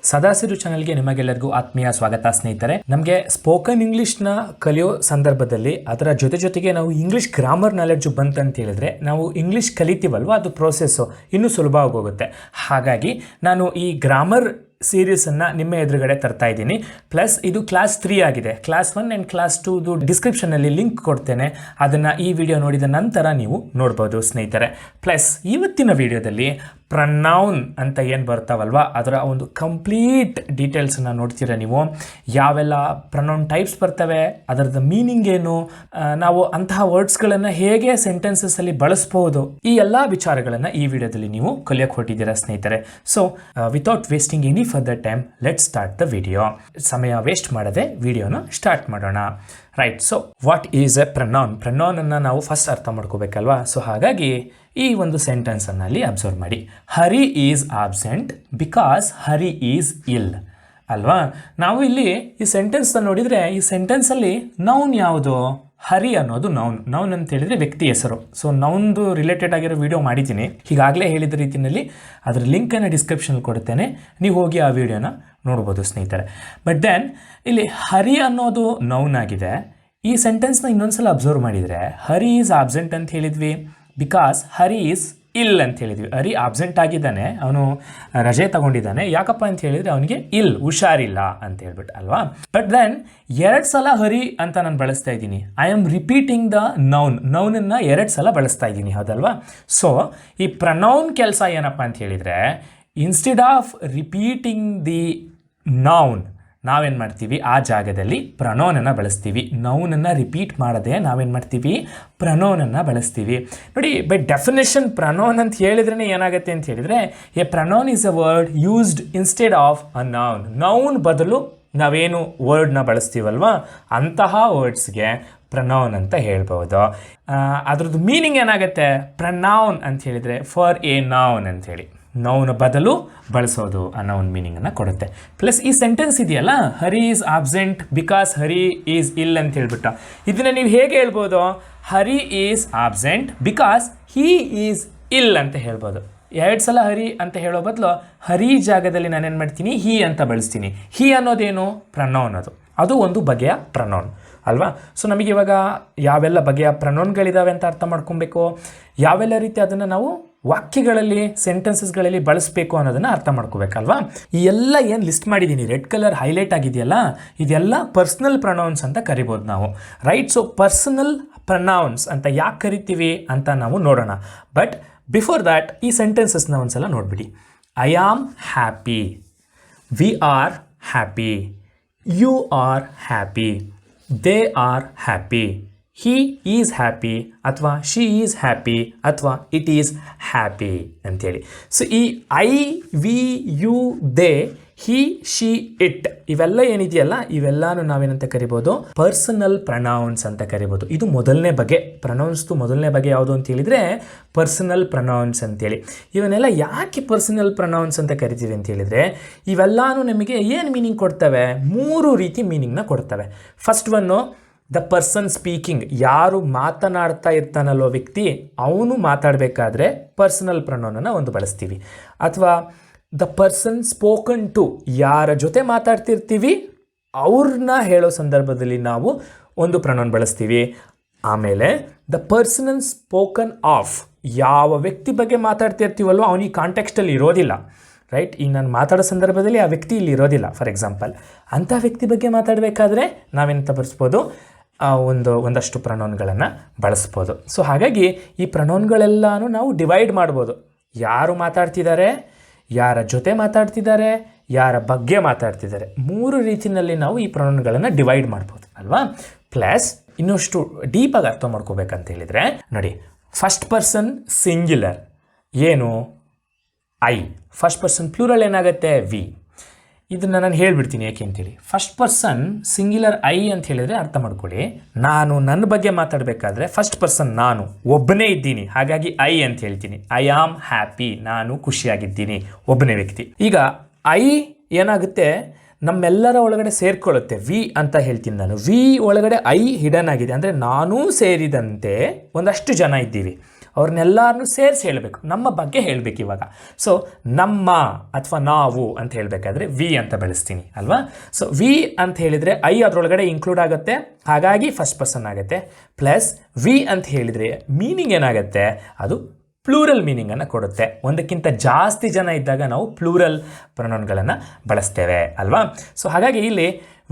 ಸದಾಸಿರು ಚಾನೆಲ್ಗೆ ನಿಮಗೆಲ್ಲರಿಗೂ ಆತ್ಮೀಯ ಸ್ವಾಗತ ಸ್ನೇಹಿತರೆ. ನಮಗೆ ಸ್ಪೋಕನ್ ಇಂಗ್ಲಿಷ್ನ ಕಲಿಯೋ ಸಂದರ್ಭದಲ್ಲಿ ಅದರ ಜೊತೆಗೆ ನಾವು ಇಂಗ್ಲಿಷ್ ಗ್ರಾಮರ್ ನಾಲೆಡ್ಜು ಬಂತಂತ ಹೇಳಿದ್ರೆ ನಾವು ಇಂಗ್ಲಿಷ್ ಕಲಿತೀವಲ್ವ, ಅದು ಪ್ರೋಸೆಸ್ಸು ಇನ್ನೂ ಸುಲಭವಾಗಿ ಹೋಗುತ್ತೆ. ಹಾಗಾಗಿ ನಾನು ಈ ಗ್ರಾಮರ್ ಸೀರೀಸನ್ನು ನಿಮ್ಮ ಎದುರುಗಡೆ ತರ್ತಾ ಇದ್ದೀನಿ. ಪ್ಲಸ್ ಇದು ಕ್ಲಾಸ್ 3 ಆಗಿದೆ. ಕ್ಲಾಸ್ 1 ಆ್ಯಂಡ್ ಕ್ಲಾಸ್ 2ದು ಡಿಸ್ಕ್ರಿಪ್ಷನಲ್ಲಿ ಲಿಂಕ್ ಕೊಡ್ತೇನೆ, ಅದನ್ನು ಈ ವಿಡಿಯೋ ನೋಡಿದ ನಂತರ ನೀವು ನೋಡ್ಬೋದು ಸ್ನೇಹಿತರೆ. ಪ್ಲಸ್ ಇವತ್ತಿನ ವಿಡಿಯೋದಲ್ಲಿ ಪ್ರನೌನ್ ಅಂತ ಏನು ಬರ್ತಾವಲ್ವ ಅದರ ಒಂದು ಕಂಪ್ಲೀಟ್ ಡೀಟೇಲ್ಸನ್ನು ನೋಡ್ತೀರಾ ನೀವು. ಯಾವೆಲ್ಲ ಪ್ರನೌನ್ ಟೈಪ್ಸ್ ಬರ್ತವೆ, ಅದರದ್ದು ಮೀನಿಂಗ್ ಏನು, ನಾವು ಅಂತಹ ವರ್ಡ್ಸ್ಗಳನ್ನು ಹೇಗೆ ಸೆಂಟೆನ್ಸಸ್ಸಲ್ಲಿ ಬಳಸ್ಬೋದು, ಈ ಎಲ್ಲ ವಿಚಾರಗಳನ್ನು ಈ ವಿಡಿಯೋದಲ್ಲಿ ನೀವು ಕಲಿಯೋಕೆ ಹೊರಟಿದ್ದೀರಾ ಸ್ನೇಹಿತರೆ. So without wasting any further time, let's start the video. ಸಮಯ ವೇಸ್ಟ್ ಮಾಡದೆ ವಿಡಿಯೋನ ಸ್ಟಾರ್ಟ್ ಮಾಡೋಣ. Right. So what is a pronoun? ಪ್ರನೌನನ್ನು ನಾವು ಫಸ್ಟ್ ಅರ್ಥ ಮಾಡ್ಕೋಬೇಕಲ್ವಾ. ಸೊ ಹಾಗಾಗಿ ಈ ಒಂದು ಸೆಂಟೆನ್ಸನ್ನು ಅಲ್ಲಿ ಅಬ್ಸರ್ವ್ ಮಾಡಿ. Hari is absent because Hari is ill ಅಲ್ವಾ. ನಾವು ಇಲ್ಲಿ ಈ ಸೆಂಟೆನ್ಸ್ ನೋಡಿದರೆ ಈ ಸೆಂಟೆನ್ಸಲ್ಲಿ ನೌನ್ ಯಾವುದು? ಹರಿ ಅನ್ನೋದು ನೌನ್ ಅಂತ ಹೇಳಿದರೆ ವ್ಯಕ್ತಿ ಹೆಸರು. ಸೊ ನೌನ್ದು ರಿಲೇಟೆಡ್ ಆಗಿರೋ ವಿಡಿಯೋ ಮಾಡಿದ್ದೀನಿ, ಈಗಾಗಲೇ ಹೇಳಿದ ರೀತಿಯಲ್ಲಿ ಅದರ ಲಿಂಕನ್ನು ಡಿಸ್ಕ್ರಿಪ್ಷನಲ್ಲಿ ಕೊಡ್ತೇನೆ, ನೀವು ಹೋಗಿ ಆ ವಿಡಿಯೋನ ನೋಡ್ಬೋದು ಸ್ನೇಹಿತರೆ. ಬಟ್ ದೆನ್ ಇಲ್ಲಿ ಹರಿ ಅನ್ನೋದು ನೌನ್ ಆಗಿದೆ. ಈ ಸೆಂಟೆನ್ಸ್ನ ಇನ್ನೊಂದ್ಸಲ ಅಬ್ಸರ್ವ್ ಮಾಡಿದರೆ ಹರಿ ಈಸ್ ಆಬ್ಸೆಂಟ್ ಅಂತ ಹೇಳಿದ್ವಿ ಬಿಕಾಸ್ ಹರಿ ಈಸ್ ಇಲ್ ಅಂತ ಹೇಳಿದ್ವಿ. ಹರಿ ಆಬ್ಸೆಂಟ್ ಆಗಿದ್ದಾನೆ, ಅವನು ರಜೆ ತಗೊಂಡಿದ್ದಾನೆ. ಯಾಕಪ್ಪ ಅಂತ ಹೇಳಿದರೆ ಅವನಿಗೆ ಹುಷಾರಿಲ್ಲ ಅಂತ ಹೇಳ್ಬಿಟ್ಟು ಅಲ್ವಾ. ಬಟ್ ದೆನ್ 2 ಸಲ ಹರಿ ಅಂತ ನಾನು ಬಳಸ್ತಾ ಇದ್ದೀನಿ. ಐ ಆಮ್ ರಿಪೀಟಿಂಗ್ ದ ನೌನನ್ನು 2 ಸಲ ಬಳಸ್ತಾ ಇದ್ದೀನಿ, ಹೌದಲ್ವಾ. ಸೊ ಈ ಪ್ರನೌನ್ ಕೆಲಸ ಏನಪ್ಪ ಅಂತ ಹೇಳಿದರೆ, instead of repeating the noun ನಾವೇನು ಮಾಡ್ತೀವಿ, ಆ ಜಾಗದಲ್ಲಿ ಪ್ರನೌನನ್ನು ಬಳಸ್ತೀವಿ. ನೌನನ್ನು ರಿಪೀಟ್ ಮಾಡದೆ ನಾವೇನು ಮಾಡ್ತೀವಿ, ಪ್ರನೌನನ್ನು ಬಳಸ್ತೀವಿ. ನೋಡಿ, ಬೈ ಡೆಫಿನೇಷನ್ ಪ್ರನೌನ್ ಅಂತ ಹೇಳಿದ್ರೇ ಏನಾಗುತ್ತೆ ಅಂತ ಹೇಳಿದರೆ, A pronoun is a word used instead of a noun. Noun ಬದಲು ನಾವೇನು ವರ್ಡ್ನ ಬಳಸ್ತೀವಲ್ವ, ಅಂತಹ ವರ್ಡ್ಸ್ಗೆ ಪ್ರನೌನ್ ಅಂತ ಹೇಳ್ಬೋದು. ಅದ್ರದ್ದು ಮೀನಿಂಗ್ ಏನಾಗುತ್ತೆ, ಪ್ರನೌನ್ ಅಂತ ಹೇಳಿದರೆ ಫಾರ್ ಎ ನೌನ್ ಅಂಥೇಳಿ ನೌನ್ ಬದಲು ಬಳಸೋದು ಅನ್ನೋ ಒಂದು ಮೀನಿಂಗನ್ನು ಕೊಡುತ್ತೆ. ಪ್ಲಸ್ ಈ ಸೆಂಟೆನ್ಸ್ ಇದೆಯಲ್ಲ, Hari is absent because Hari is ill ಅಂತ ಹೇಳ್ಬಿಟ್ಟು, ಇದನ್ನು ನೀವು ಹೇಗೆ ಹೇಳ್ಬೋದು, Hari is absent because he is ill ಅಂತ ಹೇಳ್ಬೋದು. 2 ಸಲ ಹರಿ ಅಂತ ಹೇಳೋ ಬದಲು ಹರಿ ಜಾಗದಲ್ಲಿ ನಾನೇನು ಮಾಡ್ತೀನಿ, ಹೀ ಅಂತ ಬಳಸ್ತೀನಿ. ಹೀ ಅನ್ನೋದೇನು, ಪ್ರನೌನ್. ಅದು ಒಂದು ಬಗೆಯ ಪ್ರನೌನ್ ಅಲ್ವಾ. ಸೊ ನಮಗೆ ಇವಾಗ ಯಾವೆಲ್ಲ ಬಗೆಯ ಪ್ರನೌನ್ಗಳಿದ್ದಾವೆ ಅಂತ ಅರ್ಥ ಮಾಡ್ಕೊಬೇಕು, ಯಾವೆಲ್ಲ ರೀತಿ ಅದನ್ನು ನಾವು ವಾಕ್ಯಗಳಲ್ಲಿ ಸೆಂಟೆನ್ಸಸ್ಗಳಲ್ಲಿ ಬಳಸಬೇಕು ಅನ್ನೋದನ್ನು ಅರ್ಥ ಮಾಡ್ಕೋಬೇಕಲ್ವಾ. ಈ ಎಲ್ಲ ಏನು ಲಿಸ್ಟ್ ಮಾಡಿದ್ದೀನಿ, ರೆಡ್ ಕಲರ್ ಹೈಲೈಟ್ ಆಗಿದೆಯಲ್ಲ, ಇದೆಲ್ಲ ಪರ್ಸನಲ್ ಪ್ರನೌನ್ಸ್ ಅಂತ ಕರಿಬೋದು ನಾವು. ರೈಟ್. ಸೊ ಪರ್ಸನಲ್ ಪ್ರನೌನ್ಸ್ ಅಂತ ಯಾಕೆ ಕರಿತೀವಿ ಅಂತ ನಾವು ನೋಡೋಣ. ಬಟ್ ಬಿಫೋರ್ ದ್ಯಾಟ್ ಈ ಸೆಂಟೆನ್ಸಸ್ನ ಒಂದ್ಸಲ ನೋಡಿಬಿಡಿ. I am happy, we are happy, you are happy, they are happy, he is happy ಅಥವಾ ಶಿ ಈಸ್ ಹ್ಯಾಪಿ ಅಥವಾ ಇಟ್ ಈಸ್ ಹ್ಯಾಪಿ ಅಂಥೇಳಿ. ಸೊ ಈ I, we, you, they, he, she, it ಇವೆಲ್ಲ ಏನಿದೆಯಲ್ಲ, ಇವೆಲ್ಲನೂ ನಾವೇನಂತ ಕರಿಬೋದು, ಪರ್ಸನಲ್ ಪ್ರನೌನ್ಸ್ ಅಂತ ಕರಿಬೋದು. ಇದು ಮೊದಲನೇ ಬಗೆ ಪ್ರನೌನ್ಸ್ದು. ಮೊದಲನೇ ಬಗೆ ಯಾವುದು ಅಂತ ಹೇಳಿದರೆ ಪರ್ಸನಲ್ ಪ್ರನೌನ್ಸ್ ಅಂತೇಳಿ. ಇವನ್ನೆಲ್ಲ ಯಾಕೆ ಪರ್ಸನಲ್ ಪ್ರನೌನ್ಸ್ ಅಂತ ಕರಿತೀವಿ ಅಂತ ಹೇಳಿದರೆ, ಇವೆಲ್ಲನೂ ನಮಗೆ ಏನು ಮೀನಿಂಗ್ ಕೊಡ್ತವೆ, 3 ರೀತಿ ಮೀನಿಂಗ್ನ ಕೊಡ್ತವೆ. First one, the person speaking, ಯಾರು ಮಾತನಾಡ್ತಾ ಇರ್ತಾನಲ್ವ ವ್ಯಕ್ತಿ, ಅವನು ಮಾತಾಡಬೇಕಾದ್ರೆ ಪರ್ಸನಲ್ ಪ್ರನೌನನ್ನು ಒಂದು ಬಳಸ್ತೀವಿ. ಅಥವಾ ದ ಪರ್ಸನ್ ಸ್ಪೋಕನ್ ಟು, ಯಾರ ಜೊತೆ ಮಾತಾಡ್ತಿರ್ತೀವಿ ಅವ್ರನ್ನ ಹೇಳೋ ಸಂದರ್ಭದಲ್ಲಿ ನಾವು ಒಂದು ಪ್ರನೌನ್ ಬಳಸ್ತೀವಿ. ಆಮೇಲೆ ದ ಪರ್ಸನ್ ಸ್ಪೋಕನ್ ಆಫ್, ಯಾವ ವ್ಯಕ್ತಿ ಬಗ್ಗೆ ಮಾತಾಡ್ತಿರ್ತೀವಲ್ವ ಅವನಿಗೆ ಕಾಂಟೆಕ್ಸ್ಟಲ್ಲಿ ಇರೋದಿಲ್ಲ. ರೈಟ್. ಈಗ ನಾನು ಮಾತಾಡೋ ಸಂದರ್ಭದಲ್ಲಿ ಆ ವ್ಯಕ್ತಿ ಇಲ್ಲಿ ಇರೋದಿಲ್ಲ. ಫಾರ್ ಎಕ್ಸಾಂಪಲ್, ಅಂಥ ವ್ಯಕ್ತಿ ಬಗ್ಗೆ ಮಾತಾಡಬೇಕಾದ್ರೆ ನಾವೆಂತ ಬಳಸ್ಬೋದು, ಒಂದಷ್ಟು ಪ್ರನೌನ್ಗಳನ್ನು ಬಳಸ್ಬೋದು. ಸೊ ಹಾಗಾಗಿ ಈ ಪ್ರನೌನ್ಗಳೆಲ್ಲನೂ ನಾವು ಡಿವೈಡ್ ಮಾಡ್ಬೋದು. ಯಾರು ಮಾತಾಡ್ತಿದ್ದಾರೆ, ಯಾರ ಜೊತೆ ಮಾತಾಡ್ತಿದ್ದಾರೆ, ಯಾರ ಬಗ್ಗೆ ಮಾತಾಡ್ತಿದ್ದಾರೆ, 3 ರೀತಿಯಲ್ಲಿ ನಾವು ಈ ಪ್ರನೌನ್ಗಳನ್ನು ಡಿವೈಡ್ ಮಾಡ್ಬೋದು ಅಲ್ವಾ. ಪ್ಲಸ್ ಇನ್ನಷ್ಟು ಡೀಪಾಗಿ ಅರ್ಥ ಮಾಡ್ಕೋಬೇಕಂತ ಹೇಳಿದರೆ ನೋಡಿ, ಫಸ್ಟ್ ಪರ್ಸನ್ ಸಿಂಗ್ಯುಲರ್ ಏನು, ಐ. ಫಸ್ಟ್ ಪರ್ಸನ್ ಪ್ಲೂರಲ್ ಏನಾಗುತ್ತೆ, ವಿ. ಇದನ್ನು ನಾನು ಹೇಳ್ಬಿಡ್ತೀನಿ ಯಾಕೆ ಅಂತೇಳಿ. ಫಸ್ಟ್ ಪರ್ಸನ್ ಸಿಂಗ್ಯುಲರ್ ಐ ಅಂತ ಹೇಳಿದರೆ ಅರ್ಥ ಮಾಡ್ಕೊಳ್ಳಿ, ನಾನು ನನ್ನ ಬಗ್ಗೆ ಮಾತಾಡಬೇಕಾದ್ರೆ ಫಸ್ಟ್ ಪರ್ಸನ್ ನಾನು ಒಬ್ಬನೇ ಇದ್ದೀನಿ, ಹಾಗಾಗಿ ಐ ಅಂತ ಹೇಳ್ತೀನಿ. ಐ ಆಮ್ ಹ್ಯಾಪಿ, ನಾನು ಖುಷಿಯಾಗಿದ್ದೀನಿ, ಒಬ್ಬನೇ ವ್ಯಕ್ತಿ. ಈಗ ಐ ಏನಾಗುತ್ತೆ, ನಮ್ಮೆಲ್ಲರ ಒಳಗಡೆ ಸೇರ್ಕೊಳ್ಳುತ್ತೆ, ವಿ ಅಂತ ಹೇಳ್ತೀನಿ ನಾನು. ವಿ ಒಳಗಡೆ ಐ ಹಿಡನ್ ಆಗಿದೆ, ಅಂದರೆ ನಾನೂ ಸೇರಿದಂತೆ ಒಂದಷ್ಟು ಜನ ಇದ್ದೀವಿ. ಅವ್ರನ್ನೆಲ್ಲರನ್ನೂ ಸೇರಿಸಿ ಹೇಳಬೇಕು, ನಮ್ಮ ಬಗ್ಗೆ ಹೇಳಬೇಕು. ಇವಾಗ ಸೊ ನಮ್ಮ ಅಥವಾ ನಾವು ಅಂತ ಹೇಳಬೇಕಾದ್ರೆ ವಿ ಅಂತ ಬಳಸ್ತೀನಿ ಅಲ್ವಾ. ಸೊ ವಿ ಅಂತ ಹೇಳಿದರೆ ಐ ಅದರೊಳಗಡೆ ಇನ್ಕ್ಲೂಡ್ ಆಗುತ್ತೆ, ಹಾಗಾಗಿ ಫಸ್ಟ್ ಪರ್ಸನ್ ಆಗುತ್ತೆ. ಪ್ಲಸ್ ವಿ ಅಂತ ಹೇಳಿದರೆ ಮೀನಿಂಗ್ ಏನಾಗುತ್ತೆ, ಅದು ಪ್ಲೂರಲ್ ಮೀನಿಂಗನ್ನು ಕೊಡುತ್ತೆ. ಒಂದಕ್ಕಿಂತ ಜಾಸ್ತಿ ಜನ ಇದ್ದಾಗ ನಾವು ಪ್ಲೂರಲ್ ಪ್ರೊನೌನ್ಗಳನ್ನು ಬಳಸ್ತೇವೆ ಅಲ್ವಾ. ಸೊ ಹಾಗಾಗಿ ಇಲ್ಲಿ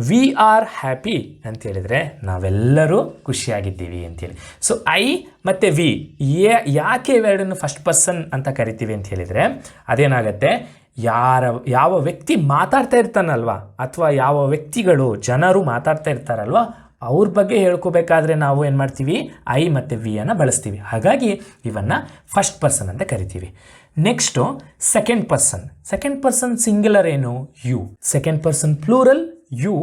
ವಿ ಆರ್ ಹ್ಯಾಪಿ ಅಂತ ಹೇಳಿದರೆ ನಾವೆಲ್ಲರೂ ಖುಷಿಯಾಗಿದ್ದೀವಿ ಅಂತೇಳಿ. ಸೊ ಐ ಮತ್ತು ವಿ ಯಾಕೆ ಇವೆರಡನ್ನು ಫಸ್ಟ್ ಪರ್ಸನ್ ಅಂತ ಕರಿತೀವಿ ಅಂತ ಹೇಳಿದರೆ ಅದೇನಾಗುತ್ತೆ, ಯಾವ ವ್ಯಕ್ತಿ ಮಾತಾಡ್ತಾ ಇರ್ತಾನಲ್ವ ಅಥವಾ ಯಾವ ವ್ಯಕ್ತಿಗಳು ಜನರು ಮಾತಾಡ್ತಾ ಇರ್ತಾರಲ್ವ ಅವ್ರ ಬಗ್ಗೆ ಹೇಳ್ಕೋಬೇಕಾದ್ರೆ ನಾವು ಏನು ಮಾಡ್ತೀವಿ, ಐ ಮತ್ತು ವಿ ಅನ್ನು ಬಳಸ್ತೀವಿ. ಹಾಗಾಗಿ ಇವನ್ನು ಫಸ್ಟ್ ಪರ್ಸನ್ ಅಂತ ಕರಿತೀವಿ. ನೆಕ್ಸ್ಟು ಸೆಕೆಂಡ್ ಪರ್ಸನ್ ಸಿಂಗ್ಯುಲರ್ ಏನು, you. Second person plural you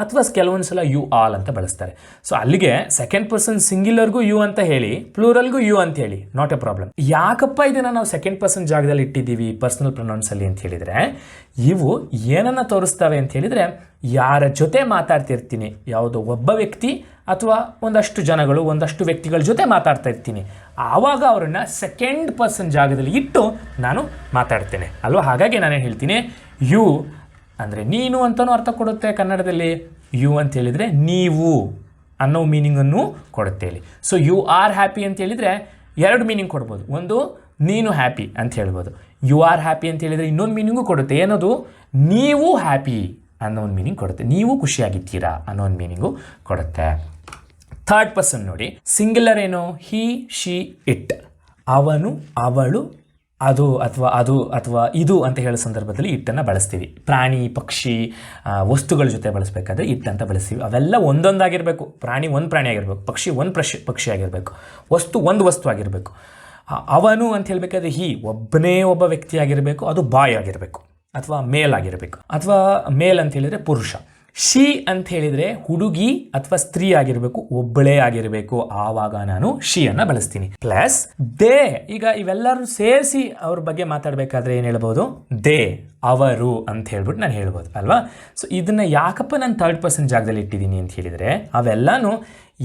ಅಥವಾ ಕೆಲವೊಂದು ಸಲ ಯು ಆಲ್ ಅಂತ ಬಳಸ್ತಾರೆ. ಸೊ ಅಲ್ಲಿಗೆ ಸೆಕೆಂಡ್ ಪರ್ಸನ್ ಸಿಂಗ್ಯುಲರ್ಗೂ ಯು ಅಂತ ಹೇಳಿ, ಪ್ಲೂರಲ್ಗೂ ಯು ಅಂತ ಹೇಳಿ, ನಾಟ್ ಎ ಪ್ರಾಬ್ಲಮ್. ಯಾಕಪ್ಪ ಇದನ್ನು ನಾವು ಸೆಕೆಂಡ್ ಪರ್ಸನ್ ಜಾಗದಲ್ಲಿ ಇಟ್ಟಿದ್ದೀವಿ ಪರ್ಸನಲ್ ಪ್ರೊನೌನ್ಸಲ್ಲಿ ಅಂತ ಹೇಳಿದರೆ, ಇವು ಏನನ್ನು ತೋರಿಸ್ತವೆ ಅಂತ ಹೇಳಿದರೆ, ಯಾರ ಜೊತೆ ಮಾತಾಡ್ತಿರ್ತೀನಿ, ಯಾವುದೋ ಒಬ್ಬ ವ್ಯಕ್ತಿ ಅಥವಾ ಒಂದಷ್ಟು ಜನಗಳು ಒಂದಷ್ಟು ವ್ಯಕ್ತಿಗಳ ಜೊತೆ ಮಾತಾಡ್ತಾ ಇರ್ತೀನಿ, ಆವಾಗ ಅವರನ್ನು ಸೆಕೆಂಡ್ ಪರ್ಸನ್ ಜಾಗದಲ್ಲಿ ಇಟ್ಟು ನಾನು ಮಾತಾಡ್ತೇನೆ ಅಲ್ವಾ. ಹಾಗಾಗಿ ನಾನೇನು ಹೇಳ್ತೀನಿ, ಯು ಅಂದರೆ ನೀನು ಅಂತಲೂ ಅರ್ಥ ಕೊಡುತ್ತೆ ಕನ್ನಡದಲ್ಲಿ, ಯು ಅಂತ ಹೇಳಿದರೆ ನೀವು ಅನ್ನೋ ಮೀನಿಂಗನ್ನು ಕೊಡುತ್ತೆ ಇಲ್ಲಿ. ಸೊ ಯು ಆರ್ ಹ್ಯಾಪಿ ಅಂತ ಹೇಳಿದರೆ ಎರಡು ಮೀನಿಂಗ್ ಕೊಡ್ಬೋದು. ಒಂದು ನೀನು ಹ್ಯಾಪಿ ಅಂತ ಹೇಳ್ಬೋದು, ಯು ಆರ್ ಹ್ಯಾಪಿ ಅಂತ ಹೇಳಿದರೆ ಇನ್ನೊಂದು ಮೀನಿಂಗು ಕೊಡುತ್ತೆ, ಏನದು ನೀವು ಹ್ಯಾಪಿ ಅನ್ನೋ ಒಂದು ಮೀನಿಂಗ್ ಕೊಡುತ್ತೆ, ನೀವು ಖುಷಿಯಾಗಿದ್ದೀರಾ ಅನ್ನೋ ಒಂದು ಮೀನಿಂಗು ಕೊಡುತ್ತೆ. ಥರ್ಡ್ ಪರ್ಸನ್ ನೋಡಿ, ಸಿಂಗ್ಯುಲರ್ ಏನು, ಹಿ ಶಿ ಇಟ್, ಅವನು ಅವಳು ಅದು ಅಥವಾ ಇದು ಅಂತ ಹೇಳೋ ಸಂದರ್ಭದಲ್ಲಿ ಇಟ್ಟನ್ನು ಬಳಸ್ತೀವಿ. ಪ್ರಾಣಿ ಪಕ್ಷಿ ವಸ್ತುಗಳ ಜೊತೆ ಬಳಸಬೇಕಾದ್ರೆ ಇಟ್ ಅಂತ ಬಳಸ್ತೀವಿ. ಅವೆಲ್ಲ ಒಂದೊಂದಾಗಿರಬೇಕು, ಪ್ರಾಣಿ ಒಂದು ಪ್ರಾಣಿ ಆಗಿರಬೇಕು, ಪಕ್ಷಿ ಒಂದು ಪಕ್ಷಿ ಆಗಿರಬೇಕು, ವಸ್ತು ಒಂದು ವಸ್ತು ಆಗಿರಬೇಕು. ಅವನು ಅಂತ ಹೇಳಬೇಕಾದ್ರೆ ಒಬ್ಬನೇ ಒಬ್ಬ ವ್ಯಕ್ತಿ ಆಗಿರಬೇಕು, ಅದು ಬಾಯ್ ಆಗಿರಬೇಕು ಅಥವಾ ಮೇಲ್ ಆಗಿರಬೇಕು, ಅಥವಾ ಮೇಲ್ ಅಂತ ಹೇಳಿದರೆ ಪುರುಷ. ಶಿ ಅಂತ ಹೇಳಿದರೆ ಹುಡುಗಿ ಅಥವಾ ಸ್ತ್ರೀ ಆಗಿರಬೇಕು, ಒಬ್ಬಳೇ ಆಗಿರಬೇಕು, ಆವಾಗ ನಾನು ಶಿ ಅನ್ನು ಬಳಸ್ತೀನಿ. ಪ್ಲಸ್ ದೇ, ಈಗ ಇವೆಲ್ಲರೂ ಸೇರಿಸಿ ಅವ್ರ ಬಗ್ಗೆ ಮಾತಾಡಬೇಕಾದ್ರೆ ಏನು ಹೇಳ್ಬೋದು, ದೇ ಅವರು ಅಂತ ಹೇಳ್ಬಿಟ್ಟು ನಾನು ಹೇಳ್ಬೋದು ಅಲ್ವಾ. ಸೊ ಇದನ್ನು ಯಾಕಪ್ಪ ನಾನು ಥರ್ಡ್ ಪರ್ಸನ್ ಜಾಗದಲ್ಲಿ ಇಟ್ಟಿದ್ದೀನಿ ಅಂತ ಹೇಳಿದರೆ, ಅವೆಲ್ಲನೂ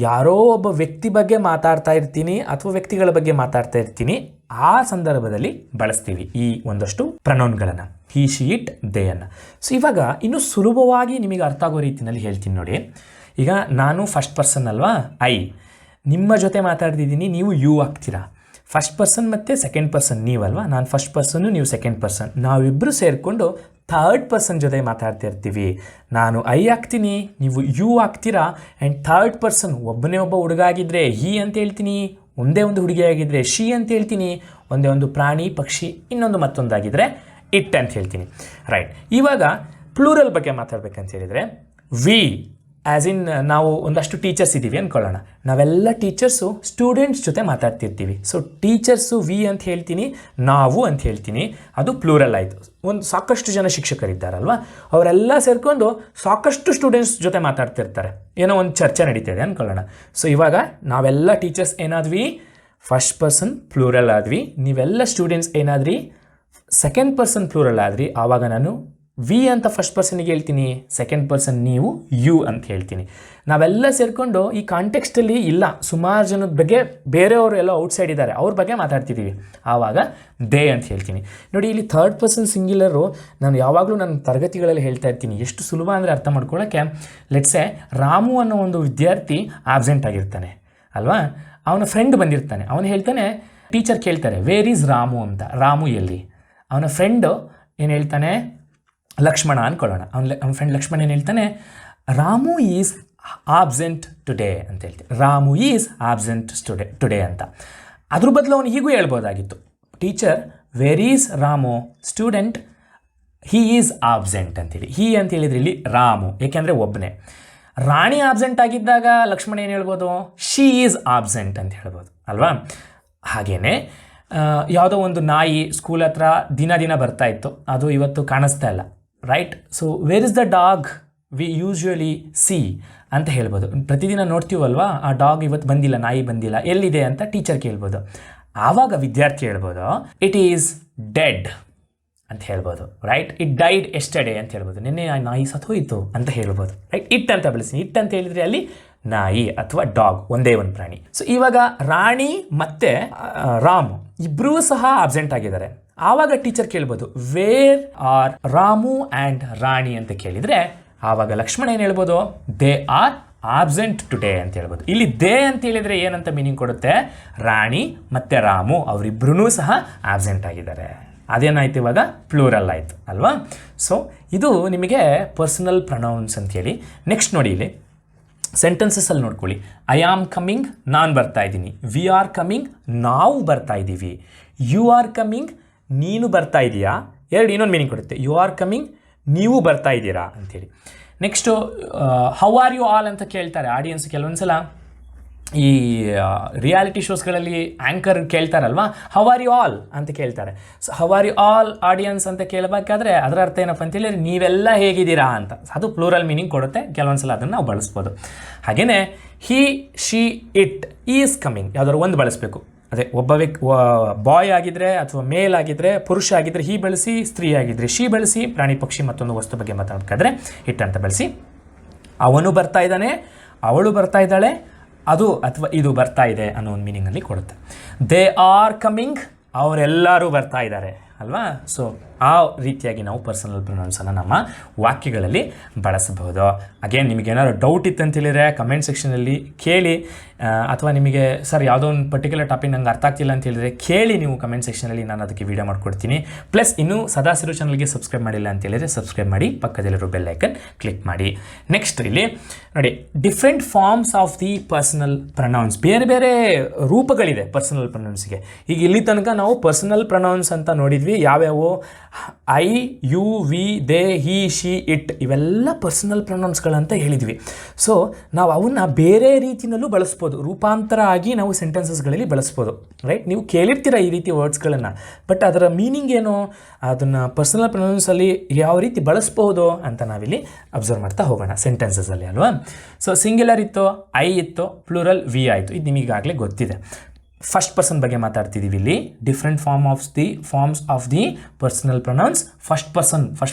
ಯಾರೋ ಒಬ್ಬ ವ್ಯಕ್ತಿ ಬಗ್ಗೆ ಮಾತಾಡ್ತಾ ಇರ್ತೀನಿ ಅಥವಾ ವ್ಯಕ್ತಿಗಳ ಬಗ್ಗೆ ಮಾತಾಡ್ತಾ ಇರ್ತೀನಿ, ಆ ಸಂದರ್ಭದಲ್ಲಿ ಬಳಸ್ತೀವಿ ಈ ಒಂದಷ್ಟು ಪ್ರೊನೌನ್ಗಳನ್ನು, ಹಿ ಶಿ ಇಟ್ ದೇ ಅನ್ನು. ಸೊ ಇವಾಗ ಇನ್ನೂ ಸುಲಭವಾಗಿ ನಿಮಗೆ ಅರ್ಥ ಆಗೋ ರೀತಿಯಲ್ಲಿ ಹೇಳ್ತೀನಿ ನೋಡಿ. ಈಗ ನಾನು ಫಸ್ಟ್ ಪರ್ಸನ್ ಅಲ್ವಾ, ಐ ನಿಮ್ಮ ಜೊತೆ ಮಾತಾಡ್ತಿದ್ದೀನಿ, ನೀವು ಯು ಆಗ್ತೀರಾ. ಫಸ್ಟ್ ಪರ್ಸನ್ ಮತ್ತು ಸೆಕೆಂಡ್ ಪರ್ಸನ್ ನೀವಲ್ವಾ, ನಾನು ಫಸ್ಟ್ ಪರ್ಸನ್ನು ನೀವು ಸೆಕೆಂಡ್ ಪರ್ಸನ್, ನಾವಿಬ್ಬರು ಸೇರಿಕೊಂಡು ಥರ್ಡ್ ಪರ್ಸನ್ ಜೊತೆ ಮಾತಾಡ್ತಾ ಇರ್ತೀವಿ. ನಾನು ಐ ಆಗ್ತೀನಿ, ನೀವು ಯು ಆಗ್ತೀರಾ. ಆ್ಯಂಡ್ ಥರ್ಡ್ ಪರ್ಸನ್ ಒಬ್ಬನೇ ಒಬ್ಬ ಹುಡುಗ ಆಗಿದ್ದರೆ ಹಿ ಅಂತ ಹೇಳ್ತೀನಿ, ಒಂದೇ ಒಂದು ಹುಡುಗಿ ಆಗಿದ್ದರೆ ಶಿ ಅಂತ ಹೇಳ್ತೀನಿ, ಒಂದೇ ಒಂದು ಪ್ರಾಣಿ ಪಕ್ಷಿ ಇನ್ನೊಂದು ಮತ್ತೊಂದಾಗಿದ್ದರೆ ಇಟ್ ಅಂತ ಹೇಳ್ತೀನಿ. ರೈಟ್, ಇವಾಗ ಪ್ಲೂರಲ್ ಬಗ್ಗೆ ಮಾತಾಡ್ಬೇಕಂತ ಹೇಳಿದರೆ, ವಿ ಆ್ಯಸ್ ಇನ್ ನಾವು ಒಂದಷ್ಟು ಟೀಚರ್ಸ್ ಇದ್ದೀವಿ ಅಂದ್ಕೊಳ್ಳೋಣ, ನಾವೆಲ್ಲ ಟೀಚರ್ಸು ಸ್ಟೂಡೆಂಟ್ಸ್ ಜೊತೆ ಮಾತಾಡ್ತಿರ್ತೀವಿ. ಸೊ ಟೀಚರ್ಸು ವಿ ಅಂತ ಹೇಳ್ತೀನಿ, ನಾವು ಅಂತ ಹೇಳ್ತೀನಿ, ಅದು ಪ್ಲೂರಲ್ ಆಯಿತು. ಒಂದು ಸಾಕಷ್ಟು ಜನ ಶಿಕ್ಷಕರಿದ್ದಾರಲ್ವ, ಅವರೆಲ್ಲ ಸೇರಿಕೊಂಡು ಸಾಕಷ್ಟು ಸ್ಟೂಡೆಂಟ್ಸ್ ಜೊತೆ ಮಾತಾಡ್ತಿರ್ತಾರೆ, ಏನೋ ಒಂದು ಚರ್ಚೆ ನಡೀತಿದೆ ಅಂದ್ಕೊಳ್ಳೋಣ. ಸೊ ಇವಾಗ ನಾವೆಲ್ಲ ಟೀಚರ್ಸ್ ಏನಾದ್ವಿ, ಫಸ್ಟ್ ಪರ್ಸನ್ ಪ್ಲೂರಲ್ ಆದ್ವಿ, ನೀವೆಲ್ಲ ಸ್ಟೂಡೆಂಟ್ಸ್ ಏನಾದ್ರಿ ಸೆಕೆಂಡ್ ಪರ್ಸನ್ ಪ್ಲೂರಲ್ ಆದ್ರಿ, ಆವಾಗ ನಾನು ವಿ ಅಂತ ಫಸ್ಟ್ ಪರ್ಸನ್ಗೆ ಹೇಳ್ತೀನಿ, ಸೆಕೆಂಡ್ ಪರ್ಸನ್ ನೀವು ಯು ಅಂತ ಹೇಳ್ತೀನಿ. ನಾವೆಲ್ಲ ಸೇರಿಕೊಂಡು ಈ ಕಾಂಟೆಕ್ಸ್ಟಲ್ಲಿ ಇಲ್ಲ, ಸುಮಾರು ಜನದ ಬಗ್ಗೆ ಬೇರೆಯವರು ಎಲ್ಲ ಔಟ್ಸೈಡ್ ಇದ್ದಾರೆ, ಅವ್ರ ಬಗ್ಗೆ ಮಾತಾಡ್ತಿದ್ದೀವಿ, ಆವಾಗ ದೇ ಅಂತ ಹೇಳ್ತೀನಿ. ನೋಡಿ, ಇಲ್ಲಿ ಥರ್ಡ್ ಪರ್ಸನ್ ಸಿಂಗ್ಯುಲರು ನಾನು ಯಾವಾಗಲೂ ನನ್ನ ತರಗತಿಗಳಲ್ಲಿ ಹೇಳ್ತಾ ಇರ್ತೀನಿ, ಎಷ್ಟು ಸುಲಭ ಅಂದರೆ ಅರ್ಥ ಮಾಡ್ಕೊಳ್ಳೋಕ್ಕೆ. ಲೆಟ್ಸೆ ರಾಮು ಅನ್ನೋ ಒಂದು ವಿದ್ಯಾರ್ಥಿ ಆಬ್ಸೆಂಟ್ ಆಗಿರ್ತಾನೆ ಅಲ್ವಾ, ಅವನ ಫ್ರೆಂಡ್ ಬಂದಿರ್ತಾನೆ, ಅವನು ಹೇಳ್ತಾನೆ, ಟೀಚರ್ ಕೇಳ್ತಾರೆ ವೇರ್ ಈಸ್ ರಾಮು ಅಂತ, ರಾಮು ಎಲ್ಲಿ? ಅವನ ಫ್ರೆಂಡು ಏನು ಹೇಳ್ತಾನೆ, ಲಕ್ಷ್ಮಣ ಅಂದ್ಕೊಳ್ಳೋಣ, ಅವನ ಫ್ರೆಂಡ್ ಲಕ್ಷ್ಮಣ ಏನು ಹೇಳ್ತಾನೆ, ರಾಮು ಈಸ್ ಆಬ್ಸೆಂಟ್ ಟುಡೇ ಅಂತ ಹೇಳ್ತೀನಿ, ರಾಮು ಈಸ್ ಆಬ್ಸೆಂಟ್ ಟುಡೇ ಅಂತ. ಅದ್ರ ಬದಲು ಅವನು ಹೀಗೂ ಹೇಳ್ಬೋದಾಗಿತ್ತು, teacher where is Ramu, student he is absent ಅಂತೇಳಿ. ಹಿ ಅಂತ ಹೇಳಿದ್ರೆ ಇಲ್ಲಿ ರಾಮು, ಏಕೆಂದರೆ ಒಬ್ಬನೇ. ರಾಣಿ ಆಬ್ಸೆಂಟ್ ಆಗಿದ್ದಾಗ ಲಕ್ಷ್ಮಣ ಏನು ಹೇಳ್ಬೋದು, ಶಿ ಈಸ್ ಆಬ್ಸೆಂಟ್ ಅಂತ ಹೇಳ್ಬೋದು ಅಲ್ವಾ. ಹಾಗೆಯೇ ಯಾವುದೋ ಒಂದು ನಾಯಿ ಸ್ಕೂಲ್ ಹತ್ರ ದಿನ ಬರ್ತಾ ಇತ್ತು, ಅದು ಇವತ್ತು ಕಾಣಿಸ್ತಾ ಇಲ್ಲ, right. So where is the dog we usually see ಅಂತ ಹೇಳ್ಬೋದು, ಪ್ರತಿದಿನ ನೋಡ್ತೀವಲ್ವಾ, ಆ ಡಾಗ್ ಇವತ್ತು ಬಂದಿಲ್ಲ, ನಾಯಿ ಬಂದಿಲ್ಲ, ಎಲ್ಲಿದೆ ಅಂತ ಟೀಚರ್ ಕೇಳ್ಬೋದು. ಆವಾಗ ವಿದ್ಯಾರ್ಥಿ ಹೇಳ್ಬೋದು, ಇಟ್ ಈಸ್ ಡೆಡ್ ಅಂತ ಹೇಳ್ಬೋದು, ರೈಟ್. ಇಟ್ ಡೈಡ್ ಎಸ್ಟರ್ಡೇ ಅಂತ ಹೇಳ್ಬೋದು, ನಿನ್ನೆ ಆ ನಾಯಿ ಸತ್ತೋಯ್ತು ಅಂತ ಹೇಳ್ಬೋದು, ರೈಟ್. ಇಟ್ ಅಂತ ಬಳಸ್ತೀನಿ, ಇಟ್ ಅಂತ ಹೇಳಿದರೆ ಅಲ್ಲಿ ನಾಯಿ ಅಥವಾ ಡಾಗ್, ಒಂದೇ ಒಂದು ಪ್ರಾಣಿ. ಸೊ ಇವಾಗ ರಾಣಿ ಮತ್ತು ರಾಮು ಇಬ್ಬರೂ ಸಹ ಆಬ್ಸೆಂಟ್ ಆಗಿದ್ದಾರೆ. ಆವಾಗ ಟೀಚರ್ ಕೇಳ್ಬೋದು ವೇರ್ ಆರ್ ರಾಮು ಆ್ಯಂಡ್ ರಾಣಿ ಅಂತ ಕೇಳಿದರೆ ಆವಾಗ ಲಕ್ಷ್ಮಣ ಏನು ಹೇಳ್ಬೋದು, ದೇ ಆರ್ ಆಬ್ಸೆಂಟ್ ಟುಡೇ ಅಂತ ಹೇಳ್ಬೋದು. ಇಲ್ಲಿ ದೇ ಅಂತ ಹೇಳಿದರೆ ಏನಂತ ಮೀನಿಂಗ್ ಕೊಡುತ್ತೆ, ರಾಣಿ ಮತ್ತು ರಾಮು ಅವರಿಬ್ಬರೂ ಸಹ ಆಬ್ಸೆಂಟ್ ಆಗಿದ್ದಾರೆ. ಅದೇನಾಯ್ತು ಇವಾಗ ಪ್ಲೂರಲ್ ಆಯಿತು ಅಲ್ವಾ. ಸೊ ಇದು ನಿಮಗೆ ಪರ್ಸನಲ್ ಪ್ರೊನೌನ್ಸ್ ಅಂತೇಳಿ. ನೆಕ್ಸ್ಟ್ ನೋಡಿ ಇಲ್ಲಿ ಸೆಂಟೆನ್ಸಸ್ಸಲ್ಲಿ ನೋಡ್ಕೊಳ್ಳಿ. ಐ ಆಮ್ ಕಮಿಂಗ್, ನಾನು ಬರ್ತಾ ಇದ್ದೀನಿ. ವಿ ಆರ್ ಕಮಿಂಗ್, ನಾವು ಬರ್ತಾ ಇದ್ದೀವಿ. ಯು ಆರ್ ಕಮಿಂಗ್, ನೀನು ಬರ್ತಾ ಇದೆಯಾ. ಇನ್ನೊಂದು ಮೀನಿಂಗ್ ಕೊಡುತ್ತೆ, ಯು ಆರ್ ಕಮಿಂಗ್, ನೀವು ಬರ್ತಾ ಇದ್ದೀರಾ ಅಂಥೇಳಿ. Next how are you all ಅಂತ ಕೇಳ್ತಾರೆ ಆಡಿಯನ್ಸ್. ಕೆಲವೊಂದು ಸಲ ಈ ರಿಯಾಲಿಟಿ ಶೋಸ್ಗಳಲ್ಲಿ ಆ್ಯಂಕರ್ ಕೇಳ್ತಾರಲ್ವಾ, ಹೌ ಆರ್ ಯು ಆಲ್ ಅಂತ ಕೇಳ್ತಾರೆ. So how are you all audience ಅಂತ ಕೇಳಬೇಕಾದ್ರೆ ಅದರ ಅರ್ಥ ಏನಪ್ಪ ಅಂತೇಳಿ ನೀವೆಲ್ಲ ಹೇಗಿದ್ದೀರಾ ಅಂತ. ಅದು ಪ್ಲೂರಲ್ ಮೀನಿಂಗ್ ಕೊಡುತ್ತೆ. ಕೆಲವೊಂದು ಸಲ ಅದನ್ನು ನಾವು ಬಳಸ್ಬೋದು. ಹಾಗೆಯೇ ಹಿ, ಶಿ, ಇಟ್, ಈಸ್ ಕಮಿಂಗ್ ಯಾವ್ದಾದ್ರು ಒಂದು ಬಳಸಬೇಕು. ಅದೇ ಒಬ್ಬ ಬಾಯ್ ಆಗಿದ್ದರೆ ಅಥವಾ ಮೇಲ್ ಆಗಿದ್ದರೆ, ಪುರುಷ ಆಗಿದ್ದರೆ ಹಿ ಬಳಸಿ, ಸ್ತ್ರೀ ಆಗಿದ್ದರೆ ಶಿ ಬಳಸಿ, ಪ್ರಾಣಿ ಪಕ್ಷಿ ಮತ್ತೊಂದು ವಸ್ತು ಬಗ್ಗೆ ಮಾತಾಡಬೇಕಾದ್ರೆ ಇಟ್ ಅಂತ ಬಳಸಿ. ಅವನು ಬರ್ತಾ ಇದ್ದಾನೆ, ಅವಳು ಬರ್ತಾ ಇದ್ದಾಳೆ, ಅದು ಅಥವಾ ಇದು ಬರ್ತಾ ಇದೆ ಅನ್ನೋ ಒಂದು ಮೀನಿಂಗಲ್ಲಿ ಕೊಡುತ್ತೆ. ದೇ ಆರ್ ಕಮಿಂಗ್, ಅವರೆಲ್ಲರೂ ಬರ್ತಾ ಇದ್ದಾರೆ ಅಲ್ವಾ. ಸೊ ಆ ರೀತಿಯಾಗಿ ನಾವು ಪರ್ಸನಲ್ ಪ್ರೊನೌನ್ಸನ್ನು ನಮ್ಮ ವಾಕ್ಯಗಳಲ್ಲಿ ಬಳಸಬಹುದು. ಅಗೇನ್ ನಿಮಗೇನಾದ್ರು ಡೌಟ್ ಇತ್ತು ಅಂತೇಳಿದರೆ ಕಮೆಂಟ್ ಸೆಕ್ಷನಲ್ಲಿ ಕೇಳಿ, ಅಥವಾ ನಿಮಗೆ ಸರ್ ಯಾವುದೋ ಒಂದು ಪರ್ಟಿಕ್ಯುಲರ್ ಟಾಪಿಕ್ ನಂಗೆ ಅರ್ಥ ಆಗ್ತಿಲ್ಲ ಅಂತ ಹೇಳಿದರೆ ಕೇಳಿ ನೀವು ಕಮೆಂಟ್ ಸೆಕ್ಷನಲ್ಲಿ, ನಾನು ಅದಕ್ಕೆ ವೀಡಿಯೋ ಮಾಡಿಕೊಡ್ತೀನಿ. ಪ್ಲಸ್ ಇನ್ನೂ ಸದಾಸಿರು ಚಾನಲ್ಗೆ ಸಬ್ಸ್ಕ್ರೈಬ್ ಮಾಡಿಲ್ಲ ಅಂತ ಹೇಳಿದರೆ ಸಬ್ಸ್ಕ್ರೈಬ್ ಮಾಡಿ, ಪಕ್ಕದಲ್ಲಿರೋ ಬೆಲ್ ಐಕನ್ ಕ್ಲಿಕ್ ಮಾಡಿ. ನೆಕ್ಸ್ಟ್ ಇಲ್ಲಿ ನೋಡಿ, different forms of the personal pronouns. ಬೇರೆ ಬೇರೆ ರೂಪಗಳಿದೆ ಪರ್ಸನಲ್ ಪ್ರೊನೌನ್ಸ್ಗೆ. ಈಗ ಇಲ್ಲಿ ತನಕ ನಾವು ಪರ್ಸನಲ್ ಪ್ರೊನೌನ್ಸ್ ಅಂತ ನೋಡಿದ್ವಿ ಯಾವ್ಯಾವು, I, you, we, they, he, she, it ಇವೆಲ್ಲ ಪರ್ಸನಲ್ ಪ್ರೊನೌನ್ಸ್ಗಳಂತ ಹೇಳಿದ್ವಿ. ಸೊ ನಾವು ಅವನ್ನ ಬೇರೆ ರೀತಿಯಲ್ಲೂ ಬಳಸ್ಬೋದು, ರೂಪಾಂತರ ಆಗಿ ನಾವು ಸೆಂಟೆನ್ಸಸ್ಗಳಲ್ಲಿ ಬಳಸ್ಬೋದು. ರೈಟ್, ನೀವು ಕೇಳಿರ್ತೀರ ಈ ರೀತಿ ವರ್ಡ್ಸ್ಗಳನ್ನು, ಬಟ್ ಅದರ ಮೀನಿಂಗ್ ಏನು, ಅದನ್ನು ಪರ್ಸನಲ್ ಪ್ರೊನೌನ್ಸಲ್ಲಿ ಯಾವ ರೀತಿ ಬಳಸ್ಬೋದು ಅಂತ ನಾವಿಲ್ಲಿ ಅಬ್ಸರ್ವ್ ಮಾಡ್ತಾ ಹೋಗೋಣ ಸೆಂಟೆನ್ಸಸಲ್ಲಿ ಅಲ್ವಾ. ಸೊ ಸಿಂಗ್ಯುಲರ್ ಇತ್ತು, ಐ ಇತ್ತು, ಪ್ಲೂರಲ್ ವಿ ಆಯಿತು. ಇದು ನಿಮಗಾಗಲೇ ಗೊತ್ತಿದೆ. ಫಸ್ಟ್ ಪರ್ಸನ್ ಬಗ್ಗೆ ಮಾತಾಡ್ತಿದ್ದೀವಿ ಇಲ್ಲಿ. Different forms of the personal pronouns. First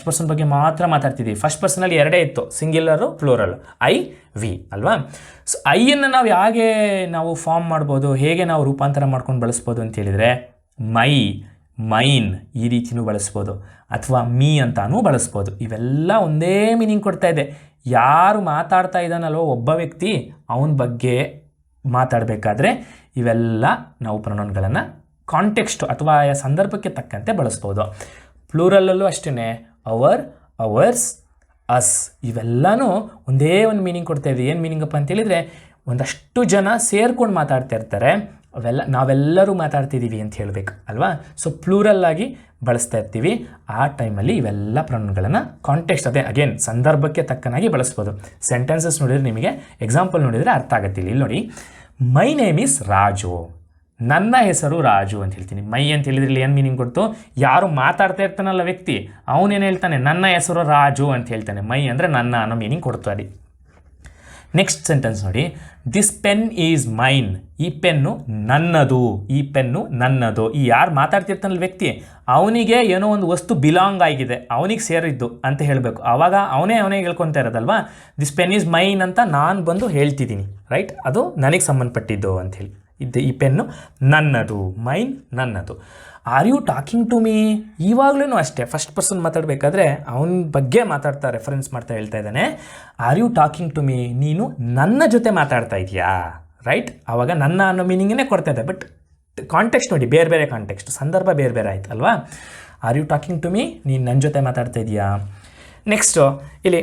person ಬಗ್ಗೆ ಮಾತ್ರ ಮಾತಾಡ್ತಿದ್ದೀವಿ. ಫಸ್ಟ್ ಪರ್ಸನಲ್ಲಿ ಎರಡೇ ಇತ್ತು, ಸಿಂಗ್ಯುಲರು, ಪ್ಲೂರಲ್, ಐ, ವಿ ಅಲ್ವಾ. ಸೊ ಐಯನ್ನು ನಾವು ಹೇಗೆ ನಾವು ಫಾರ್ಮ್ ಮಾಡ್ಬೋದು, ಹೇಗೆ ನಾವು ರೂಪಾಂತರ ಮಾಡ್ಕೊಂಡು ಬಳಸ್ಬೋದು ಅಂತ ಹೇಳಿದರೆ ಮೈ, ಮೈನ್ ಈ ರೀತಿಯೂ ಬಳಸ್ಬೋದು, ಅಥವಾ ಮೀ ಅಂತಾನೂ ಬಳಸ್ಬೋದು. ಇವೆಲ್ಲ ಒಂದೇ ಮೀನಿಂಗ್ ಕೊಡ್ತಾ ಇದೆ. ಯಾರು ಮಾತಾಡ್ತಾ ಇದ್ದಾನಲ್ವೋ ಒಬ್ಬ ವ್ಯಕ್ತಿ, ಅವನ ಬಗ್ಗೆ ಮಾತಾಡಬೇಕಾದ್ರೆ ಇವೆಲ್ಲ ನಾವು ಪ್ರೊನೌನ್ಗಳನ್ನು ಕಾಂಟೆಕ್ಸ್ಟ್ ಅಥವಾ ಆಯಾ ಸಂದರ್ಭಕ್ಕೆ ತಕ್ಕಂತೆ ಬಳಸ್ಬೋದು. ಪ್ಲೂರಲ್ಲೂ ಅಷ್ಟೇ, ಅವರ್, ಅವರ್ಸ್, ಅಸ್ ಇವೆಲ್ಲನೂ ಒಂದೇ ಒಂದು ಮೀನಿಂಗ್ ಕೊಡ್ತಾ ಇದೆ. ಏನು ಮೀನಿಂಗಪ್ಪ ಅಂತೇಳಿದರೆ, ಒಂದಷ್ಟು ಜನ ಸೇರ್ಕೊಂಡು ಮಾತಾಡ್ತಾ ಇರ್ತಾರೆ, ನಾವೆಲ್ಲರೂ ಮಾತಾಡ್ತಿದ್ದೀವಿ ಅಂತ ಹೇಳಬೇಕು ಅಲ್ವಾ. ಸೊ ಪ್ಲೂರಲ್ಲಾಗಿ ಬಳಸ್ತಾ ಇರ್ತೀವಿ. ಆ ಟೈಮಲ್ಲಿ ಇವೆಲ್ಲ ಪ್ರೊನೌನ್ಗಳನ್ನು ಕಾಂಟೆಕ್ಸ್ಟ್, ಅದೇ ಅಗೇನ್ ಸಂದರ್ಭಕ್ಕೆ ತಕ್ಕನಾಗಿ ಬಳಸ್ಬೋದು. ಸೆಂಟೆನ್ಸಸ್ ನೋಡಿದರೆ ನಿಮಗೆ ಎಕ್ಸಾಂಪಲ್ ನೋಡಿದರೆ ಅರ್ಥ ಆಗುತ್ತೆ. ಇಲ್ಲಿ ನೋಡಿ, ಮೈ ನೇಮ್ ಈಸ್ ರಾಜು, ನನ್ನ ಹೆಸರು ರಾಜು ಅಂತ ಹೇಳ್ತೀನಿ. ಮೈ ಅಂತ ಹೇಳಿದ್ರೆ ಇಲ್ಲಿ ಏನು ಮೀನಿಂಗ್ ಕೊಡ್ತು, ಯಾರು ಮಾತಾಡ್ತಾ ಇರ್ತಾನಲ್ಲ ವ್ಯಕ್ತಿ, ಅವನೇನು ಹೇಳ್ತಾನೆ, ನನ್ನ ಹೆಸರು ರಾಜು ಅಂತ ಹೇಳ್ತಾನೆ. ಮೈ ಅಂದರೆ ನನ್ನ ಅನ್ನೋ ಮೀನಿಂಗ್ ಕೊಡ್ತು ಅಲ್ಲಿ. ನೆಕ್ಸ್ಟ್ ಸೆಂಟೆನ್ಸ್ ನೋಡಿ, ದಿಸ್ ಪೆನ್ ಈಸ್ ಮೈನ್, ಈ ಪೆನ್ನು ನನ್ನದು, ಈ ಪೆನ್ನು ನನ್ನದು. ಈ ಯಾರು ಮಾತಾಡ್ತಿರ್ತಾನಲ್ಲ ವ್ಯಕ್ತಿ, ಅವನಿಗೆ ಏನೋ ಒಂದು ವಸ್ತು ಬಿಲಾಂಗ್ ಆಗಿದೆ, ಅವನಿಗೆ ಸೇರಿದ್ದು ಅಂತ ಹೇಳಬೇಕು. ಆವಾಗ ಅವನೇ ಹೇಳ್ಕೊತಾ ಇರೋದಲ್ವಾ. ದಿಸ್ ಪೆನ್ ಈಸ್ ಮೈನ್ ಅಂತ ನಾನು ಬಂದು ಹೇಳ್ತಿದ್ದೀನಿ, ರೈಟ್, ಅದು ನನಗೆ ಸಂಬಂಧಪಟ್ಟಿದ್ದು ಅಂಥೇಳಿ. ಈ ಪೆನ್ನು ನನ್ನದು, ಮೈನ್ ನನ್ನದು. Are you talking to me, ಇವಾಗಲೂ ಅಷ್ಟೇ ಫಸ್ಟ್ ಪರ್ಸನ್ ಮಾತಾಡಬೇಕಾದ್ರೆ ಅವನ ಬಗ್ಗೆ ಮಾತಾಡ್ತಾ ರೆಫರೆನ್ಸ್ ಮಾಡ್ತಾ ಹೇಳ್ತಾ ಇದ್ದಾನೆ. Are you talking to me, ನೀನು ನನ್ನ ಜೊತೆ ಮಾತಾಡ್ತಾ ಇದೆಯಾ, ರೈಟ್. ಆವಾಗ ನನ್ನ ಅನ್ನೋ ಮೀನಿಂಗನ್ನೇ ಕೊಡ್ತಾ ಇದೆ, ಬಟ್ ಕಾಂಟೆಕ್ಸ್ಟ್ ನೋಡಿ, ಬೇರೆ ಬೇರೆ ಕಾಂಟೆಕ್ಸ್ಟ್, ಸಂದರ್ಭ ಬೇರೆ ಬೇರೆ ಆಯ್ತು ಅಲ್ವಾ. Are you talking to me, ನೀನು ನನ್ನ ಜೊತೆ ಮಾತಾಡ್ತಾ ಇದೆಯಾ. ನೆಕ್ಸ್ಟು ಇಲ್ಲಿ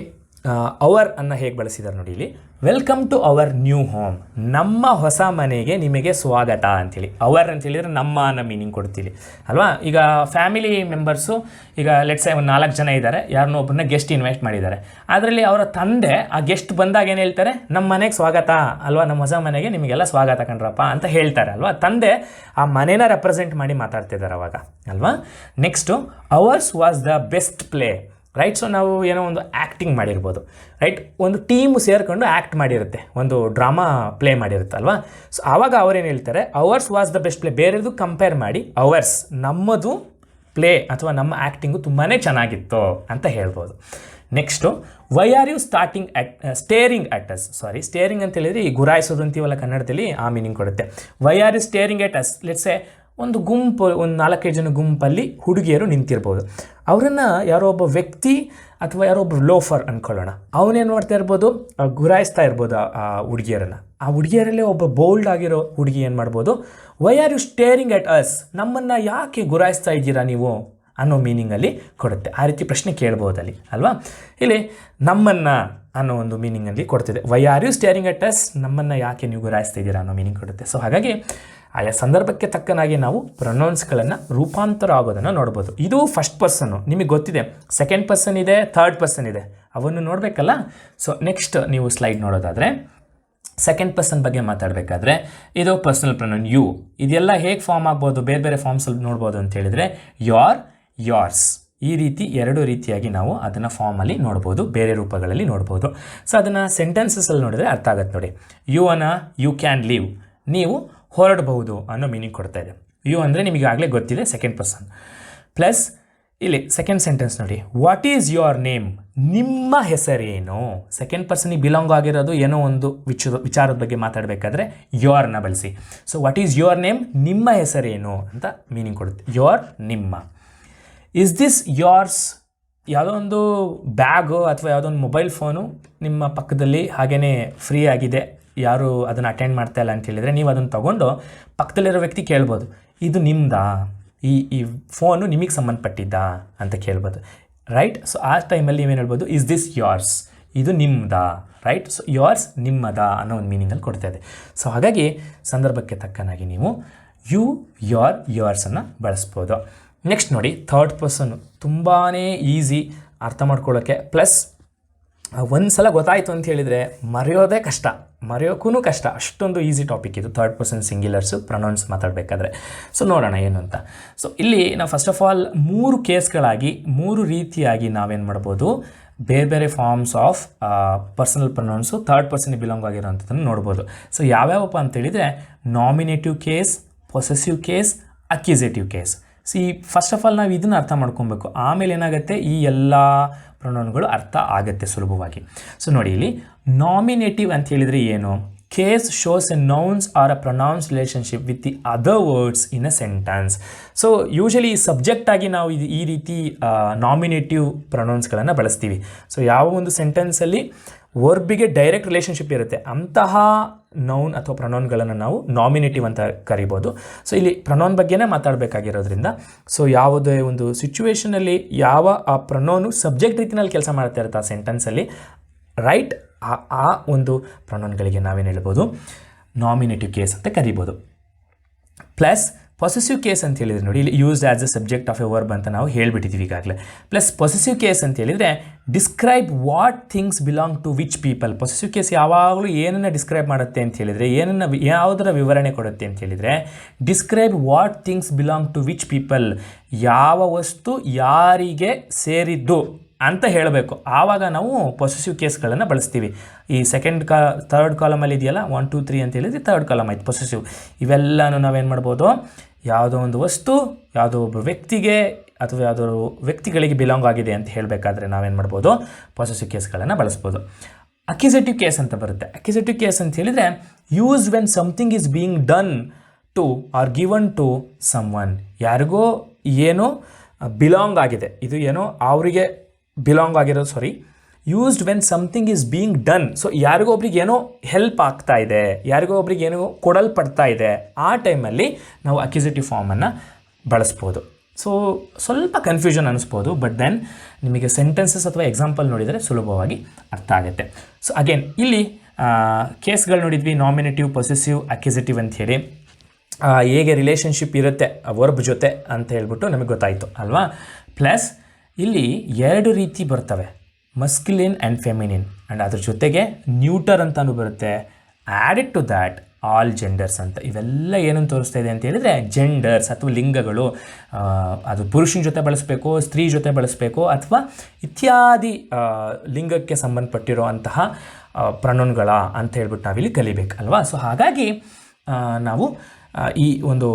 ಅವರ್ ಅನ್ನು ಹೇಗೆ ಬಳಸಿದ್ದಾರೆ ನೋಡಿ. ಇಲ್ಲಿ welcome to our new home, ನಮ್ಮ ಹೊಸ ಮನೆಗೆ ನಿಮಗೆ ಸ್ವಾಗತ ಅಂಥೇಳಿ. ಅವರ್ ಅಂತ ಹೇಳಿದರೆ ನಮ್ಮ ಅನ್ನೋ ಮೀನಿಂಗ್ ಕೊಡ್ತೀವಿ ಅಲ್ವಾ. ಈಗ ಫ್ಯಾಮಿಲಿ ಮೆಂಬರ್ಸು, ಈಗ ಲೆಟ್ಸ್ ಒಂದು 4 ಜನ ಇದ್ದಾರೆ, ಯಾರನ್ನೋ ಒಬ್ಬರನ್ನ ಗೆಸ್ಟ್ ಇನ್ವೈಟ್ ಮಾಡಿದ್ದಾರೆ. ಅದರಲ್ಲಿ ಅವರ ತಂದೆ ಆ ಗೆಸ್ಟ್ ಬಂದಾಗ ಏನು ಹೇಳ್ತಾರೆ, ನಮ್ಮ ಮನೆಗೆ ಸ್ವಾಗತ ಅಲ್ವಾ, ನಮ್ಮ ಹೊಸ ಮನೆಗೆ ನಿಮಗೆಲ್ಲ ಸ್ವಾಗತ ಕಣ್ರಪ್ಪ ಅಂತ ಹೇಳ್ತಾರೆ ಅಲ್ವಾ. ತಂದೆ ಆ ಮನೇನ ರೆಪ್ರೆಸೆಂಟ್ ಮಾಡಿ ಮಾತಾಡ್ತಿದ್ದಾರೆ ಅವಾಗ ಅಲ್ವಾ. Next hours was the best play, right. So ನಾವು ಏನೋ ಒಂದು ಆ್ಯಕ್ಟಿಂಗ್ ಮಾಡಿರ್ಬೋದು, ರೈಟ್, ಒಂದು ಟೀಮು ಸೇರ್ಕೊಂಡು ಆ್ಯಕ್ಟ್ ಮಾಡಿರುತ್ತೆ, ಒಂದು ಡ್ರಾಮಾ ಪ್ಲೇ ಮಾಡಿರುತ್ತೆ ಅಲ್ವಾ. ಸೊ ಆವಾಗ ಅವರೇನು ಹೇಳ್ತಾರೆ, ours was the best play, ಬೇರೆದು ಕಂಪೇರ್ ಮಾಡಿ ಅವರ್ಸ್ ನಮ್ಮದು ಪ್ಲೇ ಅಥವಾ ನಮ್ಮ ಆ್ಯಕ್ಟಿಂಗು ತುಂಬಾ ಚೆನ್ನಾಗಿತ್ತು ಅಂತ ಹೇಳ್ಬೋದು. Next why are you staring at us. Staring ಅಂತ ಹೇಳಿದ್ರೆ ಈ ಗುರಾಯಿಸೋದು ಅಂತೀವಲ್ಲ ಕನ್ನಡದಲ್ಲಿ, ಆ ಮೀನಿಂಗ್ ಕೊಡುತ್ತೆ. Why are you staring at us. Let's say ಒಂದು ಗುಂಪು, ಒಂದು 4-5 ಜನ ಗುಂಪಲ್ಲಿ ಹುಡುಗಿಯರು ನಿಂತಿರ್ಬೋದು. ಅವರನ್ನು ಯಾರೋ ಒಬ್ಬ ವ್ಯಕ್ತಿ ಅಥವಾ ಯಾರೋ ಒಬ್ಬ ಲೋಫರ್ ಅಂದ್ಕೊಳ್ಳೋಣ, ಅವನೇನು ಮಾಡ್ತಾ ಇರ್ಬೋದು, ಗುರಾಯಿಸ್ತಾ ಇರ್ಬೋದು ಆ ಹುಡುಗಿಯರನ್ನು. ಆ ಹುಡುಗಿಯರಲ್ಲೇ ಒಬ್ಬ ಬೋಲ್ಡ್ ಆಗಿರೋ ಹುಡುಗಿ ಏನು ಮಾಡ್ಬೋದು, why are you staring at us, ನಮ್ಮನ್ನು ಯಾಕೆ ಗುರಾಯಿಸ್ತಾ ಇದ್ದೀರಾ ನೀವು ಅನ್ನೋ ಮೀನಿಂಗಲ್ಲಿ ಕೊಡುತ್ತೆ. ಆ ರೀತಿ ಪ್ರಶ್ನೆ ಕೇಳ್ಬೋದಲ್ಲಿ ಅಲ್ವಾ. ಇಲ್ಲಿ ನಮ್ಮನ್ನು ಅನ್ನೋ ಒಂದು ಮೀನಿಂಗಲ್ಲಿ ಕೊಡ್ತಿದೆ. Why are you staring at us, ನಮ್ಮನ್ನು ಯಾಕೆ ನೀವು ಗುರಾಯಿಸ್ತಾ ಇದ್ದೀರಾ ಅನ್ನೋ ಮೀನಿಂಗ್ ಕೊಡುತ್ತೆ. ಸೊ ಹಾಗಾಗಿ ಆಯಾ ಸಂದರ್ಭಕ್ಕೆ ತಕ್ಕನಾಗಿ ನಾವು ಪ್ರೊನೌನ್ಸ್ಗಳನ್ನು ರೂಪಾಂತರ ಆಗೋದನ್ನು ನೋಡ್ಬೋದು. ಇದು ಫಸ್ಟ್ ಪರ್ಸನ್ನು, ನಿಮಗೆ ಗೊತ್ತಿದೆ. ಸೆಕೆಂಡ್ ಪರ್ಸನ್ ಇದೆ, ಥರ್ಡ್ ಪರ್ಸನ್ ಇದೆ, ಅವನ್ನು ನೋಡಬೇಕಲ್ಲ. ಸೊ ನೆಕ್ಸ್ಟ್ ನೀವು ಸ್ಲೈಡ್ ನೋಡೋದಾದರೆ ಸೆಕೆಂಡ್ ಪರ್ಸನ್ ಬಗ್ಗೆ ಮಾತಾಡಬೇಕಾದ್ರೆ ಇದು ಪರ್ಸನಲ್ ಪ್ರೊನೌನ್ ಯು. ಇದೆಲ್ಲ ಹೇಗೆ ಫಾರ್ಮ್ ಆಗ್ಬೋದು, ಬೇರೆ ಬೇರೆ ಫಾರ್ಮ್ಸಲ್ಲಿ ನೋಡ್ಬೋದು ಅಂತ ಹೇಳಿದರೆ ಯೋರ್, ಯೋರ್ಸ್, ಈ ರೀತಿ 2 ರೀತಿಯಾಗಿ ನಾವು ಅದನ್ನು ಫಾರ್ಮಲ್ಲಿ ನೋಡ್ಬೋದು, ಬೇರೆ ರೂಪಗಳಲ್ಲಿ ನೋಡ್ಬೋದು. ಸೊ ಅದನ್ನು ಸೆಂಟೆನ್ಸಸಲ್ಲಿ ನೋಡಿದರೆ ಅರ್ಥ ಆಗುತ್ತೆ ನೋಡಿ. ಯು ಅನ್ನ ಯು ಕ್ಯಾನ್ ಲೀವ್, ನೀವು ಹೊರಡಬಹುದು ಅನ್ನೋ ಮೀನಿಂಗ್ ಕೊಡ್ತಾ ಇದೆ. ಯು ಅಂದರೆ ನಿಮಗೆ ಆಗಲೇ ಗೊತ್ತಿದೆ, ಸೆಕೆಂಡ್ ಪರ್ಸನ್. ಪ್ಲಸ್ ಇಲ್ಲಿ ಸೆಕೆಂಡ್ ಸೆಂಟೆನ್ಸ್ ನೋಡಿ, ವಾಟ್ ಈಸ್ ಯುವರ್ ನೇಮ್, ನಿಮ್ಮ ಹೆಸರೇನು. ಸೆಕೆಂಡ್ ಪರ್ಸನಿಗೆ ಬಿಲಾಂಗ್ ಆಗಿರೋದು ಏನೋ ಒಂದು ವಿಚಾರದ ಬಗ್ಗೆ ಮಾತಾಡಬೇಕಾದ್ರೆ ಯೋರ್ನ ಬಳಸಿ. So what is your name, ನಿಮ್ಮ ಹೆಸರೇನು ಅಂತ ಮೀನಿಂಗ್ ಕೊಡುತ್ತೆ. ಯೋರ್, ನಿಮ್ಮ. ಇಸ್ ದಿಸ್ ಯೋರ್ಸ್, ಯಾವುದೋ ಒಂದು ಬ್ಯಾಗು ಅಥವಾ ಯಾವುದೋ ಒಂದು ಮೊಬೈಲ್ ಫೋನು ನಿಮ್ಮ ಪಕ್ಕದಲ್ಲಿ ಹಾಗೇ ಫ್ರೀ ಆಗಿದೆ, ಯಾರು ಅದನ್ನು ಅಟೆಂಡ್ ಮಾಡ್ತಾ ಇಲ್ಲ ಅಂತ ಹೇಳಿದರೆ ನೀವು ಅದನ್ನು ತೊಗೊಂಡು ಪಕ್ಕದಲ್ಲಿರೋ ವ್ಯಕ್ತಿ ಕೇಳ್ಬೋದು, ಇದು ನಿಮ್ಮದಾ, ಈ ಫೋನು ನಿಮಗೆ ಸಂಬಂಧಪಟ್ಟಿದ್ದಾ ಅಂತ ಕೇಳ್ಬೋದು, ರೈಟ್. ಸೊ ಆ ಟೈಮಲ್ಲಿ ನೀವೇನು ಹೇಳ್ಬೋದು, ಇಸ್ ದಿಸ್ ಯೋರ್ಸ್, ಇದು ನಿಮ್ಮದಾ, ರೈಟ್. ಸೊ ಯೋರ್ಸ್, ನಿಮ್ಮದಾ ಅನ್ನೋ ಒಂದು ಮೀನಿಂಗಲ್ಲಿ ಕೊಡ್ತಾ ಇದೆ. ಸೊ ಹಾಗಾಗಿ ಸಂದರ್ಭಕ್ಕೆ ತಕ್ಕನಾಗಿ ನೀವು ಯು, ಯೋರ್, ಯೋರ್ಸನ್ನು ಬಳಸ್ಬೋದು. ನೆಕ್ಸ್ಟ್ ನೋಡಿ, ಥರ್ಡ್ ಪರ್ಸನ್ನು ತುಂಬಾ ಈಸಿ ಅರ್ಥ ಮಾಡ್ಕೊಳ್ಳೋಕ್ಕೆ. ಪ್ಲಸ್ ಒಂದು ಸಲ ಗೊತ್ತಾಯಿತು ಅಂತ ಹೇಳಿದರೆ ಮರೆಯೋದೇ ಕಷ್ಟ, ಮರೆಯೋಕ್ಕೂ ಕಷ್ಟ, ಅಷ್ಟೊಂದು ಈಸಿ ಟಾಪಿಕ್ ಇದು ಥರ್ಡ್ ಪರ್ಸನ್ ಸಿಂಗ್ಯುಲರ್ಸು ಪ್ರೊನೌನ್ಸ್ ಮಾತಾಡಬೇಕಾದ್ರೆ. ಸೊ ನೋಡೋಣ ಏನು ಅಂತ. ಸೊ ಇಲ್ಲಿ ನಾವು ಫಸ್ಟ್ ಆಫ್ ಆಲ್ 3 ಕೇಸ್ಗಳಾಗಿ 3 ರೀತಿಯಾಗಿ ನಾವೇನು ಮಾಡ್ಬೋದು, ಬೇರೆ ಬೇರೆ forms of personal pronouns third ಪರ್ಸನ್ಗೆ ಬಿಲಾಂಗ್ ಆಗಿರೋಂಥದ್ದನ್ನು ನೋಡ್ಬೋದು. ಸೊ ಯಾವ್ಯಾವಪ್ಪ ಅಂತೇಳಿದರೆ nominative case, possessive case, accusative case. First of all ನಾವು ಇದನ್ನು ಅರ್ಥ ಮಾಡ್ಕೊಬೇಕು, ಆಮೇಲೆ ಏನಾಗುತ್ತೆ ಈ ಎಲ್ಲ ಪ್ರೊನೌನ್ಗಳು ಅರ್ಥ ಆಗುತ್ತೆ ಸುಲಭವಾಗಿ. ಸೊ ನೋಡಿ, ಇಲ್ಲಿ ನಾಮಿನೇಟಿವ್ ಅಂತ ಹೇಳಿದರೆ ಏನು, case shows a nouns or a pronouns relationship with the other words in a sentence. So usually ಸಬ್ಜೆಕ್ಟಾಗಿ ನಾವು ಈ ರೀತಿ ನಾಮಿನೇಟಿವ್ ಪ್ರೊನೌನ್ಸ್ಗಳನ್ನು ಬಳಸ್ತೀವಿ. ಸೊ ಯಾವ ಒಂದು ಸೆಂಟೆನ್ಸಲ್ಲಿ ವರ್ಬಿಗೆ ಡೈರೆಕ್ಟ್ ರಿಲೇಷನ್ಶಿಪ್ ಇರುತ್ತೆ ಅಂತಹ ನೌನ್ ಅಥವಾ ಪ್ರೊನೌನ್ಗಳನ್ನು ನಾವು ನಾಮಿನೇಟಿವ್ ಅಂತ ಕರಿಬೋದು. ಸೊ ಇಲ್ಲಿ ಪ್ರೊನೌನ್ ಬಗ್ಗೆನೇ ಮಾತಾಡಬೇಕಾಗಿರೋದ್ರಿಂದ ಸೊ ಯಾವುದೇ ಒಂದು ಸಿಚುವೇಷನಲ್ಲಿ ಯಾವ ಆ ಪ್ರೊನೌನು ಸಬ್ಜೆಕ್ಟ್ ರೀತಿಯಲ್ಲಿ ಕೆಲಸ ಮಾಡ್ತಾ ಇರುತ್ತೆ ಆ ಸೆಂಟೆನ್ಸಲ್ಲಿ, ರೈಟ್, ಆ ಒಂದು ಪ್ರೊನೌನ್ಗಳಿಗೆ ನಾವೇನು ಹೇಳ್ಬೋದು, ನಾಮಿನೇಟಿವ್ ಕೇಸ್ ಅಂತ ಕರಿಬೋದು. ಪ್ಲಸ್ ಪೊಸೆಸಿವ್ ಕೇಸ್ ಅಂತ ಹೇಳಿದರೆ ನೋಡಿ, ಇಲ್ಲಿ used as a subject of a verb ಅಂತ ನಾವು ಹೇಳಿಬಿಟ್ಟಿದ್ದೀವಿ ಈಗಾಗಲೇ. ಪ್ಲಸ್ ಪೊಸೆಸಿವ್ ಕೇಸ್ ಅಂತ ಹೇಳಿದರೆ describe what things belong to which people. Possessive case ಯಾವಾಗಲೂ ಏನನ್ನು ಡಿಸ್ಕ್ರೈಬ್ ಮಾಡುತ್ತೆ ಅಂತ ಹೇಳಿದರೆ, ಯಾವುದರ ವಿವರಣೆ ಕೊಡುತ್ತೆ ಅಂತ ಹೇಳಿದರೆ, describe what things belong to which people, ಯಾವ ವಸ್ತು ಯಾರಿಗೆ ಸೇರಿದ್ದು ಅಂತ ಹೇಳಬೇಕು. ಆವಾಗ ನಾವು ಪೊಸೆಸಿವ್ ಕೇಸ್ಗಳನ್ನು ಬಳಸ್ತೀವಿ. ಈ ಥರ್ಡ್ ಕಾಲಮಲ್ಲಿ ಇದೆಯಲ್ಲ 1 2 3 ಅಂತ ಹೇಳಿದ್ರೆ ಥರ್ಡ್ ಕಾಲಮ್ ಆಯ್ತು ಪೊಸೆಸಿವ್. ಇವೆಲ್ಲನೂ ನಾವೇನು ಮಾಡ್ಬೋದು, ಯಾವುದೋ ಒಂದು ವಸ್ತು ಯಾವುದೋ ಒಬ್ಬ ವ್ಯಕ್ತಿಗೆ ಅಥವಾ ಯಾವುದೋ ವ್ಯಕ್ತಿಗಳಿಗೆ ಬಿಲಾಂಗ್ ಆಗಿದೆ ಅಂತ ಹೇಳಬೇಕಾದ್ರೆ ನಾವೇನು ಮಾಡ್ಬೋದು, ಪೊಸೆಸಿವ್ ಕೇಸ್ಗಳನ್ನು ಬಳಸ್ಬೋದು. ಅಕ್ಯೂಸೇಟಿವ್ ಕೇಸ್ ಅಂತ ಬರುತ್ತೆ. ಅಕ್ಯೂಸೇಟಿವ್ ಕೇಸ್ ಅಂತ ಹೇಳಿದರೆ use when something is being done to or given to someone. ಯಾರಿಗೋ ಏನೋ ಬಿಲಾಂಗ್ ಆಗಿದೆ, ಇದು ಏನೋ ಅವರಿಗೆ ಬಿಲಾಂಗ್ ಆಗಿರೋದು used when something is being done. So ಯಾರಿಗೋ ಒಬ್ರಿಗೆ ಏನೋ ಹೆಲ್ಪ್ ಆಗ್ತಾ ಇದೆ, ಯಾರಿಗೋ ಒಬ್ರಿಗೆ ಏನೋ ಕೊಡಲ್ಪಡ್ತಾ ಇದೆ, ಆ ಟೈಮಲ್ಲಿ ನಾವು ಅಕ್ಯೂಸೇಟಿವ್ ಫಾರ್ಮನ್ನು ಬಳಸ್ಬೋದು. ಸೊ ಸ್ವಲ್ಪ ಕನ್ಫ್ಯೂಷನ್ ಅನ್ನಿಸ್ಬೋದು, ಬಟ್ ದೆನ್ ನಿಮಗೆ ಸೆಂಟೆನ್ಸಸ್ ಅಥವಾ ಎಕ್ಸಾಂಪಲ್ ನೋಡಿದರೆ ಸುಲಭವಾಗಿ ಅರ್ಥ ಆಗುತ್ತೆ. ಸೊ ಅಗೇನ್ ಇಲ್ಲಿ ಕೇಸ್ಗಳು ನೋಡಿದ್ವಿ, ನಾಮಿನೇಟಿವ್, ಪೊಸೆಸಿವ್, ಅಕ್ಯೂಸೇಟಿವ್ ಅಂತ ಹೇಳಿ ಹೇಗೆ ರಿಲೇಷನ್ಶಿಪ್ ಇರುತ್ತೆ ವರ್ಬ್ ಜೊತೆ ಅಂತ ಹೇಳ್ಬಿಟ್ಟು ನಮಗೆ ಗೊತ್ತಾಯಿತು ಅಲ್ವಾ. ಪ್ಲಸ್ ಇಲ್ಲಿ 2 ರೀತಿ ಬರ್ತವೆ, ಮಸ್ಕ್ಯುಲಿನ್ ಆ್ಯಂಡ್ ಫೆಮಿನಿನ್, ಆ್ಯಂಡ್ ಅದ್ರ ಜೊತೆಗೆ ನ್ಯೂಟರ್ ಅಂತಲೂ ಬರುತ್ತೆ. Added to that all genders ಅಂತ. ಇವೆಲ್ಲ ಏನನ್ನು ತೋರಿಸ್ತಾ ಇದೆ ಅಂತ ಹೇಳಿದರೆ ಜೆಂಡರ್ಸ್ ಅಥವಾ ಲಿಂಗಗಳು, ಅದು ಪುರುಷನ ಜೊತೆ ಬಳಸಬೇಕು, ಸ್ತ್ರೀ ಜೊತೆ ಬಳಸಬೇಕು, ಅಥವಾ ಇತ್ಯಾದಿ ಲಿಂಗಕ್ಕೆ ಸಂಬಂಧಪಟ್ಟಿರೋ ಅಂತಹ ಪ್ರೊನೌನ್ಗಳ ಅಂತ ಹೇಳ್ಬಿಟ್ಟು ನಾವಿಲ್ಲಿ ಕಲಿಬೇಕಲ್ವಾ. ಸೊ ಹಾಗಾಗಿ ನಾವು ಈ ಒಂದು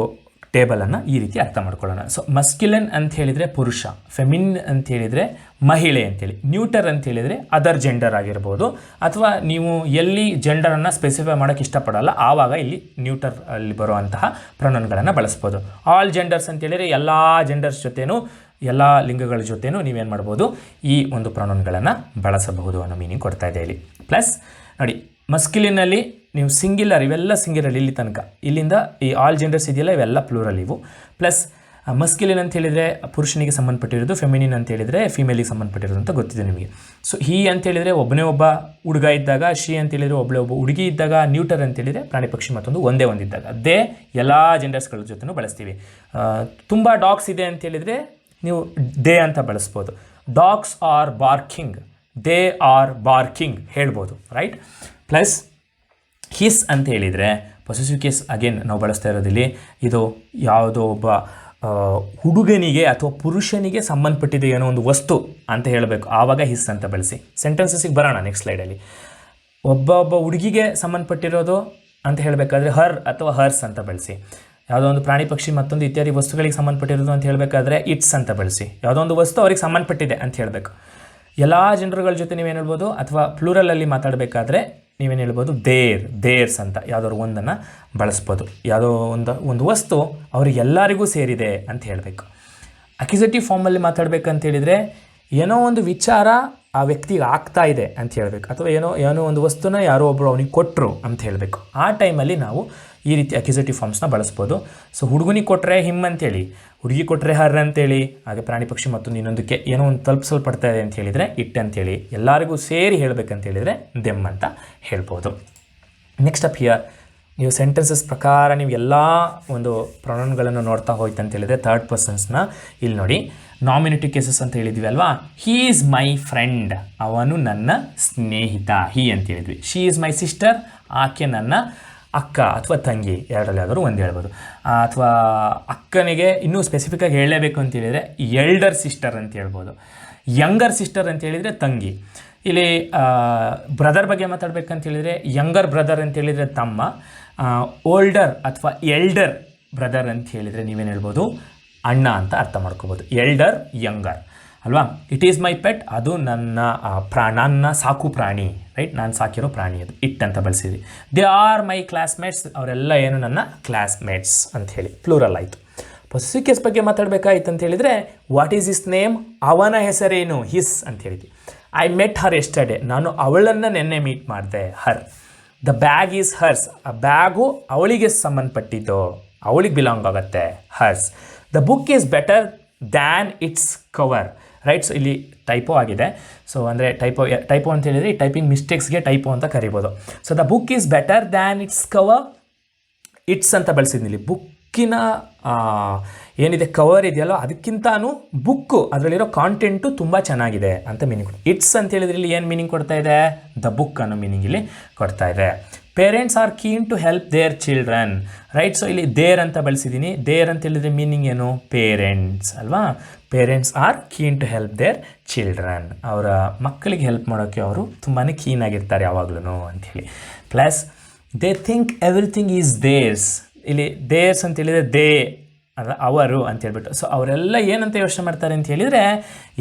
ಟೇಬಲನ್ನು ಈ ರೀತಿ ಅರ್ಥ ಮಾಡ್ಕೊಳ್ಳೋಣ. ಸೊ ಮಸ್ಕ್ಯುಲನ್ ಅಂತ ಹೇಳಿದರೆ ಪುರುಷ, ಫೆಮಿನ್ ಅಂತ ಹೇಳಿದರೆ ಮಹಿಳೆ ಅಂತೇಳಿ, ನ್ಯೂಟರ್ ಅಂತ ಹೇಳಿದರೆ ಅದರ್ ಜೆಂಡರ್ ಆಗಿರ್ಬೋದು, ಅಥವಾ ನೀವು ಎಲ್ಲಿ ಜೆಂಡರನ್ನು ಸ್ಪೆಸಿಫೈ ಮಾಡೋಕ್ಕೆ ಇಷ್ಟಪಡಲ್ಲ ಆವಾಗ ಇಲ್ಲಿ ನ್ಯೂಟರ್ ಅಲ್ಲಿ ಬರುವಂತಹ ಪ್ರೊನೌನ್ಗಳನ್ನು ಬಳಸ್ಬೋದು. ಆಲ್ ಜೆಂಡರ್ಸ್ ಅಂತ ಹೇಳಿದರೆ ಎಲ್ಲ ಜೆಂಡರ್ಸ್ ಜೊತೆನೂ ಎಲ್ಲ ಲಿಂಗಗಳ ಜೊತೆನೂ ನೀವೇನು ಮಾಡ್ಬೋದು, ಈ ಒಂದು ಪ್ರೊನೌನ್ಗಳನ್ನು ಬಳಸಬಹುದು ಅನ್ನೋ ಮೀನಿಂಗ್ ಕೊಡ್ತಾ ಇದೆ ಇಲ್ಲಿ. ಪ್ಲಸ್ ನೋಡಿ, ಮಸ್ಕ್ಯುಲಿನಲ್ಲಿ ನೀವು ಸಿಂಗ್ಯುಲರ್, ಇವೆಲ್ಲ ಸಿಂಗ್ಯುಲರ್ ಇಲ್ಲಿ ತನಕ, ಇಲ್ಲಿಂದ ಈ ಆಲ್ ಜೆಂಡರ್ಸ್ ಇದೆಯಲ್ಲ ಇವೆಲ್ಲ ಪ್ಲೂರಲ್ ಇವು. ಪ್ಲಸ್ ಮಸ್ಕ್ಯುಲಿನ್ ಅಂತ ಹೇಳಿದರೆ ಪುರುಷನಿಗೆ ಸಂಬಂಧಪಟ್ಟಿರೋದು, ಫೆಮಿನಿನ್ ಅಂತ ಹೇಳಿದರೆ ಫೀಮೇಲಿಗೆ ಸಂಬಂಧಪಟ್ಟಿರೋದು ಅಂತ ಗೊತ್ತಿದೆ ನಿಮಗೆ. ಸೊ ಹಿ ಅಂತ ಹೇಳಿದರೆ ಒಬ್ಬನೇ ಒಬ್ಬ ಹುಡುಗ ಇದ್ದಾಗ, ಶಿ ಅಂತ ಹೇಳಿದರೆ ಒಬ್ಬ ಹುಡುಗಿ ಇದ್ದಾಗ, ನ್ಯೂಟರ್ ಅಂತ ಹೇಳಿದರೆ ಪ್ರಾಣಿ ಪಕ್ಷಿ ಮತ್ತೊಂದು ಒಂದೇ ಒಂದಿದ್ದಾಗ, ದೇ ಎಲ್ಲ ಜೆಂಡರ್ಸ್ಗಳ ಜೊತೆನೂ ಬಳಸ್ತೀವಿ. ತುಂಬ ಡಾಗ್ಸ್ ಇದೆ ಅಂತ ಹೇಳಿದರೆ ನೀವು ದೇ ಅಂತ ಬಳಸ್ಬೋದು. Dogs are barking, they are barking ಹೇಳ್ಬೋದು, ರೈಟ್. ಪ್ಲಸ್ ಹಿಸ್ ಅಂತ ಹೇಳಿದರೆ ಪೊಸೆಸಿವ್ ಕೇಸ್ ಅಗೇನ್ ನಾವು ಬಳಸ್ತಾ ಇರೋದಿಲ್ಲಿ, ಇದು ಯಾವುದೋ ಒಬ್ಬ ಹುಡುಗನಿಗೆ ಅಥವಾ ಪುರುಷನಿಗೆ ಸಂಬಂಧಪಟ್ಟಿದೆ ಏನೋ ಒಂದು ವಸ್ತು ಅಂತ ಹೇಳಬೇಕು, ಆವಾಗ ಹಿಸ್ ಅಂತ ಬಳಸಿ. ಸೆಂಟೆನ್ಸಸ್ಸಿಗೆ ಬರೋಣ ನೆಕ್ಸ್ಟ್ ಸ್ಲೈಡಲ್ಲಿ. ಒಬ್ಬ ಹುಡುಗಿಗೆ ಸಂಬಂಧಪಟ್ಟಿರೋದು ಅಂತ ಹೇಳಬೇಕಾದ್ರೆ ಹರ್ ಅಥವಾ ಹರ್ಸ್ ಅಂತ ಬಳಸಿ. ಯಾವುದೋ ಒಂದು ಪ್ರಾಣಿ ಪಕ್ಷಿ ಮತ್ತೊಂದು ಇತ್ಯಾದಿ ವಸ್ತುಗಳಿಗೆ ಸಂಬಂಧಪಟ್ಟಿರೋದು ಅಂತ ಹೇಳಬೇಕಾದ್ರೆ ಇಟ್ಸ್ ಅಂತ ಬಳಸಿ. ಯಾವುದೋ ಒಂದು ವಸ್ತು ಅವ್ರಿಗೆ ಸಂಬಂಧಪಟ್ಟಿದೆ ಅಂತ ಹೇಳಬೇಕು. ಎಲ್ಲ ಜನರುಗಳ ಜೊತೆ ನೀವೇನು ಹೇಳ್ಬೋದು, ಅಥವಾ ಪ್ಲೂರಲಲ್ಲಿ ಮಾತಾಡಬೇಕಾದ್ರೆ ನೀವೇನು ಹೇಳ್ಬೋದು, ದೇರ್ಸ್ ಅಂತ ಯಾವುದಾದ್ರು ಒಂದನ್ನು ಬಳಸ್ಬೋದು. ಯಾವುದೋ ಒಂದು ವಸ್ತು ಅವರಿಗೆಲ್ಲರಿಗೂ ಸೇರಿದೆ ಅಂತ ಹೇಳಬೇಕು. ಅಕ್ಯುಸೇಟಿವ್ ಫಾರ್ಮಲ್ಲಿ ಮಾತಾಡಬೇಕಂತ ಹೇಳಿದರೆ ಏನೋ ಒಂದು ವಿಚಾರ ಆ ವ್ಯಕ್ತಿಗೆ ಆಗ್ತಾ ಇದೆ ಅಂತ ಹೇಳಬೇಕು, ಅಥವಾ ಏನೋ ಒಂದು ವಸ್ತುನ ಯಾರೋ ಒಬ್ಬರು ಅವನಿಗೆ ಕೊಟ್ಟರು ಅಂತ ಹೇಳಬೇಕು. ಆ ಟೈಮಲ್ಲಿ ನಾವು ಈ ರೀತಿ ಅಕ್ಯುಸೇಟಿವ್ ಫಾರ್ಮ್ಸ್ನ ಬಳಸ್ಬೋದು. ಸೊ ಹುಡುಗನಿಗೆ ಕೊಟ್ಟರೆ ಹಿಮ್ ಅಂತೇಳಿ, ಹುಡುಗಿ ಕೊಟ್ಟರೆ ಹರ್ ಅಂತೇಳಿ, ಹಾಗೆ ಪ್ರಾಣಿ ಪಕ್ಷಿ ಮತ್ತೊಂದು ಇನ್ನೊಂದಕ್ಕೆ ಏನೋ ಒಂದು ತಲುಪಿಸಲ್ಪಡ್ತಾ ಇದೆ ಅಂತ ಹೇಳಿದರೆ ಇಟ್ ಅಂತೇಳಿ, ಎಲ್ಲರಿಗೂ ಸೇರಿ ಹೇಳಬೇಕಂತ ಹೇಳಿದರೆ ದೆಮ್ ಅಂತ ಹೇಳ್ಬೋದು. ನೆಕ್ಸ್ಟ್ ಅಪ್ ಹಿಯರ್ ನೀವು ಸೆಂಟೆನ್ಸಸ್ ಪ್ರಕಾರ ನೀವು ಎಲ್ಲ ಒಂದು ಪ್ರೊನೌನ್ಗಳನ್ನು ನೋಡ್ತಾ ಹೋಯ್ತು ಅಂತ ಹೇಳಿದರೆ ಥರ್ಡ್ ಪರ್ಸನ್ಸ್ನ ಇಲ್ಲಿ ನೋಡಿ, ನಾಮಿನೇಟಿವ್ ಕೇಸಸ್ ಅಂತ ಹೇಳಿದ್ವಿ ಅಲ್ವಾ. ಹೀ ಈಸ್ ಮೈ ಫ್ರೆಂಡ್, ಅವನು ನನ್ನ ಸ್ನೇಹಿತ, ಹೀ ಅಂತ ಹೇಳಿದ್ವಿ. ಶೀ ಈಸ್ ಮೈ ಸಿಸ್ಟರ್, ಆಕೆ ನನ್ನ ಅಕ್ಕ ಅಥವಾ ತಂಗಿ, ಎರಡರಲ್ಲಿ ಯಾವ್ದಾದ್ರು ಒಂದು ಹೇಳ್ಬೋದು. ಅಥವಾ ಅಕ್ಕನಿಗೆ ಇನ್ನೂ ಸ್ಪೆಸಿಫಿಕ್ಕಾಗಿ ಹೇಳಲೇಬೇಕು ಅಂತ ಹೇಳಿದರೆ ಎಲ್ಡರ್ ಸಿಸ್ಟರ್ ಅಂತ ಹೇಳ್ಬೋದು. ಯಂಗರ್ ಸಿಸ್ಟರ್ ಅಂತ ಹೇಳಿದರೆ ತಂಗಿ. ಇಲ್ಲಿ ಬ್ರದರ್ ಬಗ್ಗೆ ಮಾತಾಡಬೇಕಂತ ಹೇಳಿದರೆ ಯಂಗರ್ ಬ್ರದರ್ ಅಂತ ಹೇಳಿದರೆ ತಮ್ಮ, ಓಲ್ಡರ್ ಅಥವಾ ಎಲ್ಡರ್ ಬ್ರದರ್ ಅಂತ ಹೇಳಿದರೆ ನೀವೇನು ಹೇಳ್ಬೋದು, ಅಣ್ಣ ಅಂತ ಅರ್ಥ ಮಾಡ್ಕೋಬೋದು. ಎಲ್ಡರ್ ಯಂಗರ್ ಅಲ್ವಾ. ಇಟ್ ಈಸ್ ಮೈ ಪೆಟ್, ಅದು ನನ್ನ ಸಾಕು ಪ್ರಾಣಿ, ರೈಟ್, ನಾನು ಸಾಕಿರೋ ಪ್ರಾಣಿ, ಅದು ಇಟ್ ಅಂತ ಬಳಸಿದ್ವಿ. ದೇ ಆರ್ ಮೈ ಕ್ಲಾಸ್ಮೇಟ್ಸ್, ಅವರೆಲ್ಲ ಏನು ನನ್ನ ಕ್ಲಾಸ್ಮೇಟ್ಸ್ ಅಂತ ಹೇಳಿ ಪ್ಲೂರಲ್ ಆಯಿತು. ಪೊಸೆಸಿವ್ ಕೇಸ್ ಬಗ್ಗೆ ಮಾತಾಡಬೇಕಾಯ್ತು ಅಂತ ಹೇಳಿದರೆ ವಾಟ್ ಈಸ್ ಹಿಸ್ ನೇಮ್, ಅವನ ಹೆಸರೇನು, ಹಿಸ್ ಅಂತ ಹೇಳಿದ್ವಿ. ಐ ಮೆಟ್ ಹರ್ ಎಸ್ಟರ್ಡೇ, ನಾನು ಅವಳನ್ನು ನೆನ್ನೆ ಮೀಟ್ ಮಾಡಿದೆ, ಹರ್. ದ ಬ್ಯಾಗ್ ಈಸ್ ಹರ್ಸ್, ಆ ಬ್ಯಾಗು ಅವಳಿಗೆ ಸಂಬಂಧಪಟ್ಟಿದ್ದು, ಅವಳಿಗೆ ಬಿಲಾಂಗ್ ಆಗುತ್ತೆ, hours. The book is better than its cover, right. So ಇಲ್ಲಿ ಟೈಪೋ ಆಗಿದೆ. ಸೊ ಅಂದರೆ ಟೈಪೋ ಅಂತ ಹೇಳಿದರೆ ಈ ಟೈಪಿಂಗ್ ಮಿಸ್ಟೇಕ್ಸ್ಗೆ ಟೈಪೋ ಅಂತ ಕರಿಬೋದು. So the book is better than its cover, it's ಅಂತ ಬಳಸಿದ್ನಿಲ್ಲಿ. ಬುಕ್ಕಿನ ಏನಿದೆ ಕವರ್ ಇದೆಯಲ್ಲೋ ಅದಕ್ಕಿಂತನೂ ಬುಕ್ಕು ಅದರಲ್ಲಿರೋ ಕಾಂಟೆಂಟು ತುಂಬ ಚೆನ್ನಾಗಿದೆ ಅಂತ ಮೀನಿಂಗ್ ಕೊಡ್ತಾರೆ. ಇಟ್ಸ್ ಅಂತ ಹೇಳಿದ್ರೆ ಇಲ್ಲಿ ಏನು ಮೀನಿಂಗ್ ಕೊಡ್ತಾ ಇದೆ, ದ ಬುಕ್ ಅನ್ನೋ ಮೀನಿಂಗ್ ಇಲ್ಲಿ ಕೊಡ್ತಾ ಇದೆ. Parents are keen to help their children, right. So ಇಲ್ಲಿ ದೇರ್ ಅಂತ ಬಳಸಿದ್ದೀನಿ. ದೇರ್ ಅಂತ ಹೇಳಿದರೆ ಮೀನಿಂಗ್ ಏನು, ಪೇರೆಂಟ್ಸ್ ಅಲ್ವಾ. Parents are keen to help their children, ಅವರ ಮಕ್ಕಳಿಗೆ ಹೆಲ್ಪ್ ಮಾಡೋಕ್ಕೆ ಅವರು ತುಂಬಾ ಕೀನಾಗಿರ್ತಾರೆ ಯಾವಾಗಲೂ ಅಂಥೇಳಿ. Plus they think everything is theirs, ಇಲ್ಲಿ ದೇರ್ಸ್ ಅಂತ ಹೇಳಿದರೆ ದೇ ಅಲ್ಲ ಅವರು ಅಂತ ಹೇಳ್ಬಿಟ್ಟು. ಸೊ ಅವರೆಲ್ಲ ಏನಂತ ಯೋಚನೆ ಮಾಡ್ತಾರೆ ಅಂತ ಹೇಳಿದರೆ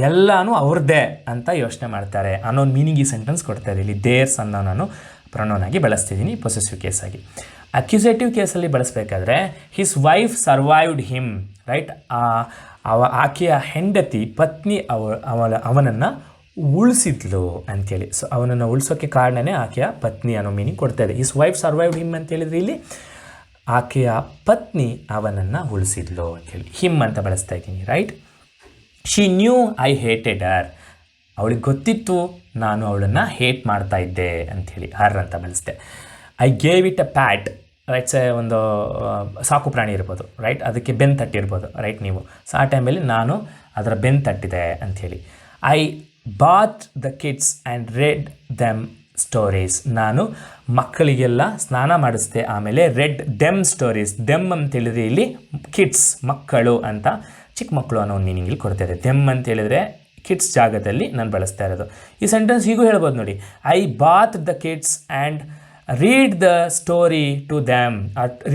ಎಲ್ಲನೂ ಅವ್ರದ್ದೇ ಅಂತ ಯೋಚನೆ ಮಾಡ್ತಾರೆ ಅನ್ನೋ ಮೀನಿಂಗ್ ಈ ಸೆಂಟೆನ್ಸ್ ಕೊಡ್ತಾ ಇದೆ. ಇಲ್ಲಿ ದೇರ್ಸ್ ಅನ್ನೋ ನಾನು ಪ್ರೊನೌನ್ ಆಗಿ ಬಳಸ್ತಿದ್ದೀನಿ ಪೊಸೆಸಿವ್ ಕೇಸಾಗಿ. ಅಕ್ಯುಸೇಟಿವ್ ಕೇಸಲ್ಲಿ ಬಳಸಬೇಕಾದ್ರೆ his wife survived him, right. ಆಕೆಯ ಹೆಂಡತಿ ಪತ್ನಿ ಅವನನ್ನು ಉಳಿಸಿದ್ಲು ಅಂಥೇಳಿ. ಸೊ ಅವನನ್ನು ಉಳಿಸೋಕ್ಕೆ ಕಾರಣನೇ ಆಕೆಯ ಪತ್ನಿ ಅನ್ನೋ ಮೀನಿಂಗ್ ಕೊಡ್ತಾ ಇದೆ. ಹಿಸ್ ವೈಫ್ ಸರ್ವೈವ್ಡ್ ಹಿಮ್ ಅಂತ ಹೇಳಿದ್ರೆ ಇಲ್ಲಿ ಆಕೆಯ ಪತ್ನಿ ಅವನನ್ನು ಉಳಿಸಿದ್ಲು ಅಂಥೇಳಿ ಹಿಮ್ ಅಂತ ಬಳಸ್ತಾ ಇದ್ದೀನಿ, right. She knew I hated her, ಅವಳಿಗೆ ಗೊತ್ತಿತ್ತು ನಾನು ಅವಳನ್ನು ಹೇಟ್ ಮಾಡ್ತಾ ಇದ್ದೆ ಅಂಥೇಳಿ ಹರ್ ಅಂತ ಬಳಸಿದೆ. I gave it a pat, right. ಒಂದು ಸಾಕು ಪ್ರಾಣಿ ಇರ್ಬೋದು, ರೈಟ್, ಅದಕ್ಕೆ ಬೆನ್ನು ತಟ್ಟಿರ್ಬೋದು, ರೈಟ್ ನೀವು. ಸೊ ಆ ಟೈಮಲ್ಲಿ ನಾನು ಅದರ ಬೆನ್ನು ತಟ್ಟಿದೆ ಅಂಥೇಳಿ. I bath the kids and read them stories, ನಾನು ಮಕ್ಕಳಿಗೆಲ್ಲ ಸ್ನಾನ ಮಾಡಿಸ್ದೆ, ಆಮೇಲೆ ರೆಡ್ ದೆಮ್ ಸ್ಟೋರೀಸ್. ದೆಮ್ ಅಂತೇಳಿದರೆ ಇಲ್ಲಿ ಕಿಡ್ಸ್ ಮಕ್ಕಳು ಅಂತ, ಚಿಕ್ಕ ಮಕ್ಕಳು ಅನ್ನೋ ಒಂದು ಮೀನಿಂಗ್ ಇಲ್ಲಿ ಕೊಡ್ತಾ ಇದೆ. ದೆಮ್ ಅಂತ ಹೇಳಿದರೆ ಕಿಡ್ಸ್ ಜಾಗದಲ್ಲಿ ನಾನು ಬಳಸ್ತಾ ಇರೋದು. ಈ ಸೆಂಟೆನ್ಸ್ ಹೀಗೂ ಹೇಳ್ಬೋದು ನೋಡಿ, I bath the kids and read the story to them,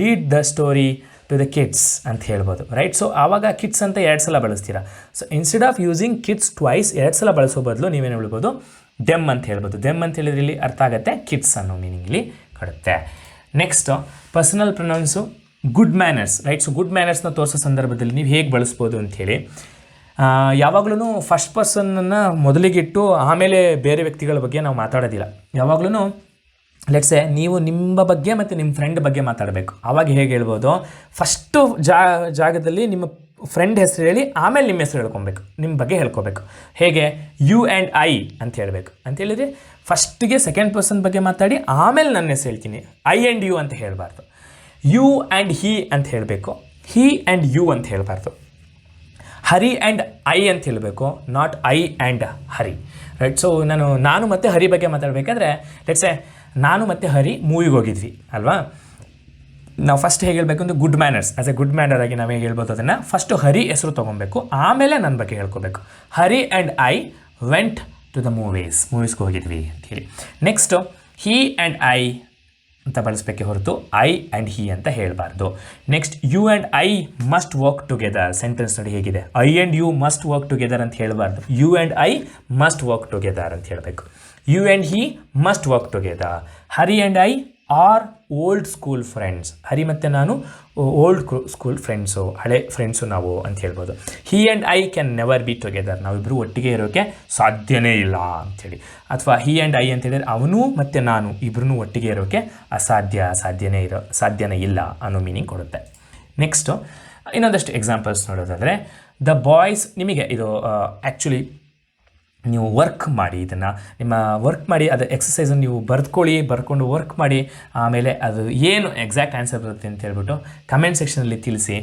read the story to the kids ಅಂತ ಹೇಳ್ಬೋದು, ರೈಟ್. ಸೊ ಆವಾಗ ಕಿಡ್ಸ್ ಅಂತ 2 ಸಲ ಬಳಸ್ತೀರಾ. So instead of using kids twice 2 ಸಲ ಬಳಸೋ ಬದಲು ನೀವೇನು ಹೇಳ್ಬೋದು, ದೆಮ್ ಅಂತ ಹೇಳ್ಬೋದು. ದೆಮ್ ಅಂತ ಹೇಳಿದ್ರೆ ಇಲ್ಲಿ ಅರ್ಥ ಆಗುತ್ತೆ, ಕಿಡ್ಸ್ ಅನ್ನೋ ಮೀನಿಂಗ್ಲಿ ಕೊಡುತ್ತೆ. Next personal pronouns good manners, right. So good ಮ್ಯಾನರ್ಸ್ನ ತೋರಿಸೋ ಸಂದರ್ಭದಲ್ಲಿ ನೀವು ಹೇಗೆ ಬಳಸ್ಬೋದು ಅಂಥೇಳಿ, ಯಾವಾಗಲೂ ಫಸ್ಟ್ ಪರ್ಸನ್ನನ್ನು ಮೊದಲಿಗಿಟ್ಟು ಆಮೇಲೆ ಬೇರೆ ವ್ಯಕ್ತಿಗಳ ಬಗ್ಗೆ ನಾವು ಮಾತಾಡೋದಿಲ್ಲ. ಯಾವಾಗಲೂ ಲೆಟ್ಸೆ ನೀವು ನಿಮ್ಮ ಬಗ್ಗೆ ಮತ್ತು ನಿಮ್ಮ ಫ್ರೆಂಡ್ ಬಗ್ಗೆ ಮಾತಾಡಬೇಕು. ಆವಾಗ ಹೇಗೆ ಹೇಳ್ಬೋದು, ಫಸ್ಟು ಜಾಗದಲ್ಲಿ ನಿಮ್ಮ ಫ್ರೆಂಡ್ ಹೆಸರು ಹೇಳಿ ಆಮೇಲೆ ನಿಮ್ಮ ಹೆಸರು ಹೇಳ್ಕೊಬೇಕು, ನಿಮ್ಮ ಬಗ್ಗೆ ಹೇಳ್ಕೊಬೇಕು. ಹೇಗೆ, ಯು ಆ್ಯಂಡ್ ಐ ಅಂತ ಹೇಳಬೇಕು. ಅಂತೇಳಿದರೆ ಫಸ್ಟಿಗೆ ಸೆಕೆಂಡ್ ಪರ್ಸನ್ ಬಗ್ಗೆ ಮಾತಾಡಿ ಆಮೇಲೆ ನನ್ನ ಹೆಸರು ಹೇಳ್ತೀನಿ. ಐ ಆ್ಯಂಡ್ ಯು ಅಂತ ಹೇಳಬಾರ್ದು. ಯು ಆ್ಯಂಡ್ ಹಿ ಅಂತ ಹೇಳಬೇಕು, ಹಿ ಆ್ಯಂಡ್ ಯು ಅಂತ ಹೇಳಬಾರ್ದು. ಹರಿ ಆ್ಯಂಡ್ ಐ ಅಂತ ಹೇಳಬೇಕು, not I and Hari, right. So ನಾನು ಮತ್ತು ಹರಿ ಬಗ್ಗೆ ಮಾತಾಡಬೇಕಾದ್ರೆ ಲೆಟ್ಸೆ ನಾನು ಮತ್ತು ಹರಿ ಮೂವಿಗೆ ಹೋಗಿದ್ವಿ ಅಲ್ವಾ. ನಾವು ಫಸ್ಟ್ ಹೇಗೆ ಹೇಳಬೇಕು ಅಂದರೆ good manners, as A good manner ಆಗಿ ನಾವು ಹೇಗೆ ಹೇಳ್ಬೋದು ಅದನ್ನು, ಫಸ್ಟು ಹರಿ ಹೆಸರು ತೊಗೊಬೇಕು, ಆಮೇಲೆ ನನ್ನ ಬಗ್ಗೆ ಹೇಳ್ಕೋಬೇಕು. Hari and I went to the ಮೂವೀಸ್ಗೆ ಹೋಗಿದ್ವಿ ಅಂಥೇಳಿ. ನೆಕ್ಸ್ಟು ಹಿ ಆ್ಯಂಡ್ ಐ ಅಂತ ಬಳಸಬೇಕೆ ಹೊರತು ಐ ಆ್ಯಂಡ್ ಹಿ ಅಂತ ಹೇಳಬಾರ್ದು. Next you and I must work together. Sentence ನೋಡಿ ಹೇಗಿದೆ, I and you must work together ಅಂತ ಹೇಳಬಾರ್ದು, you and I must work together ಅಂತ ಹೇಳಬೇಕು. You and he must work together. Hari and I are old school friends. Hari ಮತ್ತು ನಾನು old school friends, ಹಳೆ friends ನಾವು ಅಂತ ಹೇಳ್ಬೋದು. He and I can never be together. ನಾವಿಬ್ಬರು ಒಟ್ಟಿಗೆ ಇರೋಕ್ಕೆ ಸಾಧ್ಯನೇ ಇಲ್ಲ ಅಂಥೇಳಿ. ಅಥವಾ ಹಿ ಆ್ಯಂಡ್ ಐ ಅಂತ ಹೇಳಿದ್ರೆ ಅವನು ಮತ್ತು ನಾನು ಇಬ್ಬರೂ ಒಟ್ಟಿಗೆ ಇರೋಕ್ಕೆ ಸಾಧ್ಯನೇ ಇಲ್ಲ ಅನ್ನೋ ಮೀನಿಂಗ್ ಕೊಡುತ್ತೆ. ನೆಕ್ಸ್ಟು ಇನ್ನೊಂದಷ್ಟು ಎಕ್ಸಾಂಪಲ್ಸ್ ನೋಡೋದಾದರೆ, ದ ಬಾಯ್ಸ್, ನಿಮಗೆ ಇದು ಆ್ಯಕ್ಚುಲಿ ನೀವು ವರ್ಕ್ ಮಾಡಿ, ಇದನ್ನು ನಿಮ್ಮ ವರ್ಕ್ ಮಾಡಿ, ಅದು ಎಕ್ಸಸೈಸನ್ನು ನೀವು ಬರ್ಕೊಂಡು ವರ್ಕ್ ಮಾಡಿ, ಆಮೇಲೆ ಅದು ಏನು ಎಕ್ಸಾಕ್ಟ್ ಆನ್ಸರ್ ಬರುತ್ತೆ ಅಂತ ಹೇಳ್ಬಿಟ್ಟು ಕಮೆಂಟ್ ಸೆಕ್ಷನಲ್ಲಿ ತಿಳಿಸಿ.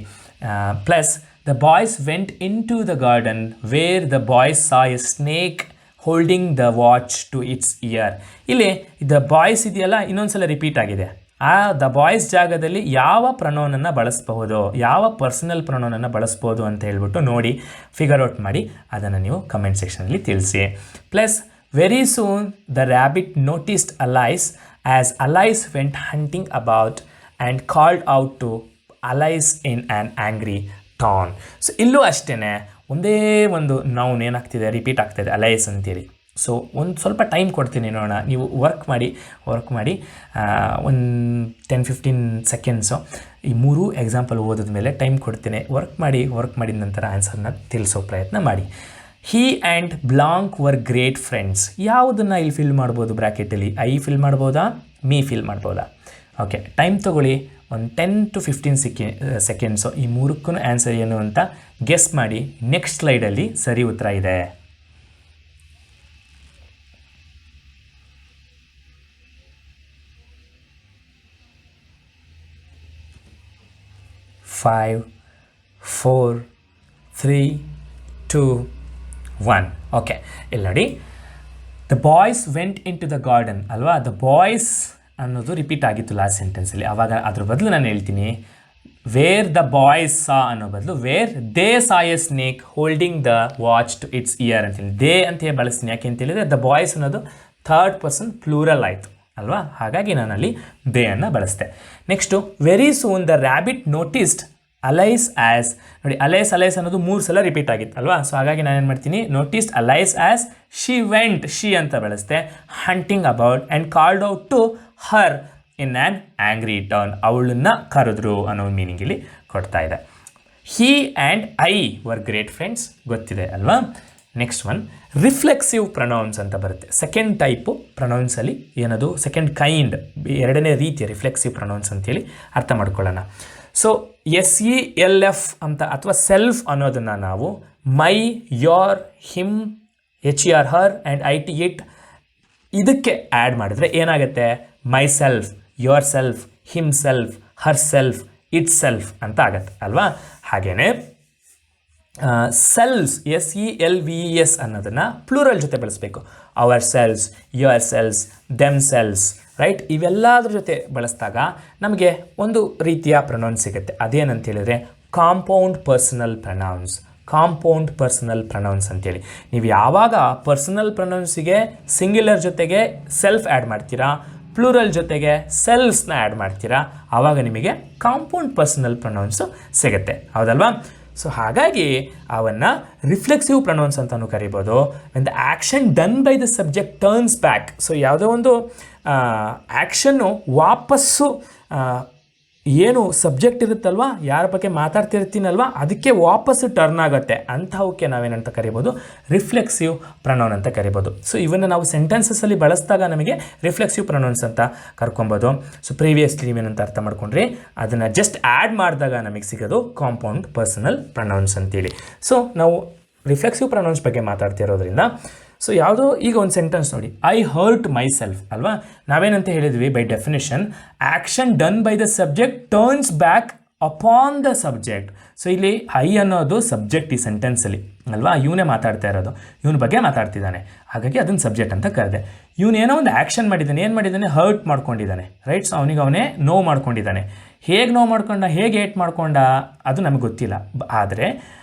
Plus the boys went into the garden where the boys saw a snake holding the watch to its ear. ಇಲ್ಲಿ ದ ಬಾಯ್ಸ್ ಇದೆಯಲ್ಲ, ಇನ್ನೊಂದು ಸಲ ರಿಪೀಟ್ ಆಗಿದೆ. ದ ಬಾಯ್ಸ್ ಜಾಗದಲ್ಲಿ ಯಾವ ಪ್ರೊನೌನನ್ನು ಬಳಸಬಹುದು, ಯಾವ ಪರ್ಸನಲ್ ಪ್ರೊನೌನನ್ನು ಬಳಸ್ಬೋದು ಅಂತ ಹೇಳ್ಬಿಟ್ಟು ನೋಡಿ, ಫಿಗರ್ ಔಟ್ ಮಾಡಿ ಅದನ್ನು ನೀವು ಕಮೆಂಟ್ ಸೆಕ್ಷನಲ್ಲಿ ತಿಳಿಸಿ. Plus very soon the rabbit noticed Alice as Alice went hunting about and called out to Alice in an angry tone. So ಇಲ್ಲೂ ಅಷ್ಟೇ ಒಂದೇ ಒಂದು ನೌನ್ ಏನಾಗ್ತಿದೆ, ರಿಪೀಟ್ ಆಗ್ತಾಯಿದೆ, ಅಲೈಸ್ ಅಂತೇಳಿ. ಸೊ ಒಂದು ಸ್ವಲ್ಪ ಟೈಮ್ ಕೊಡ್ತೀನಿ ನೋಡೋಣ. ನೀವು ವರ್ಕ್ ಮಾಡಿ ಒಂದು 10-15 ಸೆಕೆಂಡ್ಸು ಈ 3 ಎಕ್ಸಾಂಪಲ್ ಓದಿದ ಮೇಲೆ ಟೈಮ್ ಕೊಡ್ತೀನಿ. ವರ್ಕ್ ಮಾಡಿದ ನಂತರ ಆನ್ಸರ್ನ ತಿಳಿಸೋ ಪ್ರಯತ್ನ ಮಾಡಿ. He and blank were great friends. ಯಾವುದನ್ನು ಇಲ್ಲಿ ಫಿಲ್ ಮಾಡ್ಬೋದು, ಬ್ರ್ಯಾಕೆಟಲ್ಲಿ ಐ ಫಿಲ್ ಮಾಡ್ಬೋದಾ, ಮೀ ಫಿಲ್ ಮಾಡ್ಬೋದಾ? ಓಕೆ, ಟೈಮ್ ತೊಗೊಳ್ಳಿ, ಒಂದು 10-15 ಸೆಕೆಂಡ್ಸು. ಈ 3ಕ್ಕೂ ಆನ್ಸರ್ ಏನು ಅಂತ ಗೆಸ್ ಮಾಡಿ. ನೆಕ್ಸ್ಟ್ ಸ್ಲೈಡಲ್ಲಿ ಸರಿ ಉತ್ತರ ಇದೆ. 5, 4, 3, 2, 1. ಓಕೆ, ಇಲ್ಲಿ ನೋಡಿ, the boys went into the garden ಅಲ್ವಾ. ದ ಬಾಯ್ಸ್ ಅನ್ನೋದು ರಿಪೀಟ್ ಆಗಿತ್ತು ಲಾಸ್ಟ್ ಸೆಂಟೆನ್ಸಲ್ಲಿ. ಆವಾಗ ಅದ್ರ ಬದಲು ನಾನು ಹೇಳ್ತೀನಿ, ವೇರ್ ದ ಬಾಯ್ಸ್ ಸಾ ಅನ್ನೋ ಬದಲು where they saw a snake holding the watch to its ear ಅಂತೇಳಿ ದೇ ಅಂತ ಬಳಸ್ತೀನಿ. ಯಾಕೆ ಅಂತ ಹೇಳಿದರೆ ದ ಬಾಯ್ಸ್ ಅನ್ನೋದು 3rd ಪರ್ಸನ್ ಪ್ಲೂರಲ್ ಆಯಿತು ಅಲ್ವಾ, ಹಾಗಾಗಿ ನಾನಲ್ಲಿ ದೇ ಅನ್ನು ಬಳಸ್ದೆ. Next very soon the rabbit noticed Alice as. ನೋಡಿ, ಅಲೈಸ್ ಅನ್ನೋದು 3 ಸಲ ರಿಪೀಟ್ ಆಗಿತ್ತು ಅಲ್ವಾ. ಸೊ ಹಾಗಾಗಿ ನಾನೇನು ಮಾಡ್ತೀನಿ, noticed Alice as she went, she ಅಂತ ಬಳಸ್ದೆ. Hunting about and called out to her in an angry turn. ಅವಳನ್ನು ಕರೆದ್ರು ಅನ್ನೋ ಮೀನಿಂಗಲ್ಲಿ ಕೊಡ್ತಾ ಇದೆ. He and I were great friends, ಗೊತ್ತಿದೆ ಅಲ್ವಾ. ನೆಕ್ಸ್ಟ್ ಒನ್ ರಿಫ್ಲೆಕ್ಸಿವ್ ಪ್ರೊನೌನ್ಸ್ ಅಂತ ಬರುತ್ತೆ. ಸೆಕೆಂಡ್ ಟೈಪು ಪ್ರೊನೌನ್ಸಲ್ಲಿ ಏನದು, ಸೆಕೆಂಡ್ ಕೈಂಡ್, 2ನೇ ರೀತಿಯ ರಿಫ್ಲೆಕ್ಸಿವ್ ಪ್ರೊನೌನ್ಸ್ ಅಂತೇಳಿ ಅರ್ಥ ಮಾಡ್ಕೊಳ್ಳೋಣ. ಸೊ SELF ಅಂತ ಅಥವಾ ಸೆಲ್ಫ್ ಅನ್ನೋದನ್ನು ನಾವು my, your, him, HER, her and IT, it ಇದಕ್ಕೆ ಆ್ಯಡ್ ಮಾಡಿದ್ರೆ ಏನಾಗುತ್ತೆ, myself, yourself, himself, herself, itself ಅಂತ ಆಗತ್ತೆ ಅಲ್ವಾ. ಹಾಗೆಯೇ ಸೆಲ್ಸ್ SELVES ಅನ್ನೋದನ್ನು ಪ್ಲೂರಲ್ ಜೊತೆ ಬಳಸಬೇಕು. Ourselves, yourselves, themselves, right. ಇವೆಲ್ಲದ್ರ ಜೊತೆ ಬಳಸಿದಾಗ ನಮಗೆ ಒಂದು ರೀತಿಯ ಪ್ರೊನೌನ್ಸ್ ಸಿಗುತ್ತೆ. ಅದೇನಂತ ಹೇಳಿದ್ರೆ ಕಾಂಪೌಂಡ್ ಪರ್ಸನಲ್ ಪ್ರೊನೌನ್ಸ್ ಅಂತೇಳಿ. ನೀವು ಯಾವಾಗ ಪರ್ಸನಲ್ ಪ್ರೊನೌನ್ಸಿಗೆ ಸಿಂಗ್ಯುಲರ್ ಜೊತೆಗೆ ಸೆಲ್ಫ್ ಆ್ಯಡ್ ಮಾಡ್ತೀರಾ, ಪ್ಲೂರಲ್ ಜೊತೆಗೆ ಸೆಲ್ಫ್ಸ್ನ ಆ್ಯಡ್ ಮಾಡ್ತೀರಾ, ಆವಾಗ ನಿಮಗೆ ಕಾಂಪೌಂಡ್ ಪರ್ಸನಲ್ ಪ್ರೊನೌನ್ಸು ಸಿಗುತ್ತೆ, ಹೌದಲ್ವಾ? ಸೊ ಹಾಗಾಗಿ ಅವನ್ನು ರಿಫ್ಲೆಕ್ಸಿವ್ ಪ್ರೊನೌನ್ಸ್ ಅಂತಲೂ ಕರಿಬೋದು. When the action done by the subject turns back, so ಯಾವುದೋ ಒಂದು ಆ್ಯಕ್ಷನ್ನು ವಾಪಸ್ಸು ಏನು ಸಬ್ಜೆಕ್ಟ್ ಇರುತ್ತಲ್ವ, ಯಾರ ಬಗ್ಗೆ ಮಾತಾಡ್ತಿರ್ತೀನಲ್ವ, ಅದಕ್ಕೆ ವಾಪಸ್ಸು ಟರ್ನ್ ಆಗುತ್ತೆ, ಅಂಥವಕ್ಕೆ ನಾವೇನಂತ ಕರಿಬೋದು, ರಿಫ್ಲೆಕ್ಸಿವ್ ಪ್ರೊನೌನ್ ಅಂತ ಕರಿಬೋದು. ಸೊ ಇವನ್ನು ನಾವು ಸೆಂಟೆನ್ಸಸ್ಸಲ್ಲಿ ಬಳಸಿದಾಗ ನಮಗೆ ರಿಫ್ಲೆಕ್ಸಿವ್ ಪ್ರೊನೌನ್ಸ್ ಅಂತ ಕರ್ಕೊಬೋದು. ಸೊ ಪ್ರೀವಿಯಸ್ಲಿ ನೀವೇನಂತ ಅರ್ಥ ಮಾಡ್ಕೊಂಡ್ರಿ, ಅದನ್ನು ಜಸ್ಟ್ ಆ್ಯಡ್ ಮಾಡಿದಾಗ ನಮಗೆ ಸಿಗೋದು ಕಾಂಪೌಂಡ್ ಪರ್ಸನಲ್ ಪ್ರೊನೌನ್ಸ್ ಅಂತೇಳಿ. ಸೊ ನಾವು ರಿಫ್ಲೆಕ್ಸಿವ್ ಪ್ರೊನೌನ್ಸ್ ಬಗ್ಗೆ ಮಾತಾಡ್ತಿರೋದ್ರಿಂದ ಸೊ ಯಾವುದೋ ಈಗ ಒಂದು ಸೆಂಟೆನ್ಸ್ ನೋಡಿ, ಐ ಹರ್ಟ್ ಮೈ ಸೆಲ್ಫ್ ಅಲ್ವಾ, ನಾವೇನಂತ ಹೇಳಿದ್ವಿ by definition action done by the subject turns back upon the subject. So ಇಲ್ಲಿ ಐ ಅನ್ನೋದು ಸಬ್ಜೆಕ್ಟ್ ಈ ಸೆಂಟೆನ್ಸಲ್ಲಿ ಅಲ್ವಾ, ಇವನೇ ಮಾತಾಡ್ತಾ ಇರೋದು, ಇವನ ಬಗ್ಗೆ ಮಾತಾಡ್ತಿದ್ದಾನೆ, ಹಾಗಾಗಿ ಅದನ್ನು ಸಬ್ಜೆಕ್ಟ್ ಅಂತ ಕರೆದೆ. ಇವನೇನೋ ಒಂದು ಆ್ಯಕ್ಷನ್ ಮಾಡಿದ್ದಾನೆ, ಏನು ಮಾಡಿದ್ದಾನೆ, ಹರ್ಟ್ ಮಾಡ್ಕೊಂಡಿದ್ದಾನೆ, ರೈಟ್? ಸೊ ಅವನೇ ನೋವು ಮಾಡ್ಕೊಂಡಿದ್ದಾನೆ. ಹೇಗೆ ನೋವು ಮಾಡ್ಕೊಂಡ, ಹೇಗೆ ಏಟ್ ಮಾಡ್ಕೊಂಡ ಅದು ನಮಗೆ ಗೊತ್ತಿಲ್ಲ, ಆದರೆ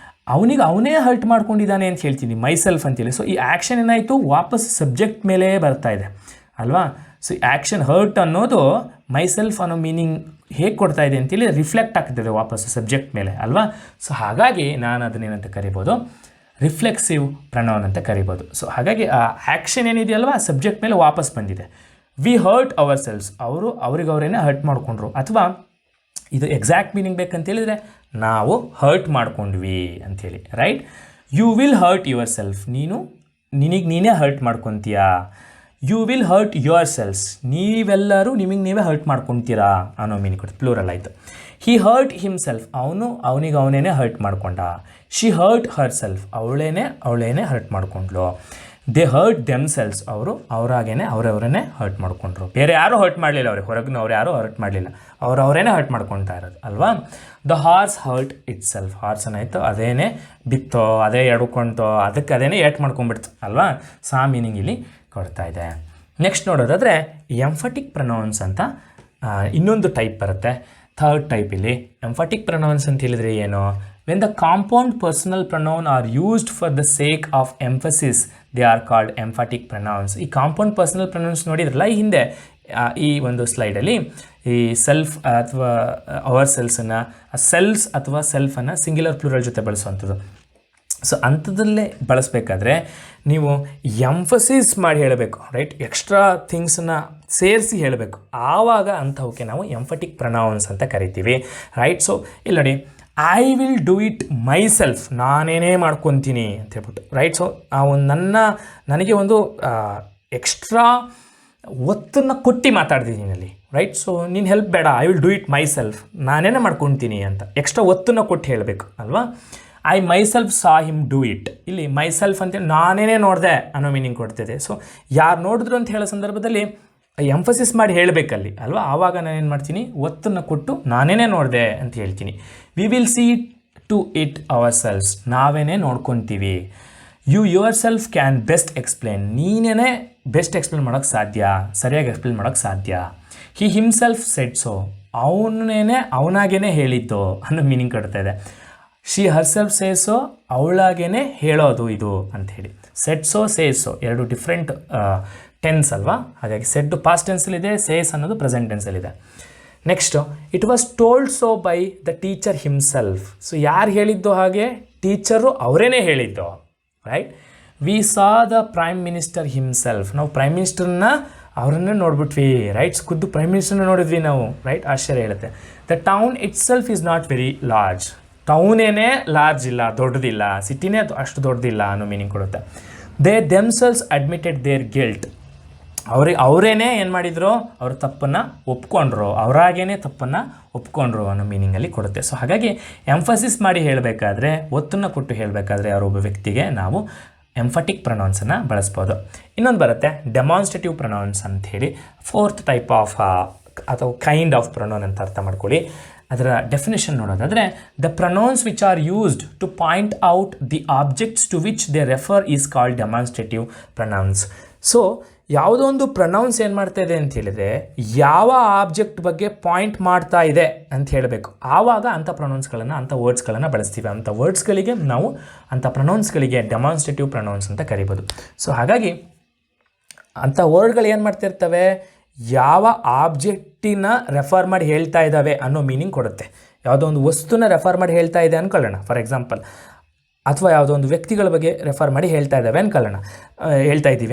ಅವನೇ ಹರ್ಟ್ ಮಾಡ್ಕೊಂಡಿದ್ದಾನೆ ಅಂತ ಹೇಳ್ತೀನಿ, ಮೈಸೆಲ್ಫ್ ಅಂತೇಳಿ. ಸೊ ಈ ಆ್ಯಕ್ಷನ್ ಏನಾಯಿತು, ವಾಪಸ್ ಸಬ್ಜೆಕ್ಟ್ ಮೇಲೆ ಬರ್ತಾ ಇದೆ ಅಲ್ವಾ. ಸೊ ಈ ಆ್ಯಕ್ಷನ್ ಹರ್ಟ್ ಅನ್ನೋದು ಮೈಸೆಲ್ಫ್ ಅನ್ನೋ ಮೀನಿಂಗ್ ಹೇಗೆ ಕೊಡ್ತಾ ಇದೆ ಅಂತೇಳಿ ರಿಫ್ಲೆಕ್ಟ್ ಆಗ್ತಿದೆ ವಾಪಸ್ ಸಬ್ಜೆಕ್ಟ್ ಮೇಲೆ ಅಲ್ವಾ. ಸೊ ಹಾಗಾಗಿ ನಾನು ಅದನ್ನೇನಂತ ಕರಿಬೋದು, ರಿಫ್ಲೆಕ್ಸಿವ್ ಪ್ರೊನೌನ್ ಅಂತ ಕರಿಬೋದು. ಸೊ ಹಾಗಾಗಿ ಆ ಆ್ಯಕ್ಷನ್ ಏನಿದೆಯಲ್ವ ಸಬ್ಜೆಕ್ಟ್ ಮೇಲೆ ವಾಪಸ್ ಬಂದಿದೆ. ವಿ ಹರ್ಟ್ ಅವರ್ ಸೆಲ್ಸ್, ಅವರಿಗವರೇನೆ ಹರ್ಟ್ ಮಾಡಿಕೊಂಡ್ರು, ಅಥವಾ ಇದು ಎಕ್ಸಾಕ್ಟ್ ಮೀನಿಂಗ್ ಬೇಕಂತೇಳಿದರೆ ನಾವು ಹರ್ಟ್ ಮಾಡ್ಕೊಂಡ್ವಿ ಅಂಥೇಳಿ, right? You will hurt yourself, ನೀನೇ ಹರ್ಟ್ ಮಾಡ್ಕೊತೀಯಾ. You will hurt yourselves, ನೀವೆಲ್ಲರೂ ನೀವೇ ಹರ್ಟ್ ಮಾಡ್ಕೊತೀರಾ ಅನ್ನೋ ಮೀನಿಂಗ್ ಕೊಡ್ತು, ಪ್ಲೂರಲ್ ಆಯಿತು. ಹಿ ಹರ್ಟ್ ಹಿಮ್ಸೆಲ್ಫ್, ಅವನಿಗೆ ಹರ್ಟ್ ಮಾಡ್ಕೊಂಡ. ಶಿ ಹರ್ಟ್ ಹರ್ ಸೆಲ್ಫ್, ಅವಳೇನೆ ಹರ್ಟ್ ಮಾಡ್ಕೊಂಡ್ಲು. ದೇ ಹರ್ಟ್ ದೆಮ್ಸೆಲ್ಸ್, ಅವರವರೇ ಹರ್ಟ್ ಮಾಡ್ಕೊಂಡ್ರು, ಬೇರೆ ಯಾರೂ ಹರ್ಟ್ ಮಾಡಲಿಲ್ಲ, ಹೊರಗಿನವ್ರು ಯಾರೂ ಹರ್ಟ್ ಮಾಡಲಿಲ್ಲ, ಅವರವರೇನೆ ಹರ್ಟ್ ಮಾಡ್ಕೊತಾ ಇರೋದು ಅಲ್ವಾ. The horse hurt it self, horse ಏನಾಯಿತು ಅದೇನೇ ಬಿತ್ತೋ, ಅದೇ ಎಡ್ಕೊಂತೋ, ಅದಕ್ಕೆ ಅದೇನೇ ಏಟ್ ಮಾಡ್ಕೊಂಡ್ಬಿಡ್ತು ಅಲ್ವಾ. ಸಾ ಮೀನಿಂಗ್ ಇಲ್ಲಿ ಕೊಡ್ತಾ ಇದೆ. ನೆಕ್ಸ್ಟ್ ನೋಡೋದಾದರೆ ಎಂಫಟಿಕ್ ಪ್ರೊನೌನ್ಸ್ ಅಂತ ಇನ್ನೊಂದು ಟೈಪ್ ಬರುತ್ತೆ, ಥರ್ಡ್ ಟೈಪ್. ಇಲ್ಲಿ ಎಂಫಟಿಕ್ ಪ್ರೊನೌನ್ಸ್ ಅಂತ ಹೇಳಿದರೆ ಏನು, when the compound personal pronoun are used for the sake of emphasis they are called emphatic pronouns. ಈ ಕಾಂಪೌಂಡ್ ಪರ್ಸನಲ್ ಪ್ರೊನೌನ್ಸ್ ನೋಡಿದ್ರಲ್ಲ ಈ ಹಿಂದೆ ಈ ಒಂದು ಸ್ಲೈಡಲ್ಲಿ, ಈ ಸೆಲ್ಫ್ ಅಥವಾ ಅವರ್ ಸೆಲ್ಸನ್ನು, ಸೆಲ್ಸ್ ಅಥವಾ ಸೆಲ್ಫನ್ನು ಸಿಂಗ್ಯುಲರ್ ಪ್ಲೂರಲ್ ಜೊತೆ ಬಳಸುವಂಥದ್ದು. ಸೊ ಅಂಥದ್ದಲ್ಲೇ ಬಳಸಬೇಕಾದ್ರೆ ನೀವು ಎಂಫಸಿಸ್ ಮಾಡಿ ಹೇಳಬೇಕು, ರೈಟ್? ಎಕ್ಸ್ಟ್ರಾ ಥಿಂಗ್ಸನ್ನು ಸೇರಿಸಿ ಹೇಳಬೇಕು, ಆವಾಗ ಅಂಥವಕ್ಕೆ ನಾವು ಎಂಫಟಿಕ್ ಪ್ರೊನೌನ್ಸ್ ಅಂತ ಕರಿತೀವಿ, ರೈಟ್? ಸೊ ಇಲ್ಲಿ ನೋಡಿ, I will do it myself, ನಾನೇನೇ ಮಾಡ್ಕೊತೀನಿ ಅಂತ ಹೇಳ್ಬಿಟ್ಟು, ರೈಟ್? ಸೊ ನನಗೆ ಒಂದು ಎಕ್ಸ್ಟ್ರಾ ಒತ್ತನ್ನು ಕೊಟ್ಟು ಮಾತಾಡ್ತಿದ್ದೀನಿ ಅಲ್ಲಿ, ರೈಟ್? ಸೊ ನೀನು ಹೆಲ್ಪ್ ಬೇಡ, I will do it myself, ನಾನೇನೇ ಮಾಡ್ಕೊತೀನಿ ಅಂತ ಎಕ್ಸ್ಟ್ರಾ ಒತ್ತನ್ನು ಕೊಟ್ಟು ಹೇಳಬೇಕು ಅಲ್ವಾ. I myself saw him do it, ಇಲ್ಲಿ ಮೈ ಸೆಲ್ಫ್ ಅಂತೇಳಿ ನಾನೇನೇ ನೋಡಿದೆ ಅನ್ನೋ ಮೀನಿಂಗ್ ಕೊಡ್ತಿದೆ. ಸೊ ಯಾರು ನೋಡಿದ್ರು ಅಂತ ಹೇಳೋ ಸಂದರ್ಭದಲ್ಲಿ ಎಂಫಸಿಸ್ ಮಾಡಿ ಹೇಳಬೇಕಲ್ಲಿ ಅಲ್ವಾ, ಆವಾಗ ನಾನೇನು ಮಾಡ್ತೀನಿ, ಒತ್ತನ್ನು ಕೊಟ್ಟು ನಾನೇನೇ ನೋಡಿದೆ ಅಂತ ಹೇಳ್ತೀನಿ. We will see to it ourselves, ನಾವೇನೇ ನೋಡ್ಕೊತೀವಿ. You yourself can best explain, ನೀನೇ ಬೆಸ್ಟ್ ಎಕ್ಸ್ಪ್ಲೇನ್ ಮಾಡೋಕ್ಕೆ ಸಾಧ್ಯ, ಸರಿಯಾಗಿ ಎಕ್ಸ್ಪ್ಲೇನ್ ಮಾಡೋಕ್ಕೆ ಸಾಧ್ಯ. ಹಿ ಹಿಮ್ಸೆಲ್ಫ್ ಸೆಡ್ ಸೊ, ಅವನಾಗೇನೆ ಹೇಳಿದ್ದು ಅನ್ನೋ ಮೀನಿಂಗ್ ಕೊಡ್ತಾ ಇದೆ. ಶಿ ಹರ್ ಸೆಲ್ಫ್ ಸೇಸೋ, ಅವಳಾಗೇನೆ ಹೇಳೋದು ಇದು ಅಂಥೇಳಿ. ಸೆಡ್ ಸೊ ಸೇಸೋ ಎರಡು ಡಿಫ್ರೆಂಟ್ ಟೆನ್ಸ್ ಅಲ್ವಾ, ಹಾಗಾಗಿ ಸೆಡ್ ಪಾಸ್ಟ್ ಟೆನ್ಸಲ್ಲಿದೆ, ಸೇಸ್ ಅನ್ನೋದು ಪ್ರೆಸೆಂಟ್ ಟೆನ್ಸಲ್ಲಿದೆ. Next, it was told so by the teacher himself. So ಯಾರು ಹೇಳಿದ್ದು, ಹಾಗೆ ಟೀಚರು ಅವರೇನೆ ಹೇಳಿದ್ದು, right? We saw the prime minister himself, ನಾವು ಪ್ರೈಮ್ ಮಿನಿಸ್ಟರ್ನ ಅವರನ್ನೇ ನೋಡ್ಬಿಟ್ವಿ, ರೈಟ್ಸ್? ಖುದ್ದು ಪ್ರೈಮ್ ಮಿನಿಸ್ಟರ್ನ ನೋಡಿದ್ವಿ ನಾವು, ರೈಟ್? ಆಶ್ಚರ್ಯ ಹೇಳುತ್ತೆ. The town itself is not very large, ಟೌನೇನೇ ಲಾರ್ಜ್ ಇಲ್ಲ, ದೊಡ್ಡದಿಲ್ಲ, ಸಿಟಿನೇ ಅಷ್ಟು ದೊಡ್ಡದಿಲ್ಲ ಅನ್ನೋ ಮೀನಿಂಗ್ ಕೊಡುತ್ತೆ. They themselves admitted their guilt, ಅವರೇನೇ ಏನು ಮಾಡಿದ್ರು, ಅವ್ರ ತಪ್ಪನ್ನು ಒಪ್ಕೊಂಡ್ರು, ಅವರಾಗೇನೆ ತಪ್ಪನ್ನು ಒಪ್ಕೊಂಡ್ರು ಅನ್ನೋ ಮೀನಿಂಗಲ್ಲಿ ಕೊಡುತ್ತೆ. ಸೊ ಹಾಗಾಗಿ ಎಂಫಸಿಸ್ ಮಾಡಿ ಹೇಳಬೇಕಾದ್ರೆ, ಒತ್ತನ್ನು ಕೊಟ್ಟು ಹೇಳಬೇಕಾದ್ರೆ ಯಾರೊಬ್ಬ ವ್ಯಕ್ತಿಗೆ ನಾವು ಎಂಫಟಿಕ್ ಪ್ರೊನೌನ್ಸನ್ನು ಬಳಸ್ಬೋದು. ಇನ್ನೊಂದು ಬರುತ್ತೆ ಡೆಮಾನ್ಸ್ಟ್ರೇಟಿವ್ ಪ್ರೊನೌನ್ಸ್ ಅಂಥೇಳಿ, ಫೋರ್ತ್ ಟೈಪ್ ಆಫ್ ಅಥವಾ ಕೈಂಡ್ ಆಫ್ ಪ್ರೊನೌನ್ ಅಂತ ಅರ್ಥ ಮಾಡ್ಕೊಳ್ಳಿ. ಅದರ ಡೆಫಿನೇಷನ್ ನೋಡೋದಾದರೆ, the pronouns which are used to point out the objects to which they refer is called demonstrative pronouns. So ಯಾವುದೋ ಒಂದು ಪ್ರೊನೌನ್ಸ್ ಏನು ಮಾಡ್ತಾ ಇದೆ ಅಂತ ಹೇಳಿದರೆ, ಯಾವ ಆಬ್ಜೆಕ್ಟ್ ಬಗ್ಗೆ ಪಾಯಿಂಟ್ ಮಾಡ್ತಾ ಇದೆ ಅಂತ ಹೇಳಬೇಕು, ಆವಾಗ ಅಂಥ ಪ್ರೊನೌನ್ಸ್ಗಳನ್ನು, ಅಂಥ ವರ್ಡ್ಸ್ಗಳನ್ನು ಬಳಸ್ತೀವಿ. ಅಂಥ ವರ್ಡ್ಸ್ಗಳಿಗೆ ನಾವು, ಅಂಥ ಪ್ರೊನೌನ್ಸ್ಗಳಿಗೆ ಡೆಮಾನ್ಸ್ಟ್ರೇಟಿವ್ ಪ್ರೊನೌನ್ಸ್ ಅಂತ ಕರಿಬೋದು. ಸೊ ಹಾಗಾಗಿ ಅಂಥ ವರ್ಡ್ಗಳು ಏನು ಮಾಡ್ತಿರ್ತವೆ, ಯಾವ ಆಬ್ಜೆಕ್ಟಿನ ರೆಫರ್ ಮಾಡಿ ಹೇಳ್ತಾ ಇದ್ದಾವೆ ಅನ್ನೋ ಮೀನಿಂಗ್ ಕೊಡುತ್ತೆ. ಯಾವುದೋ ಒಂದು ವಸ್ತುನ ರೆಫರ್ ಮಾಡಿ ಹೇಳ್ತಾ ಇದೆ ಅಂದ್ಕೊಳ್ಳೋಣ ಫಾರ್ ಎಕ್ಸಾಂಪಲ್, ಅಥವಾ ಯಾವುದೋ ಒಂದು ವ್ಯಕ್ತಿಗಳ ಬಗ್ಗೆ ರೆಫರ್ ಮಾಡಿ ಹೇಳ್ತಾ ಇದ್ದೀವಿ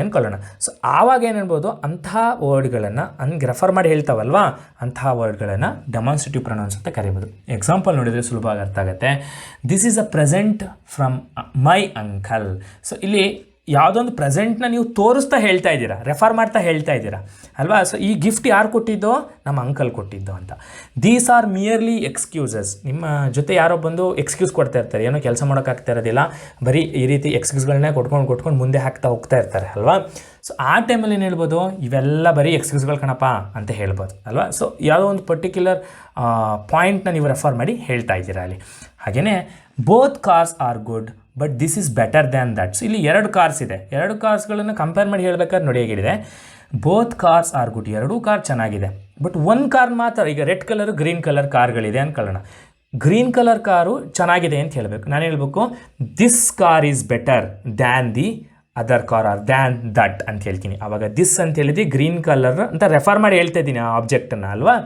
ಅಂದ್ಕೊಳ್ಳೋಣ. ಸೊ ಆವಾಗ ಏನು ಹೇಳ್ಬೋದು, ಅಂತಹ ವರ್ಡ್ಗಳನ್ನು ಹಂಗೆ ರೆಫರ್ ಮಾಡಿ ಹೇಳ್ತಾವಲ್ವಾ, ಅಂತಹ ವರ್ಡ್ಗಳನ್ನು ಡೆಮಾನ್ಸ್ಟ್ರೇಟಿವ್ ಪ್ರೊನೌನ್ಸ್ ಅಂತ ಕರಿಬೋದು. ಎಕ್ಸಾಂಪಲ್ ನೋಡಿದರೆ ಸುಲಭವಾಗಿ ಅರ್ಥ ಆಗುತ್ತೆ. This is a present from my uncle. So ಇಲ್ಲಿ ಯಾವುದೊಂದು ಪ್ರೆಸೆಂಟ್ನ ನೀವು ತೋರಿಸ್ತಾ ಹೇಳ್ತಾ ಇದ್ದೀರಾ, ರೆಫರ್ ಮಾಡ್ತಾ ಹೇಳ್ತಾ ಇದ್ದೀರಾ ಅಲ್ವಾ. ಸೊ ಈ ಗಿಫ್ಟ್ ಯಾರು ಕೊಟ್ಟಿದ್ದೋ, ನಮ್ಮ ಅಂಕಲ್ ಕೊಟ್ಟಿದ್ದೋ ಅಂತ. These are merely excuses. ನಿಮ್ಮ ಜೊತೆ ಯಾರೋ ಬಂದು ಎಕ್ಸ್ಕ್ಯೂಸ್ ಕೊಡ್ತಾ ಇರ್ತಾರೆ, ಏನೋ ಕೆಲಸ ಮಾಡೋಕ್ಕಾಗ್ತಾ ಇರೋದಿಲ್ಲ, ಬರೀ ಈ ರೀತಿ ಎಕ್ಸ್ಕ್ಯೂಸ್ಗಳನ್ನೇ ಕೊಟ್ಕೊಂಡು ಮುಂದೆ ಹಾಕ್ತಾ ಹೋಗ್ತಾ ಇರ್ತಾರೆ ಅಲ್ವಾ. ಸೊ ಆ ಟೈಮಲ್ಲಿ ಏನು ಹೇಳ್ಬೋದು, ಇವೆಲ್ಲ ಬರೀ ಎಕ್ಸ್ಕ್ಯೂಸ್ಗಳು ಕಣಪ್ಪ ಅಂತ ಹೇಳ್ಬೋದು ಅಲ್ವಾ. ಸೊ ಯಾವುದೋ ಒಂದು ಪರ್ಟಿಕ್ಯುಲರ್ ಪಾಯಿಂಟ್ನ ನೀವು ರೆಫರ್ ಮಾಡಿ ಹೇಳ್ತಾ ಇದ್ದೀರಾ ಅಲ್ಲಿ. ಹಾಗೆಯೇ both cars are good but this is better than that. So ಇಲ್ಲಿ 2 ಕಾರ್ಸ್ ಇದೆ, 2 ಕಾರ್ಸ್ಗಳನ್ನು ಕಂಪೇರ್ ಮಾಡಿ ಹೇಳ್ಬೇಕಾದ್ರೆ ನೋಡಿ ಹೇಗಿದೆ, both cars are good, 2 car ಚೆನ್ನಾಗಿದೆ, ಬಟ್ 1 ಕಾರ್ ಮಾತ್ರ, ಈಗ ರೆಡ್ ಕಲರ್ ಗ್ರೀನ್ ಕಲರ್ ಕಾರ್ಗಳಿದೆ ಅಂದ್ಕೊಳ್ಳೋಣ, ಗ್ರೀನ್ ಕಲರ್ ಕಾರು ಚೆನ್ನಾಗಿದೆ ಅಂತ ಹೇಳಬೇಕು. ನಾನು ಹೇಳಬೇಕು this car is better than the other car or than that ಅಂತ ಹೇಳ್ತೀನಿ. ಆವಾಗ ದಿಸ್ ಅಂತ ಹೇಳಿದ್ದು ಗ್ರೀನ್ ಕಲರ್ ಅಂತ ರೆಫರ್ ಮಾಡಿ ಹೇಳ್ತಾ ಇದ್ದೀನಿ ಆ ಆಬ್ಜೆಕ್ಟನ್ನು ಅಲ್ವಾ.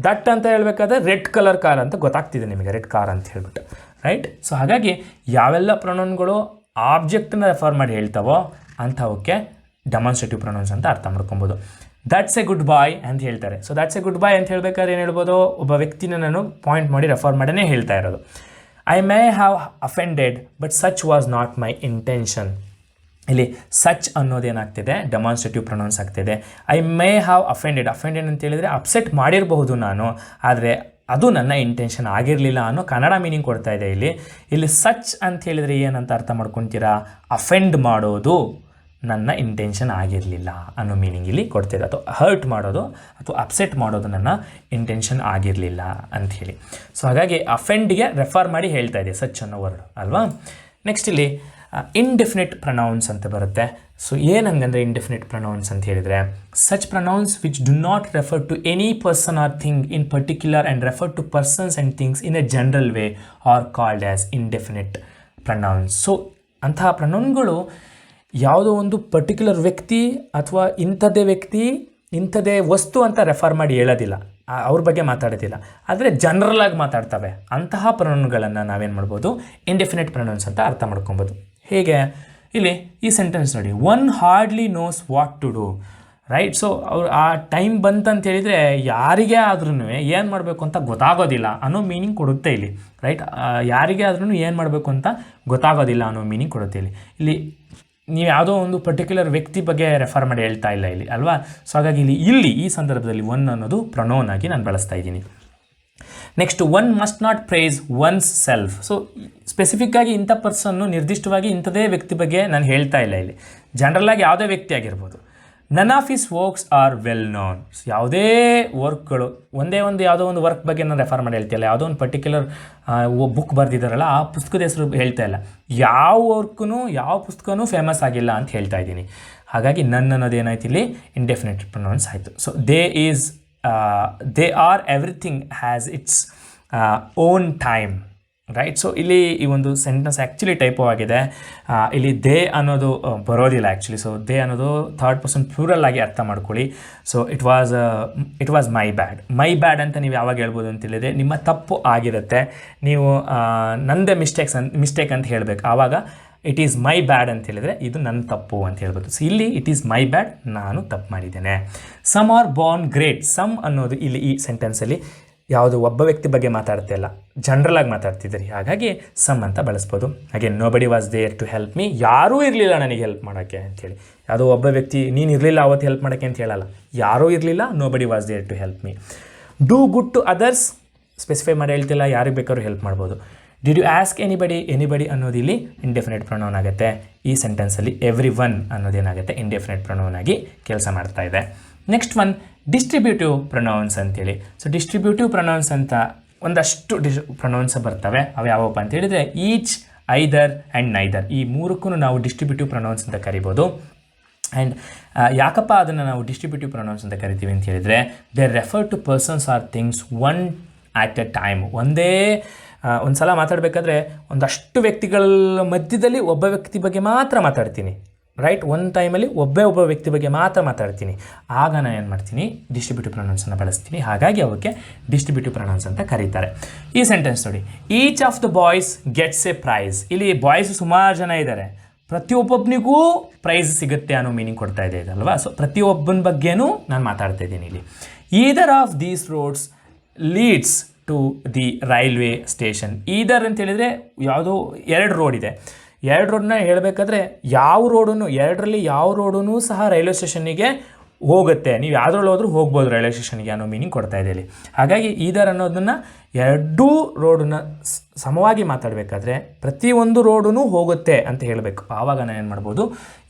ದಟ್ ಅಂತ ಹೇಳಬೇಕಾದ್ರೆ ರೆಡ್ ಕಲರ್ ಕಾರ್ ಅಂತ ಗೊತ್ತಾಗ್ತಿದೆ ನಿಮಗೆ, ರೆಡ್ ಕಾರ್ ಅಂತ ಹೇಳ್ಬಿಟ್ಟು, ರೈಟ್. ಸೊ ಹಾಗಾಗಿ ಯಾವೆಲ್ಲ ಪ್ರೊನೌನ್ಗಳು ಆಬ್ಜೆಕ್ಟನ್ನ ರೆಫರ್ ಮಾಡಿ ಹೇಳ್ತಾವೋ ಅಂಥವಕ್ಕೆ ಡೆಮಾನ್ಸ್ಟ್ರೇಟಿವ್ ಪ್ರೊನೌನ್ಸ್ ಅಂತ ಅರ್ಥ ಮಾಡ್ಕೊಬೋದು. ದಟ್ಸ್ ಎ ಗುಡ್ ಬಾಯ್ ಅಂತ ಹೇಳ್ತಾರೆ. ಸೊ ದಟ್ಸ್ ಎ ಗುಡ್ ಬಾಯ್ ಅಂತ ಹೇಳ್ಬೇಕಾದ್ರೆ ಏನು ಹೇಳ್ಬೋದು, ಒಬ್ಬ ವ್ಯಕ್ತಿನ ನಾನು ಪಾಯಿಂಟ್ ಮಾಡಿ ರೆಫರ್ ಮಾಡೇ ಹೇಳ್ತಾ ಇರೋದು. I may have offended but such was not my intention. ಇಲ್ಲಿ ಸಚ್ ಅನ್ನೋದೇನಾಗ್ತಿದೆ, ಡೆಮಾನ್ಸ್ಟ್ರೇಟಿವ್ ಪ್ರೊನೌನ್ಸ್ ಆಗ್ತಿದೆ. ಐ ಮೇ ಹ್ಯಾವ್ ಅಫೆಂಡೆಡ್ ಅಂತ ಹೇಳಿದರೆ ಅಪ್ಸೆಟ್ ಮಾಡಿರಬಹುದು ನಾನು, ಆದರೆ ಅದು ನನ್ನ ಇಂಟೆನ್ಷನ್ ಆಗಿರಲಿಲ್ಲ ಅನ್ನೋ ಕನ್ನಡ ಮೀನಿಂಗ್ ಕೊಡ್ತಾ ಇದೆ ಇಲ್ಲಿ. ಇಲ್ಲಿ ಸಚ್ ಅಂತ ಹೇಳಿದರೆ ಏನಂತ ಅರ್ಥ ಮಾಡ್ಕೊತೀರಾ, ಅಫೆಂಡ್ ಮಾಡೋದು ನನ್ನ ಇಂಟೆನ್ಷನ್ ಆಗಿರಲಿಲ್ಲ ಅನ್ನೋ ಮೀನಿಂಗ್ ಇಲ್ಲಿ ಕೊಡ್ತಿದೆ. ಅಥವಾ ಹರ್ಟ್ ಮಾಡೋದು ಅಥವಾ ಅಪ್ಸೆಟ್ ಮಾಡೋದು ನನ್ನ ಇಂಟೆನ್ಷನ್ ಆಗಿರಲಿಲ್ಲ ಅಂಥೇಳಿ. ಸೊ ಹಾಗಾಗಿ ಅಫೆಂಡ್ಗೆ ರೆಫರ್ ಮಾಡಿ ಹೇಳ್ತಾ ಇದೆ ಸಚ್ ಅನ್ನೋ ವರ್ಡ್ ಅಲ್ವಾ. ನೆಕ್ಸ್ಟ್ ಇಲ್ಲಿ ಇಂಡೆಫಿನಿಟ್ ಪ್ರೊನೌನ್ಸ್ ಅಂತ ಬರುತ್ತೆ. ಸೊ ಏನಂಗಂದರೆ ಇಂಡೆಫಿನಿಟ್ ಪ್ರೊನೌನ್ಸ್ ಅಂತ ಹೇಳಿದರೆ, such pronouns which do not refer to any person or thing in particular and refer to persons and things in a general way are called as indefinite pronouns. So ಅಂತಹ ಪ್ರೊನೌನ್ಗಳು ಯಾವುದೋ ಒಂದು particular ವ್ಯಕ್ತಿ ಅಥವಾ ಇಂಥದ್ದೇ ವ್ಯಕ್ತಿ ಇಂಥದ್ದೇ ವಸ್ತು ಅಂತ ರೆಫರ್ ಮಾಡಿ ಹೇಳೋದಿಲ್ಲ, ಅವ್ರ ಬಗ್ಗೆ ಮಾತಾಡೋದಿಲ್ಲ, ಆದರೆ ಜನರಲಾಗಿ ಮಾತಾಡ್ತವೆ. ಅಂತಹ ಪ್ರೊನೌನ್ಗಳನ್ನು ನಾವೇನು ಮಾಡ್ಬೋದು, ಇಂಡೆಫಿನಿಟ್ ಪ್ರೊನೌನ್ಸ್ ಅಂತ ಅರ್ಥ ಮಾಡ್ಕೊಬೋದು. ಹೇಗೆ, ಇಲ್ಲಿ ಈ ಸೆಂಟೆನ್ಸ್ ನೋಡಿ, one hardly knows what to do, right. So ಅವ್ರು ಆ ಟೈಮ್ ಬಂತಂತ ಹೇಳಿದರೆ ಯಾರಿಗೇ ಆದ್ರೂ ಏನು ಮಾಡಬೇಕು ಅಂತ ಗೊತ್ತಾಗೋದಿಲ್ಲ ಅನ್ನೋ ಮೀನಿಂಗ್ ಕೊಡುತ್ತೆ ಇಲ್ಲಿ, ರೈಟ್. ಯಾರಿಗೇ ಆದ್ರೂ ಏನು ಮಾಡಬೇಕು ಅಂತ ಗೊತ್ತಾಗೋದಿಲ್ಲ ಅನ್ನೋ ಮೀನಿಂಗ್ ಕೊಡುತ್ತೆ ಇಲ್ಲಿ. ನೀವು ಯಾವುದೋ ಒಂದು ಪರ್ಟಿಕ್ಯುಲರ್ ವ್ಯಕ್ತಿ ಬಗ್ಗೆ ರೆಫರ್ ಮಾಡಿ ಹೇಳ್ತಾ ಇಲ್ಲ ಇಲ್ಲಿ ಅಲ್ವಾ. ಸೊ ಹಾಗಾಗಿ ಇಲ್ಲಿ ಈ ಸಂದರ್ಭದಲ್ಲಿ ಒನ್ ಅನ್ನೋದು ಪ್ರೊನೌನ್ ಆಗಿ ನಾನು ಬಳಸ್ತಾ ಇದ್ದೀನಿ. Next, one must not praise oneself. So ಸ್ಪೆಸಿಫಿಕ್ಕಾಗಿ ಇಂಥ ಪರ್ಸನ್ನು ನಿರ್ದಿಷ್ಟವಾಗಿ ಇಂಥದೇ ವ್ಯಕ್ತಿ ಬಗ್ಗೆ ನಾನು ಹೇಳ್ತಾ ಇಲ್ಲ ಇಲ್ಲಿ, ಜನರಲಾಗಿ ಯಾವುದೇ ವ್ಯಕ್ತಿ ಆಗಿರ್ಬೋದು. None of his works R well known. ಯಾವುದೇ ವರ್ಕ್ಗಳು, ಒಂದೇ ಒಂದು ಯಾವುದೋ ಒಂದು ವರ್ಕ್ ಬಗ್ಗೆ ನಾನು ರೆಫರ್ ಮಾಡಿ ಹೇಳ್ತಿಲ್ಲ, ಯಾವುದೋ ಒಂದು ಪರ್ಟಿಕ್ಯುಲರ್ ಬುಕ್ ಬರೆದಿದ್ದಾರಲ್ಲ ಆ ಪುಸ್ತಕದ ಹೆಸರು ಹೇಳ್ತಾ ಇಲ್ಲ, ಯಾವ ವರ್ಕ್ನು ಯಾವ ಪುಸ್ತಕನೂ ಫೇಮಸ್ ಆಗಿಲ್ಲ ಅಂತ ಹೇಳ್ತಾ ಇದ್ದೀನಿ. ಹಾಗಾಗಿ ನನ್ ಅನ್ನೋದು ಏನಾಯ್ತು ಇಲ್ಲಿ ಇಂಡೆಫಿನಿಟ್ ಪ್ರೊನೌನ್ಸ್ ಆಯಿತು. So they are everything has its own time, right. So ಇಲ್ಲಿ ಈ ಒಂದು ಸೆಂಟೆನ್ಸ್ ಆ್ಯಕ್ಚುಲಿ ಟೈಪೋ ಆಗಿದೆ. ಇಲ್ಲಿ ದೇ ಅನ್ನೋದು ಬರೋದಿಲ್ಲ ಆ್ಯಕ್ಚುಲಿ. ಸೊ ದೇ ಅನ್ನೋದು ಥರ್ಡ್ ಪರ್ಸನ್ ಪ್ಲೂರಲ್ ಆಗಿ ಅರ್ಥ ಮಾಡ್ಕೊಳ್ಳಿ. ಸೊ ಇಟ್ ವಾಸ್ ಮೈ ಬ್ಯಾಡ್ ಅಂತ ನೀವು ಯಾವಾಗ ಹೇಳ್ಬೋದು ಅಂತ ಹೇಳಿದರೆ, ನಿಮ್ಮ ತಪ್ಪು ಆಗಿರುತ್ತೆ, ನೀವು ನಂದೇ ಮಿಸ್ಟೇಕ್ ಅಂತ ಹೇಳಬೇಕು. ಆವಾಗ ಇಟ್ ಈಸ್ ಮೈ ಬ್ಯಾಡ್ ಅಂತ ಹೇಳಿದರೆ ಇದು ನನ್ನ ತಪ್ಪು ಅಂತ ಹೇಳ್ಬೋದು. ಸೊ ಇಲ್ಲಿ ಇಟ್ ಈಸ್ ಮೈ ಬ್ಯಾಡ್, ನಾನು ತಪ್ಪು ಮಾಡಿದ್ದೇನೆ. Some are born great. Some ಅನ್ನೋದು ಇಲ್ಲಿ ಈ ಸೆಂಟೆನ್ಸಲ್ಲಿ ಯಾವುದು ಒಬ್ಬ ವ್ಯಕ್ತಿ ಬಗ್ಗೆ ಮಾತಾಡ್ತಾ ಇಲ್ಲ, ಜನರಲಾಗಿ ಮಾತಾಡ್ತಿದ್ದೀರಿ, ಹಾಗಾಗಿ ಸಮ್ ಅಂತ ಬಳಸ್ಬೋದು. ಹಾಗೆ nobody was there to help me. ಯಾರೂ ಇರಲಿಲ್ಲ ನನಗೆ ಹೆಲ್ಪ್ ಮಾಡೋಕ್ಕೆ ಅಂಥೇಳಿ. ಯಾವುದೋ ಒಬ್ಬ ವ್ಯಕ್ತಿ ನೀನು ಇರಲಿಲ್ಲ ಅವತ್ತು ಹೆಲ್ಪ್ ಮಾಡೋಕ್ಕೆ ಅಂತ ಹೇಳಲ್ಲ, ಯಾರೂ ಇರಲಿಲ್ಲ, nobody was there to help me. Do good to others. Specify ಮಾಡಿ ಹೇಳ್ತಿಲ್ಲ, ಯಾರಿಗೆ ಬೇಕಾದ್ರೂ ಹೆಲ್ಪ್ ಮಾಡ್ಬೋದು. ಡಿಡ್ ಯು ಆಸ್ಕ್ ಎನಿಬಡಿ ಅನ್ನೋದು ಇಲ್ಲಿ ಇಂಡೆಫಿನಿಟ್ ಪ್ರೊನೌನ್ ಆಗುತ್ತೆ. ಈ ಸೆಂಟೆನ್ಸಲ್ಲಿ ಎವ್ರಿ ಒನ್ ಅನ್ನೋದೇನಾಗುತ್ತೆ ಇಂಡೆಫಿನಿಟ್ ಪ್ರೊನೌನ್ ಆಗಿ ಕೆಲಸ ಮಾಡ್ತಾ ಇದೆ. ನೆಕ್ಸ್ಟ್ ಒನ್ ಡಿಸ್ಟ್ರಿಬ್ಯೂಟಿವ್ ಪ್ರೊನೌನ್ಸ್ ಅಂತೇಳಿ. ಸೊ ಡಿಸ್ಟ್ರಿಬ್ಯೂಟಿವ್ ಪ್ರೊನೌನ್ಸ್ ಅಂತ ಒಂದಷ್ಟು ಪ್ರೊನೌನ್ಸ್ ಬರ್ತವೆ. ಅವು ಯಾವಪ್ಪ ಅಂತ ಹೇಳಿದರೆ ಈಚ್, ಐದರ್ ಆ್ಯಂಡ್ ನೈದರ್. ಈ ಮೂರಕ್ಕೂ ನಾವು ಡಿಸ್ಟ್ರಿಬ್ಯೂಟಿವ್ ಪ್ರೊನೌನ್ಸ್ ಅಂತ ಕರಿಬೋದು. ಆ್ಯಂಡ್ ಯಾಕಪ್ಪ ಅದನ್ನು ನಾವು ಡಿಸ್ಟ್ರಿಬ್ಯೂಟಿವ್ ಪ್ರೊನೌನ್ಸ್ ಅಂತ ಕರಿತೀವಿ ಅಂತ ಹೇಳಿದರೆ, they refer to persons or things one at a time. ಒಂದು ಸಲ ಮಾತಾಡಬೇಕಾದ್ರೆ ಒಂದಷ್ಟು ವ್ಯಕ್ತಿಗಳ ಮಧ್ಯದಲ್ಲಿ ಒಬ್ಬ ವ್ಯಕ್ತಿ ಬಗ್ಗೆ ಮಾತ್ರ ಮಾತಾಡ್ತೀನಿ, ರೈಟ್, ಒಂದು ಟೈಮಲ್ಲಿ ಒಬ್ಬ ವ್ಯಕ್ತಿ ಬಗ್ಗೆ ಮಾತ್ರ ಮಾತಾಡ್ತೀನಿ, ಆಗ ನಾನು ಏನು ಮಾಡ್ತೀನಿ, ಡಿಸ್ಟ್ರಿಬ್ಯೂಟಿವ್ ಪ್ರೊನೌನ್ಸನ್ನು ಬಳಸ್ತೀನಿ. ಹಾಗಾಗಿ ಅವಕ್ಕೆ ಡಿಸ್ಟ್ರಿಬ್ಯೂಟಿವ್ ಪ್ರೊನೌನ್ಸ್ ಅಂತ ಕರೀತಾರೆ. ಈ ಸೆಂಟೆನ್ಸ್ ನೋಡಿ, each of the boys gets a prize. ಇಲ್ಲಿ ಬಾಯ್ಸ್ ಸುಮಾರು ಜನ ಇದ್ದಾರೆ, ಪ್ರತಿಯೊಬ್ಬನಿಗೂ ಪ್ರೈಸ್ ಸಿಗುತ್ತೆ ಅನ್ನೋ ಮೀನಿಂಗ್ ಕೊಡ್ತಾ ಇದೆ ಇದಲ್ವಾ. ಸೊ ಪ್ರತಿಯೊಬ್ಬನ ಬಗ್ಗೆನೂ ನಾನು ಮಾತಾಡ್ತಾ ಇದ್ದೀನಿ ಇಲ್ಲಿ. Either of these roads leads to the railway station. Either ಅಂತ ಹೇಳಿದರೆ ಯಾವುದೋ 2 ರೋಡ್ ಇದೆ. 2 ರೋಡನ್ನ ಹೇಳಬೇಕಾದ್ರೆ ಯಾವ ರೋಡನ್ನು, 2ರಲ್ಲಿ ಯಾವ ರೋಡೂ ಸಹ ರೈಲ್ವೆ ಸ್ಟೇಷನ್ನಿಗೆ ಹೋಗುತ್ತೆ, ನೀವು ಯಾವುದ್ರಲ್ಲಿ ಹೋದ್ರೂ ಹೋಗ್ಬೋದು ರೈಲ್ವೆ ಸ್ಟೇಷನ್ಗೆ ಅನ್ನೋ ಮೀನಿಂಗ್ ಕೊಡ್ತಾ ಇದೆ ಇಲ್ಲಿ. ಹಾಗಾಗಿ ಈದರ್ ಅನ್ನೋದನ್ನು 2 ರೋಡನ್ನ ಸಮವಾಗಿ ಮಾತಾಡಬೇಕಾದ್ರೆ ಪ್ರತಿಯೊಂದು ರೋಡೂ ಹೋಗುತ್ತೆ ಅಂತ ಹೇಳಬೇಕು. ಆವಾಗ ನಾನು ಏನು ಮಾಡ್ಬೋದು,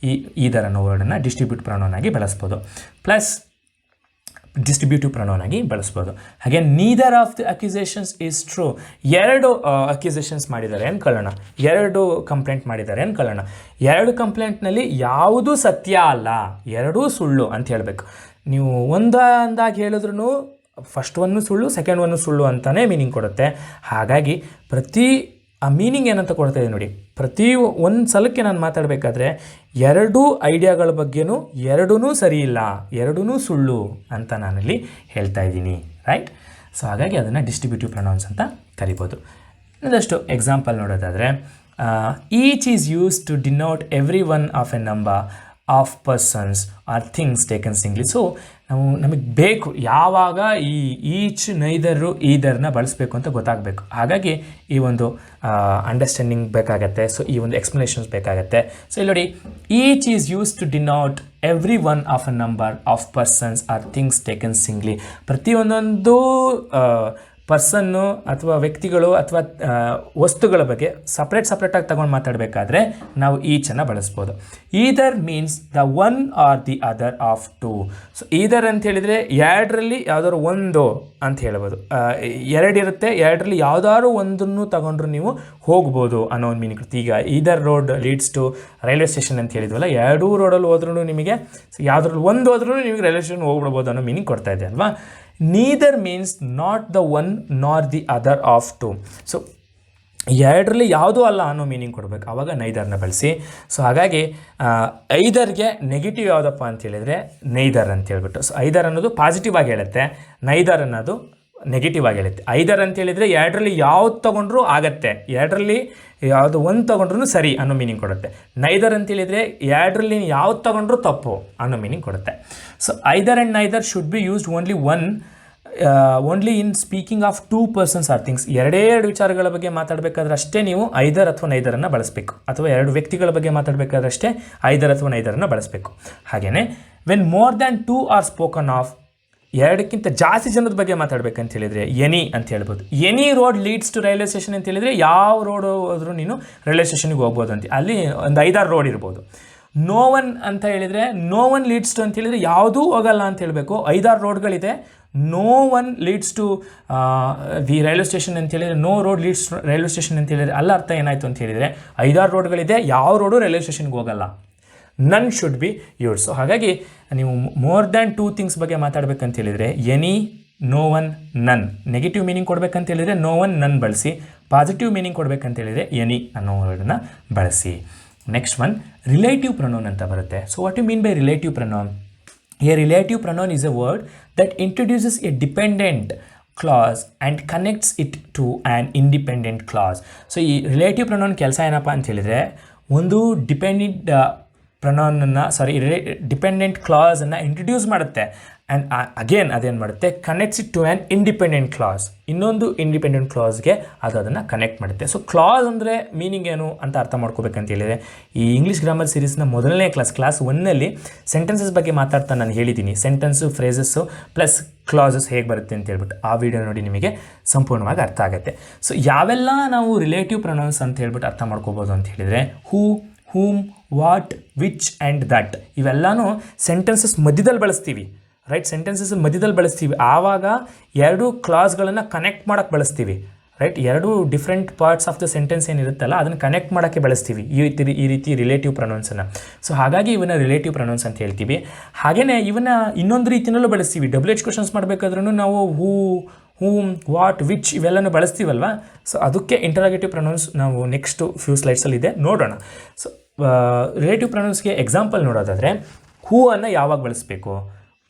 ಈದರ್ ಅನ್ನೋ ವರ್ಡನ್ನು ಡಿಸ್ಟ್ರಿಬ್ಯೂಟ್ ಪ್ರೊನೌನ್ ಆಗಿ ಬಳಸ್ಬೋದು, ಪ್ಲಸ್ ಡಿಸ್ಟ್ರಿಬ್ಯೂಟಿವ್ ಪ್ರೊನೌನ್ ಆಗಿ ಬಳಸ್ಬೋದು. ಹಾಗೆ neither of the accusations is true. 2 accusations ಮಾಡಿದ್ದಾರೆ ಅಂದ್ಕೊಳ್ಳೋಣ, 2 ಕಂಪ್ಲೇಂಟ್ ಮಾಡಿದ್ದಾರೆ ಅಂದ್ಕೊಳ್ಳೋಣ. 2 ಕಂಪ್ಲೇಂಟ್ನಲ್ಲಿ ಯಾವುದೂ ಸತ್ಯ ಅಲ್ಲ, 2 ಸುಳ್ಳು ಅಂತ ಹೇಳಬೇಕು. ನೀವು ಒಂದಾಗಿ ಹೇಳಿದ್ರೂ ಫಸ್ಟ್ ಒನ್ನು ಸುಳ್ಳು, ಸೆಕೆಂಡ್ ಒನ್ನು ಸುಳ್ಳು ಅಂತಲೇ ಮೀನಿಂಗ್ ಕೊಡುತ್ತೆ. ಹಾಗಾಗಿ ಆ ಮೀನಿಂಗ್ ಏನಂತ ಕೊಡ್ತಾ ಇದೆ ನೋಡಿ, ಪ್ರತಿ ಒಂದು ಸಲಕ್ಕೆ ನಾನು ಮಾತಾಡಬೇಕಾದ್ರೆ 2 ಐಡಿಯಾಗಳ ಬಗ್ಗೆನೂ 2 ಸರಿ ಇಲ್ಲ, 2 ಸುಳ್ಳು ಅಂತ ನಾನಲ್ಲಿ ಹೇಳ್ತಾ ಇದ್ದೀನಿ, ರೈಟ್. ಸೊ ಹಾಗಾಗಿ ಅದನ್ನು ಡಿಸ್ಟ್ರಿಬ್ಯೂಟಿವ್ ಪ್ರೊನೌನ್ಸ್ ಅಂತ ಕರಿಬೋದು. ಇನ್ನೊಂದಷ್ಟು ಎಕ್ಸಾಂಪಲ್ ನೋಡೋದಾದರೆ, each is use to denote every one of a number of persons or things taken singly. So ನಮಗೆ ಬೇಕು ಯಾವಾಗ ಈ ಈಚ್ ನೈದರು ಈದರ್ನ ಬಳಸಬೇಕು ಅಂತ ಗೊತ್ತಾಗಬೇಕು. ಹಾಗಾಗಿ ಈ ಒಂದು ಅಂಡರ್ಸ್ಟ್ಯಾಂಡಿಂಗ್ ಬೇಕಾಗತ್ತೆ. ಸೊ ಈ ಒಂದು ಎಕ್ಸ್ಪ್ಲನೇಷನ್ಸ್ ಬೇಕಾಗತ್ತೆ. ಸೊ ಇಲ್ಲಿ ನೋಡಿ, each is use to denote every one of a number of persons or things taken singly. ಪ್ರತಿಯೊಂದೊಂದು ಪರ್ಸನ್ನು ಅಥವಾ ವ್ಯಕ್ತಿಗಳು ಅಥವಾ ವಸ್ತುಗಳ ಬಗ್ಗೆ ಸಪ್ರೇಟಾಗಿ ತಗೊಂಡು ಮಾತಾಡಬೇಕಾದ್ರೆ ನಾವು ಈಚನ್ನು ಬಳಸ್ಬೋದು. Either means the one R the other of 2. So either ಅಂತ ಹೇಳಿದರೆ 2ರಲ್ಲಿ ಯಾವುದಾದ್ರು ಒಂದು ಅಂತ ಹೇಳ್ಬೋದು. 2 ಇರುತ್ತೆ, 2ರಲ್ಲಿ ಯಾವುದಾದ್ರು ಒಂದನ್ನು ತಗೊಂಡ್ರು ನೀವು ಹೋಗ್ಬೋದು ಅನ್ನೋ ಒಂದು ಮೀನಿಂಗ್ ಇರುತ್ತೆ. ಈಗ either road leads to railway station ಅಂತ ಹೇಳಿದ್ವಲ್ಲ, 2 ರೋಡಲ್ಲಿ ಹೋದ್ರೂ ನಿಮಗೆ ಯಾವುದ್ರಲ್ಲಿ ಒಂದು ಹೋದ್ರೂ ನಿಮಗೆ ರೈಲ್ವೆ ಸ್ಟೇಷನ್ ಹೋಗ್ಬಿಡ್ಬೋದು ಅನ್ನೋ ಮೀನಿಂಗ್ ಕೊಡ್ತಾ ಇದೆ ಅಲ್ವಾ. Neither means not the one nor the other of 2. So 2ರಲ್ಲಿ ಯಾವುದೂ ಅಲ್ಲ ಅನ್ನೋ ಮೀನಿಂಗ್ ಕೊಡಬೇಕು, ಆವಾಗ ನೈದರ್ನ ಬಳಸಿ. ಸೊ ಹಾಗಾಗಿ ಐದರ್ಗೆ ನೆಗೆಟಿವ್ ಯಾವುದಪ್ಪ ಅಂತ ಹೇಳಿದರೆ ನೈದರ್ ಅಂತ ಹೇಳ್ಬಿಟ್ಟು. ಸೊ ಐದರ್ ಅನ್ನೋದು ಪಾಸಿಟಿವ್ ಆಗಿ ಹೇಳುತ್ತೆ, ನೈದರ್ ಅನ್ನೋದು ನೆಗೆಟಿವ್ ಆಗಿ ಹೇಳುತ್ತೆ. ಐದರ್ ಅಂತ ಹೇಳಿದರೆ 2ರಲ್ಲಿ ಯಾವ್ದು ತೊಗೊಂಡ್ರೂ ಆಗತ್ತೆ, 2ರಲ್ಲಿ ಯಾವುದು ಒಂದು ತೊಗೊಂಡ್ರೂ ಸರಿ ಅನ್ನೋ ಮೀನಿಂಗ್ ಕೊಡುತ್ತೆ. ನೈದರ್ ಅಂತ ಹೇಳಿದರೆ 2ರಲ್ಲಿ ಯಾವ್ದು ತೊಗೊಂಡ್ರೂ ತಪ್ಪು ಅನ್ನೋ ಮೀನಿಂಗ್ ಕೊಡುತ್ತೆ. So either and neither should be used only in speaking of 2 persons or things. 2 ವಿಚಾರಗಳ ಬಗ್ಗೆ ಮಾತಾಡಬೇಕಾದ್ರೆ ಅಷ್ಟೇ ನೀವು ಐದರ್ ಅಥವಾ ನೈದರನ್ನು ಬಳಸಬೇಕು, ಅಥವಾ 2 ವ್ಯಕ್ತಿಗಳ ಬಗ್ಗೆ ಮಾತಾಡಬೇಕಾದ್ರೆ ಅಷ್ಟೇ ಐದರ್ ಅಥವಾ ನೈದರನ್ನು ಬಳಸಬೇಕು. ಹಾಗೆಯೇ when more than 2 are spoken of, 2ಕ್ಕಿಂತ ಜಾಸ್ತಿ ಜನದ ಬಗ್ಗೆ ಮಾತಾಡಬೇಕಂತ ಹೇಳಿದರೆ ಎನಿ ಅಂತ ಹೇಳ್ಬೋದು. Any road leads to railway station ಅಂತ ಹೇಳಿದರೆ ಯಾವ ರೋಡ್ ಹೋದ್ರೂ ನೀನು ರೈಲ್ವೆ ಸ್ಟೇಷನ್ಗೆ ಹೋಗ್ಬೋದು ಅಂತ, ಅಲ್ಲಿ ಒಂದು 5-6 ರೋಡ್ ಇರ್ಬೋದು. ನೋ ಒನ್ ಅಂತ ಹೇಳಿದರೆ ನೋ ಒನ್ ಲೀಡ್ಸ್ ಟು ಅಂತ ಹೇಳಿದರೆ ಯಾವುದೂ ಹೋಗಲ್ಲ ಅಂತ ಹೇಳಬೇಕು. 5-6 ರೋಡ್ಗಳಿದೆ, no one leads to the railway station ಅಂತ ಹೇಳಿದರೆ no road leads to railway station ಅಂತ ಹೇಳಿದರೆ ಅಲ್ಲ ಅರ್ಥ ಏನಾಯಿತು ಅಂತ ಹೇಳಿದರೆ 5-6 ರೋಡ್ಗಳಿದೆ, ಯಾವ ರೋಡು ರೈಲ್ವೆ ಸ್ಟೇಷನ್ಗೆ ಹೋಗಲ್ಲ. ನನ್ ಶುಡ್ ಬಿ ಯೂಸ್. ಸೊ ಹಾಗಾಗಿ ನೀವು ಮೋರ್ ದ್ಯಾನ್ 2 ಥಿಂಗ್ಸ್ ಬಗ್ಗೆ ಮಾತಾಡಬೇಕಂತ ಹೇಳಿದರೆ ಎನಿ, ನೋ ಒನ್, ನನ್. ನೆಗೆಟಿವ್ ಮೀನಿಂಗ್ ಕೊಡಬೇಕಂತ ಹೇಳಿದರೆ ನೋ ಒನ್, ನನ್ ಬಳಸಿ. ಪಾಸಿಟಿವ್ ಮೀನಿಂಗ್ ಕೊಡಬೇಕಂತ ಹೇಳಿದರೆ ಎನಿ ಅನ್ನೋ ವರ್ಡನ್ನು ಬಳಸಿ. ನೆಕ್ಸ್ಟ್ ಒನ್ ರಿಲೇಟಿವ್ ಪ್ರೊನೌನ್ ಅಂತ ಬರುತ್ತೆ. So what you mean by relative pronoun? A relative pronoun is a word that introduces a dependent clause and connects it to an independent clause. So ಈ relative pronoun ಕೆಲಸ ಏನಪ್ಪ ಅಂತ ಹೇಳಿದರೆ, ಒಂದು dependent ಕ್ಲಾಸನ್ನು introduce ಮಾಡುತ್ತೆ ಆ್ಯಂಡ್ ಅಗೇನ್ ಅದೇನು ಮಾಡುತ್ತೆ, connects it to an independent clause. ಇನ್ನೊಂದು ಇಂಡಿಪೆಂಡೆಂಟ್ ಕ್ಲಾಸ್ಗೆ ಅದನ್ನು ಕನೆಕ್ಟ್ ಮಾಡುತ್ತೆ. ಸೊ ಕ್ಲಾಸ್ ಅಂದರೆ ಮೀನಿಂಗ್ ಏನು ಅಂತ ಅರ್ಥ ಮಾಡ್ಕೋಬೇಕಂತ ಹೇಳಿದರೆ, ಈ ಇಂಗ್ಲೀಷ್ ಗ್ರಾಮರ್ ಸೀರೀಸ್ನ ಮೊದಲನೇ ಕ್ಲಾಸ್ 1ನಲ್ಲಿ ಸೆಂಟೆನ್ಸಸ್ ಬಗ್ಗೆ ಮಾತಾಡ್ತಾ ನಾನು ಹೇಳಿದ್ದೀನಿ. ಸೆಂಟೆನ್ಸು, ಫ್ರೇಸಸ್ಸು ಪ್ಲಸ್ ಕ್ಲಾಸಸ್ ಹೇಗೆ ಬರುತ್ತೆ ಅಂತ ಹೇಳ್ಬಿಟ್ಟು ಆ ವಿಡಿಯೋ ನೋಡಿ ನಿಮಗೆ ಸಂಪೂರ್ಣವಾಗಿ ಅರ್ಥ ಆಗುತ್ತೆ. ಸೊ ಯಾವೆಲ್ಲ ನಾವು ರಿಲೇಟಿವ್ ಪ್ರೊನೌನ್ಸ್ ಅಂತ ಹೇಳ್ಬಿಟ್ಟು ಅರ್ಥ ಮಾಡ್ಕೋಬೋದು ಅಂತ ಹೇಳಿದರೆ, ಹೂ, ಹೂಮ್, ವಾಟ್, ವಿಚ್ ಆ್ಯಂಡ್ ದಟ್ ಇವೆಲ್ಲನೂ ಸೆಂಟೆನ್ಸಸ್ ಮಧ್ಯದಲ್ಲಿ ಬಳಸ್ತೀವಿ, ರೈಟ್. ಸೆಂಟೆನ್ಸಸ್ ಮಧ್ಯದಲ್ಲಿ ಬಳಸ್ತೀವಿ, ಆವಾಗ 2 ಕ್ಲಾಸ್ಗಳನ್ನು ಕನೆಕ್ಟ್ ಮಾಡೋಕ್ಕೆ ಬಳಸ್ತೀವಿ, right. 2 different parts of the sentence ಏನಿರುತ್ತಲ್ಲ ಅದನ್ನು ಕನೆಕ್ಟ್ ಮಾಡೋಕ್ಕೆ ಬಳಸ್ತೀವಿ ಈ ರೀತಿ ರಿಲೇಟಿವ್ ಪ್ರೊನೌನ್ಸನ್ನು. ಸೊ ಹಾಗಾಗಿ ಇವನ್ನ ರಿಲೇಟಿವ್ ಪ್ರೊನೌನ್ಸ್ ಅಂತ ಹೇಳ್ತೀವಿ. ಹಾಗೆಯೇ ಇವನ್ನ ಇನ್ನೊಂದು ರೀತಿಯಲ್ಲೂ ಬಳಸ್ತೀವಿ. WH ಕ್ವಶನ್ಸ್ ಮಾಡಬೇಕಾದ್ರೂ ನಾವು ಹೂ, ಹೂಮ್, ವಾಟ್, ವಿಚ್ ಇವೆಲ್ಲನೂ ಬಳಸ್ತೀವಲ್ವ. ಸೊ ಅದಕ್ಕೆ ಇಂಟರಾಗೇಟಿವ್ ಪ್ರೊನೌನ್ಸ್ ನಾವು ನೆಕ್ಸ್ಟು ಫ್ಯೂ ಸ್ಲೈಡ್ಸಲ್ಲಿ ಇದೆ, ನೋಡೋಣ. ಸೊ ರಿಲೇಟಿವ್ ಪ್ರೊನೌನ್ಸ್ಗೆ ಎಕ್ಸಾಂಪಲ್ ನೋಡೋದಾದರೆ ಹೂ ಅನ್ನು ಯಾವಾಗ ಬಳಸಬೇಕು,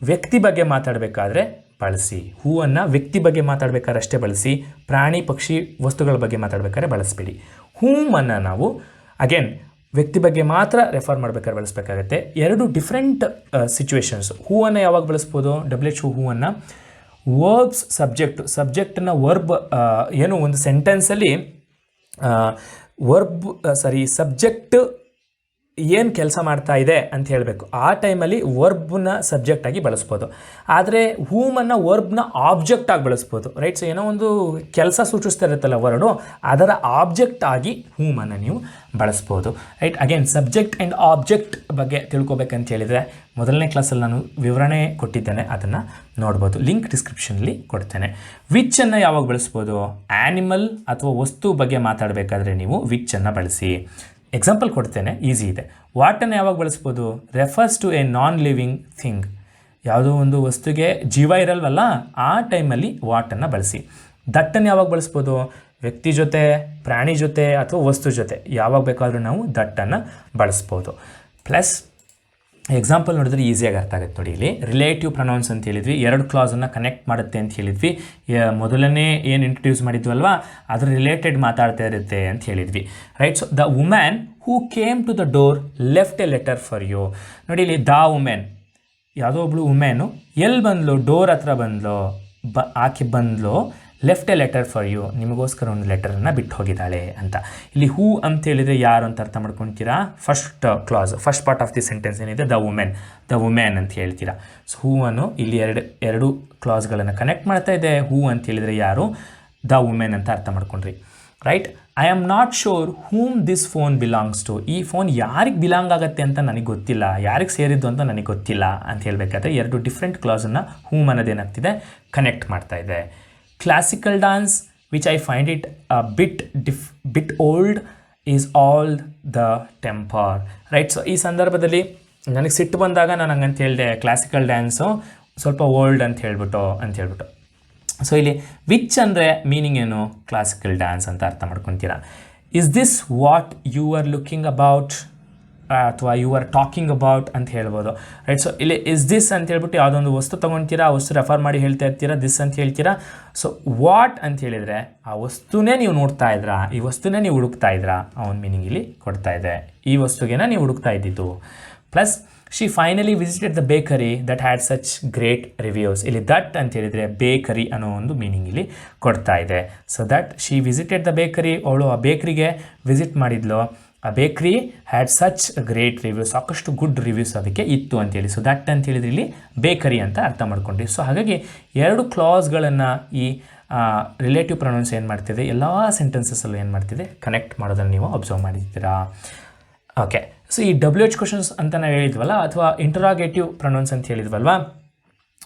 ವ್ಯಕ್ತಿ ಬಗ್ಗೆ ಮಾತಾಡಬೇಕಾದ್ರೆ ಬಳಸಿ. ಹೂವನ್ನು ವ್ಯಕ್ತಿ ಬಗ್ಗೆ ಮಾತಾಡಬೇಕಾದ್ರೆ ಅಷ್ಟೇ ಬಳಸಿ, ಪ್ರಾಣಿ ಪಕ್ಷಿ ವಸ್ತುಗಳ ಬಗ್ಗೆ ಮಾತಾಡಬೇಕಾದ್ರೆ ಬಳಸಬೇಡಿ. ಹೂಮನ್ನು ನಾವು ಅಗೇನ್ ವ್ಯಕ್ತಿ ಬಗ್ಗೆ ಮಾತ್ರ ರೆಫರ್ ಮಾಡಬೇಕಾದ್ರೆ ಬಳಸಬೇಕಾಗತ್ತೆ. ಎರಡು ಡಿಫ್ರೆಂಟ್ ಸಿಚುವೇಶನ್ಸ್. ಹೂವನ್ನು ಯಾವಾಗ ಬಳಸ್ಬೋದು, WHO ಹೂವನ್ನು ವರ್ಬ್ಸ್ ಸಬ್ಜೆಕ್ಟನ್ನು ವರ್ಬ್ ಏನು ಒಂದು ಸೆಂಟೆನ್ಸಲ್ಲಿ ಸಬ್ಜೆಕ್ಟ್ ಏನು ಕೆಲಸ ಮಾಡ್ತಾ ಇದೆ ಅಂತ ಹೇಳಬೇಕು, ಆ ಟೈಮಲ್ಲಿ ವರ್ಬ್ನ ಸಬ್ಜೆಕ್ಟಾಗಿ ಬಳಸ್ಬೋದು. ಆದರೆ ಹೂಮನ್ನು ವರ್ಬ್ನ ಆಬ್ಜೆಕ್ಟಾಗಿ ಬಳಸ್ಬೋದು, ರೈಟ್. ಸೊ ಏನೋ ಒಂದು ಕೆಲಸ ಸೂಚಿಸ್ತಾ ಇರುತ್ತಲ್ಲ ವರ್ಡು, ಅದರ ಆಬ್ಜೆಕ್ಟ್ ಆಗಿ ಹೂಮನ್ನು ನೀವು ಬಳಸ್ಬೋದು, right. Again subject and object ಬಗ್ಗೆ ತಿಳ್ಕೊಬೇಕಂತ ಹೇಳಿದರೆ ಮೊದಲನೇ ಕ್ಲಾಸಲ್ಲಿ ನಾನು ವಿವರಣೆ ಕೊಟ್ಟಿದ್ದೇನೆ, ಅದನ್ನು ನೋಡ್ಬೋದು. ಲಿಂಕ್ ಡಿಸ್ಕ್ರಿಪ್ಷನಲ್ಲಿ ಕೊಡ್ತೇನೆ. ವಿಚ್ಚನ್ನು ಯಾವಾಗ ಬಳಸ್ಬೋದು, ಆ್ಯನಿಮಲ್ ಅಥವಾ ವಸ್ತು ಬಗ್ಗೆ ಮಾತಾಡಬೇಕಾದ್ರೆ ನೀವು ವಿಚ್ಚನ್ನು ಬಳಸಿ. ಎಕ್ಸಾಂಪಲ್ ಕೊಡ್ತೇನೆ, ಈಸಿ ಇದೆ. ವಾಟನ್ನು ಯಾವಾಗ ಬಳಸ್ಬೋದು, refers to a non living thing. ಯಾವುದೋ ಒಂದು ವಸ್ತುಗೆ ಜೀವ ಇರಲ್ವಲ್ಲ, ಆ ಟೈಮಲ್ಲಿ ವಾಟನ್ನು ಬಳಸಿ. ದಟ್ಟನ್ನು ಯಾವಾಗ ಬಳಸ್ಬೋದು, ವ್ಯಕ್ತಿ ಜೊತೆ, ಪ್ರಾಣಿ ಜೊತೆ ಅಥವಾ ವಸ್ತು ಜೊತೆ ಯಾವಾಗ ಬೇಕಾದರೂ ನಾವು ದಟ್ಟನ್ನು ಬಳಸ್ಬೋದು. ಪ್ಲಸ್ ಎಕ್ಸಾಂಪಲ್ ನೋಡಿದ್ರೆ ಈಸಿಯಾಗಿ ಅರ್ಥ ಆಗುತ್ತೆ ನೋಡಿ. ಇಲ್ಲಿ ರಿಲೇಟಿವ್ ಪ್ರೊನೌನ್ಸ್ ಅಂತ ಹೇಳಿದ್ವಿ, ಎರಡು ಕ್ಲಾಸನ್ನು ಕನೆಕ್ಟ್ ಮಾಡುತ್ತೆ ಅಂತ ಹೇಳಿದ್ವಿ. ಮೊದಲನೇ ಏನು ಇಂಟ್ರೊಡ್ಯೂಸ್ ಮಾಡಿದ್ವಲ್ವಾ, ಅದ್ರ ರಿಲೇಟೆಡ್ ಮಾತಾಡ್ತಾ ಇರುತ್ತೆ ಅಂತ ಹೇಳಿದ್ವಿ, right. So the women who came to the door left a letter for you. ನೋಡಿ ಇಲ್ಲಿ ದ ವುಮೆನ್, ಯಾವುದೋ ಒಬ್ಳು ವುಮೆನು ಎಲ್ಲಿ ಬಂದ್ಲು, ಡೋರ್ ಹತ್ರ ಬಂದ್ಲು, ಆಕೆ ಬಂದ್ಲು, left a letter for you, ನಿಮಗೋಸ್ಕರ ಒಂದು ಲೆಟರನ್ನು ಬಿಟ್ಟು ಹೋಗಿದ್ದಾಳೆ ಅಂತ. ಇಲ್ಲಿ ಹೂ ಅಂತ ಹೇಳಿದರೆ ಯಾರು ಅಂತ ಅರ್ಥ ಮಾಡ್ಕೊತೀರಾ, first part of the sentence ಏನಿದೆ ದ ವುಮೆನ್ ಅಂತ ಹೇಳ್ತೀರಾ. ಸೊ ಹೂವನ್ನು ಇಲ್ಲಿ ಎರಡು ಕ್ಲಾಸ್ಗಳನ್ನು ಕನೆಕ್ಟ್ ಮಾಡ್ತಾ ಇದೆ. ಹೂ ಅಂತ ಹೇಳಿದರೆ ಯಾರು, ದ ವುಮೆನ್ ಅಂತ ಅರ್ಥ ಮಾಡ್ಕೊಂಡ್ರಿ, right. I am not sure whom this phone belongs to. ಈ ಫೋನ್ ಯಾರಿಗೆ ಬಿಲಾಂಗ್ ಆಗುತ್ತೆ ಅಂತ ನನಗೆ ಗೊತ್ತಿಲ್ಲ, ಯಾರಿಗೆ ಸೇರಿದ್ದು ಅಂತ ನನಗೆ ಗೊತ್ತಿಲ್ಲ ಅಂತ ಹೇಳಬೇಕಾದ್ರೆ ಎರಡು ಡಿಫ್ರೆಂಟ್ ಕ್ಲಾಸನ್ನು ಹೂಮ್ ಅನ್ನೋದೇನಾಗ್ತಿದೆ ಕನೆಕ್ಟ್ ಮಾಡ್ತಾ ಇದೆ. Classical dance, which I find it a bit old, is all the temper, right. So ಈ ಸಂದರ್ಭದಲ್ಲಿ ನನಗೆ ಸಿಟ್ಟು ಬಂದಾಗ ನಾನು ಹಂಗಂತ ಹೇಳಿದೆ, ಕ್ಲಾಸಿಕಲ್ ಡ್ಯಾನ್ಸು ಸ್ವಲ್ಪ ಓಲ್ಡ್ ಅಂತ ಹೇಳ್ಬಿಟ್ಟು. ಸೊ ಇಲ್ಲಿ ವಿಚ್ ಅಂದರೆ ಮೀನಿಂಗ್ ಏನು, ಕ್ಲಾಸಿಕಲ್ ಡ್ಯಾನ್ಸ್ ಅಂತ ಅರ್ಥ ಮಾಡ್ಕೊತೀರಾ. Is this what you are looking about ಅಥವಾ ಯು ಆರ್ ಟಾಕಿಂಗ್ ಅಬೌಟ್ ಅಂತ ಹೇಳ್ಬೋದು, ರೈಟ್. ಸೊ ಇಲ್ಲಿ ಇಸ್ ದಿಸ್ ಅಂತ ಹೇಳ್ಬಿಟ್ಟು ಯಾವುದೊಂದು ವಸ್ತು ತೊಗೊತೀರಾ, ಆ ವಸ್ತು ರೆಫರ್ ಮಾಡಿ ಹೇಳ್ತಾ ಇರ್ತೀರಾ, ದಿಸ್ ಅಂತ ಹೇಳ್ತೀರಾ. ಸೊ ವಾಟ್ ಅಂತ ಹೇಳಿದರೆ ಆ ವಸ್ತುನೇ ನೀವು ನೋಡ್ತಾ ಇದ್ರಾ, ಈ ವಸ್ತುನೇ ನೀವು ಹುಡುಕ್ತಾ ಇದ್ರಾ, ಆ ಒಂದು ಮೀನಿಂಗ್ ಇಲ್ಲಿ ಕೊಡ್ತಾ ಇದೆ. ಈ ವಸ್ತುಗೆನ ನೀವು ಹುಡುಕ್ತಾ ಇದ್ದಿದ್ದು. Plus she finally visited the bakery that had such great reviews. ಇಲ್ಲಿ ದಟ್ ಅಂತ ಹೇಳಿದರೆ ಬೇಕರಿ ಅನ್ನೋ ಒಂದು ಮೀನಿಂಗ್ ಇಲ್ಲಿ ಕೊಡ್ತಾ ಇದೆ. So that she visited the bakery, ಅವಳು ಆ ಬೇಕರಿಗೆ ವಿಸಿಟ್ ಮಾಡಿದ್ಲು, ಆ ಬೇಕ್ರಿ ಹ್ಯಾಡ್ ಸಚ್ ಗ್ರೇಟ್ ರಿವ್ಯೂಸ್, ಸಾಕಷ್ಟು ಗುಡ್ ರಿವ್ಯೂಸ್ ಅದಕ್ಕೆ ಇತ್ತು ಅಂತೇಳಿ. ಸೊ ದಟ್ ಅಂತ ಹೇಳಿದ್ರೆ ಇಲ್ಲಿ ಬೇಕರಿ ಅಂತ ಅರ್ಥ ಮಾಡ್ಕೊಂಡ್ರಿ. ಸೊ ಹಾಗಾಗಿ ಎರಡು ಕ್ಲಾಸ್ಗಳನ್ನು ಈ ರಿಲೇಟಿವ್ ಪ್ರೊನೌನ್ಸ್ ಏನು ಮಾಡ್ತಿದೆ, ಎಲ್ಲ ಸೆಂಟೆನ್ಸಸ್ಸಲ್ಲೂ ಏನು ಮಾಡ್ತಿದೆ ಕನೆಕ್ಟ್ ಮಾಡೋದನ್ನು ನೀವು ಅಬ್ಸರ್ವ್ ಮಾಡಿದ್ದೀರಾ. ಓಕೆ. ಸೊ ಈ WHO ಕ್ವಶನ್ಸ್ ಅಂತ ನಾವು ಹೇಳಿದ್ವಲ್ಲ, ಅಥವಾ ಇಂಟರಾಗೇಟಿವ್ ಪ್ರೊನೌನ್ಸ್ ಅಂತ ಹೇಳಿದ್ವಲ್ವಾ,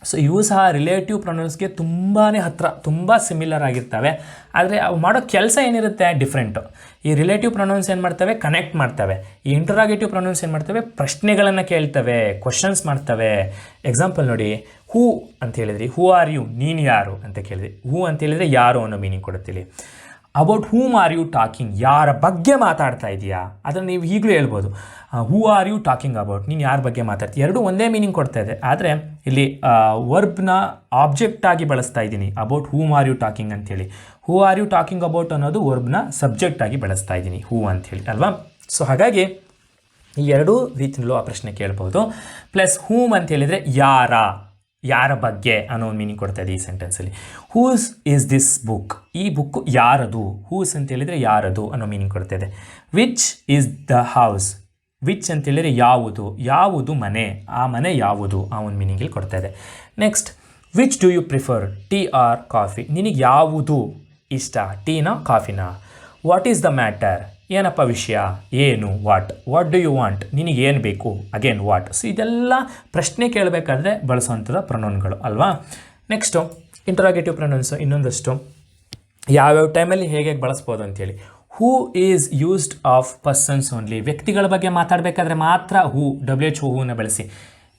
ಸೊ ಇವು ಸಹ ರಿಲೇಟಿವ್ ಪ್ರೊನೌನ್ಸ್ಗೆ ತುಂಬಾ ಹತ್ತಿರ, ತುಂಬ ಸಿಮಿಲರ್ ಆಗಿರ್ತವೆ. ಆದರೆ ಅವು ಮಾಡೋ ಕೆಲಸ ಏನಿರುತ್ತೆ ಡಿಫ್ರೆಂಟು. ಈ ರಿಲೇಟಿವ್ ಪ್ರೊನೌನ್ಸ್ ಏನು ಮಾಡ್ತವೆ, ಕನೆಕ್ಟ್ ಮಾಡ್ತವೆ. ಈ ಇಂಟರಾಗೇಟಿವ್ ಪ್ರೊನೌನ್ಸ್ ಏನು ಮಾಡ್ತವೆ, ಪ್ರಶ್ನೆಗಳನ್ನು ಕೇಳ್ತವೆ, ಕ್ವಶನ್ಸ್ ಮಾಡ್ತವೆ. ಎಕ್ಸಾಂಪಲ್ ನೋಡಿ, ಹೂ ಅಂತ ಹೇಳಿದ್ರಿ, ಹೂ ಆರ್ ಯು, ನೀನು ಯಾರು ಅಂತ ಕೇಳಿದ್ರಿ. ಹೂ ಅಂತ ಹೇಳಿದರೆ ಯಾರು ಅನ್ನೋ ಮೀನಿಂಗ್ ಕೊಡುತ್ತಿಲ್ಲಿ. About whom are you talking, ಯಾರ ಬಗ್ಗೆ ಮಾತಾಡ್ತಾ ಇದೆಯಾ, ಅದನ್ನು ನೀವು ಈಗಲೂ ಹೇಳ್ಬೋದು. Who are you talking about, ನೀನು ಯಾರ ಬಗ್ಗೆ ಮಾತಾಡ್ತೀವಿ, ಎರಡೂ ಒಂದೇ ಮೀನಿಂಗ್ ಕೊಡ್ತಾ ಇದೆ. ಆದರೆ ಇಲ್ಲಿ ವರ್ಬ್ನ ಆಬ್ಜೆಕ್ಟಾಗಿ ಬಳಸ್ತಾ ಇದ್ದೀನಿ, about whom are you talking ಅಂಥೇಳಿ. Who are you talking about ಅನ್ನೋದು ವರ್ಬ್ನ ಸಬ್ಜೆಕ್ಟಾಗಿ ಬಳಸ್ತಾ ಇದ್ದೀನಿ, ಹೂ ಅಂಥೇಳಿ ಅಲ್ವಾ. ಸೊ ಹಾಗಾಗಿ ಈ ಎರಡೂ ರೀತಿಯಲ್ಲೂ ಆ ಪ್ರಶ್ನೆ ಕೇಳ್ಬೋದು. ಪ್ಲಸ್ ಹೂಮ್ ಅಂತ ಹೇಳಿದರೆ ಯಾರ ಬಗ್ಗೆ ಅನ್ನೋ ಒಂದು ಮೀನಿಂಗ್ ಕೊಡ್ತಾ ಇದೆ ಈ ಸೆಂಟೆನ್ಸಲ್ಲಿ. ಹೂಸ್ ಈಸ್ ದಿಸ್ ಬುಕ್, ಈ ಬುಕ್ಕು ಯಾರದು, ಹೂಸ್ ಅಂತ ಹೇಳಿದರೆ ಯಾರದು ಅನ್ನೋ ಮೀನಿಂಗ್ ಕೊಡ್ತಾ ಇದೆ. Which is the house, which ಅಂತ ಹೇಳಿದರೆ ಯಾವುದು ಮನೆ, ಆ ಮನೆ ಯಾವುದು, ಆ ಒಂದು ಮೀನಿಂಗಲ್ಲಿ ಕೊಡ್ತಾ ಇದೆ. Next, which do you prefer, tea or coffee, ನಿನಗೆ ಯಾವುದು ಇಷ್ಟ, ಟೀನಾ ಕಾಫಿನಾ. ವಾಟ್ ಈಸ್ ದ ಮ್ಯಾಟರ್, ಏನಪ್ಪ ವಿಷಯ, ಏನು, ವಾಟ್ ಡು ಯು ವಾಂಟ್, ನಿನಗೆ ಏನು ಬೇಕು, ಅಗೇನ್ ವಾಟ್. ಸೊ ಇದೆಲ್ಲ ಪ್ರಶ್ನೆ ಕೇಳಬೇಕಾದ್ರೆ ಬಳಸುವಂಥದ್ದು ಪ್ರೊನೌನ್ಗಳು ಅಲ್ವಾ. ನೆಕ್ಸ್ಟು ಇಂಟರಾಗೇಟಿವ್ ಪ್ರೊನೌನ್ಸು ಇನ್ನೊಂದಷ್ಟು ಯಾವ್ಯಾವ ಟೈಮಲ್ಲಿ ಹೇಗೆ ಬಳಸ್ಬೋದು ಅಂತೇಳಿ. Who is used of persons only, ವ್ಯಕ್ತಿಗಳ ಬಗ್ಗೆ ಮಾತಾಡಬೇಕಾದ್ರೆ ಮಾತ್ರ ಹೂ, WHO ಹೂನ ಬಳಸಿ,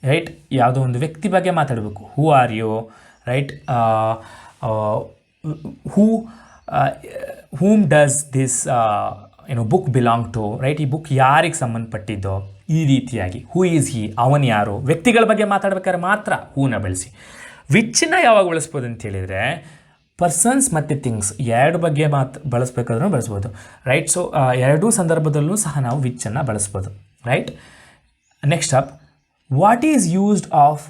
ರೈಟ್. ಯಾವುದೋ ಒಂದು ವ್ಯಕ್ತಿ ಬಗ್ಗೆ ಮಾತಾಡಬೇಕು, who are you, right. Whom does this ಏನು ಬುಕ್ ಬಿಲಾಂಗ್ ಟು, ರೈಟ್, ಈ ಬುಕ್ ಯಾರಿಗೆ ಸಂಬಂಧಪಟ್ಟಿದ್ದೋ, ಈ ರೀತಿಯಾಗಿ ಹೂ ಈಸ್ ಹಿ, ಅವನು ಯಾರು, ವ್ಯಕ್ತಿಗಳ ಬಗ್ಗೆ ಮಾತಾಡ್ಬೇಕಾದ್ರೆ ಮಾತ್ರ ಹೂನ ಬಳಸಿ. ವಿಚ್ಚನ್ನ ಯಾವಾಗ ಬಳಸ್ಬೋದು ಅಂತ ಹೇಳಿದರೆ ಪರ್ಸನ್ಸ್ ಮತ್ತು ಥಿಂಗ್ಸ್ ಎರಡು ಬಗ್ಗೆ ಬಳಸಬೇಕಾದ್ರೂ ಬಳಸ್ಬೋದು, ರೈಟ್. ಸೊ ಎರಡೂ ಸಂದರ್ಭದಲ್ಲೂ ಸಹ ನಾವು ವಿಚ್ಚನ್ನು ಬಳಸ್ಬೋದು, right. Next up, what is used of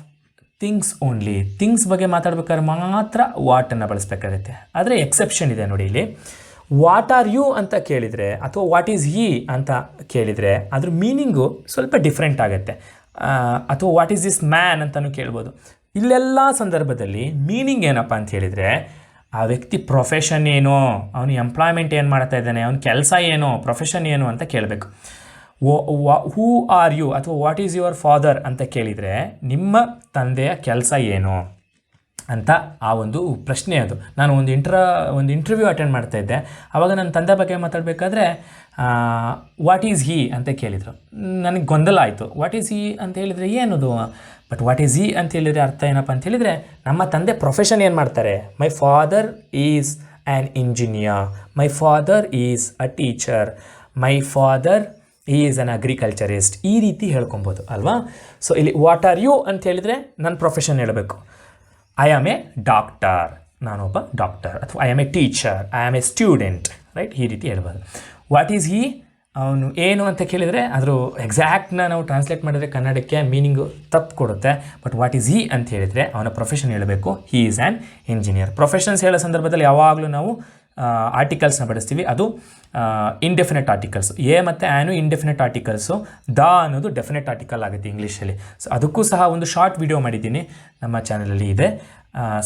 things only. Things ಬಗ್ಗೆ ಮಾತಾಡ್ಬೇಕಾದ್ರೆ ಮಾತ್ರ ವಾಟನ್ನು ಬಳಸಬೇಕಾಗುತ್ತೆ. ಆದರೆ ಎಕ್ಸೆಪ್ಷನ್ ಇದೆ ನೋಡಿ ಇಲ್ಲಿ. ವಾಟ್ ಆರ್ ಯು ಅಂತ ಕೇಳಿದರೆ ಅಥವಾ ವಾಟ್ ಈಸ್ ಹಿ ಅಂತ ಕೇಳಿದರೆ ಅದ್ರ ಮೀನಿಂಗು ಸ್ವಲ್ಪ ಡಿಫ್ರೆಂಟ್ ಆಗುತ್ತೆ. ಅಥವಾ ವಾಟ್ ಈಸ್ ದಿಸ್ ಮ್ಯಾನ್ ಅಂತಲೂ ಕೇಳ್ಬೋದು. ಇಲ್ಲೆಲ್ಲ ಸಂದರ್ಭದಲ್ಲಿ ಮೀನಿಂಗ್ ಏನಪ್ಪ ಅಂತ ಹೇಳಿದರೆ ಆ ವ್ಯಕ್ತಿ ಪ್ರೊಫೆಷನ್ ಏನು, ಅವನು ಎಂಪ್ಲಾಯ್ಮೆಂಟ್ ಏನು ಮಾಡ್ತಾ ಇದ್ದಾನೆ, ಅವನ ಕೆಲಸ ಏನು, ಪ್ರೊಫೆಷನ್ ಏನು ಅಂತ ಕೇಳಬೇಕು. ಹೂ ಆರ್ ಯು ಅಥವಾ ವಾಟ್ ಈಸ್ ಯುವರ್ ಫಾದರ್ ಅಂತ ಕೇಳಿದರೆ ನಿಮ್ಮ ತಂದೆಯ ಕೆಲಸ ಏನು ಅಂತ ಆ ಒಂದು ಪ್ರಶ್ನೆ ಅದು. ನಾನು ಒಂದು ಇಂಟರ್ವ್ಯೂ ಅಟೆಂಡ್ ಮಾಡ್ತಾಯಿದ್ದೆ. ಆವಾಗ ನನ್ನ ತಂದೆ ಬಗ್ಗೆ ಮಾತಾಡಬೇಕಾದ್ರೆ ವಾಟ್ ಈಸ್ ಹಿ ಅಂತ ಕೇಳಿದರು. ನನಗೆ ಗೊಂದಲ ಆಯಿತು. ವಾಟ್ ಈಸ್ ಹಿ ಅಂತ ಹೇಳಿದರೆ ಏನದು, ಬಟ್ ವಾಟ್ ಈಸ್ ಹಿ ಅಂತ ಹೇಳಿದರೆ ಅರ್ಥ ಏನಪ್ಪ ಅಂತ ಹೇಳಿದರೆ ನಮ್ಮ ತಂದೆ ಪ್ರೊಫೆಷನ್ ಏನು ಮಾಡ್ತಾರೆ. My father is an engineer, my father is a teacher, my father is an agriculturist, ಈ ರೀತಿ ಹೇಳ್ಕೊಬೋದು ಅಲ್ವಾ. ಸೊ ಇಲ್ಲಿ ವಾಟ್ ಆರ್ ಯು ಅಂತ ಹೇಳಿದರೆ ನನ್ನ ಪ್ರೊಫೆಷನ್ ಹೇಳಬೇಕು. ಐ ಆಮ್ ಎ ಡಾಕ್ಟರ್, ನಾನೊಬ್ಬ ಡಾಕ್ಟರ್, ಅಥವಾ I am A teacher, I am A student, right, ಈ ರೀತಿ ಹೇಳ್ಬೋದು. ವಾಟ್ ಈಸ್ ಹಿ, ಅವನು ಏನು ಅಂತ ಕೇಳಿದರೆ ಅದ್ರ ಎಕ್ಸಾಕ್ಟ್ನ ನಾವು ಟ್ರಾನ್ಸ್ಲೇಟ್ ಮಾಡಿದರೆ ಕನ್ನಡಕ್ಕೆ ಮೀನಿಂಗು ತಪ್ಪು ಕೊಡುತ್ತೆ. ಬಟ್ ವಾಟ್ ಈಸ್ ಹಿ ಅಂತ ಹೇಳಿದರೆ ಅವನ ಪ್ರೊಫೆಷನ್ ಹೇಳಬೇಕು. He is an engineer. Professions ಹೇಳೋ ಸಂದರ್ಭದಲ್ಲಿ ಯಾವಾಗಲೂ ನಾವು ಆರ್ಟಿಕಲ್ಸ್ನ ಬಳಸ್ತೀವಿ. ಅದು ಇಂಡೆಫಿನೆಟ್ ಆರ್ಟಿಕಲ್ಸ್. ಎ ಮತ್ತು ಆ್ಯನು ಇಂಡೆಫಿನೆಟ್ ಆರ್ಟಿಕಲ್ಸು, ದ ಅನ್ನೋದು ಡೆಫಿನೆಟ್ ಆರ್ಟಿಕಲ್ ಆಗುತ್ತೆ ಇಂಗ್ಲೀಷಲ್ಲಿ. ಸೊ ಅದಕ್ಕೂ ಸಹ ಒಂದು ಶಾರ್ಟ್ ವಿಡಿಯೋ ಮಾಡಿದ್ದೀನಿ, ನಮ್ಮ ಚಾನಲಲ್ಲಿ ಇದೆ.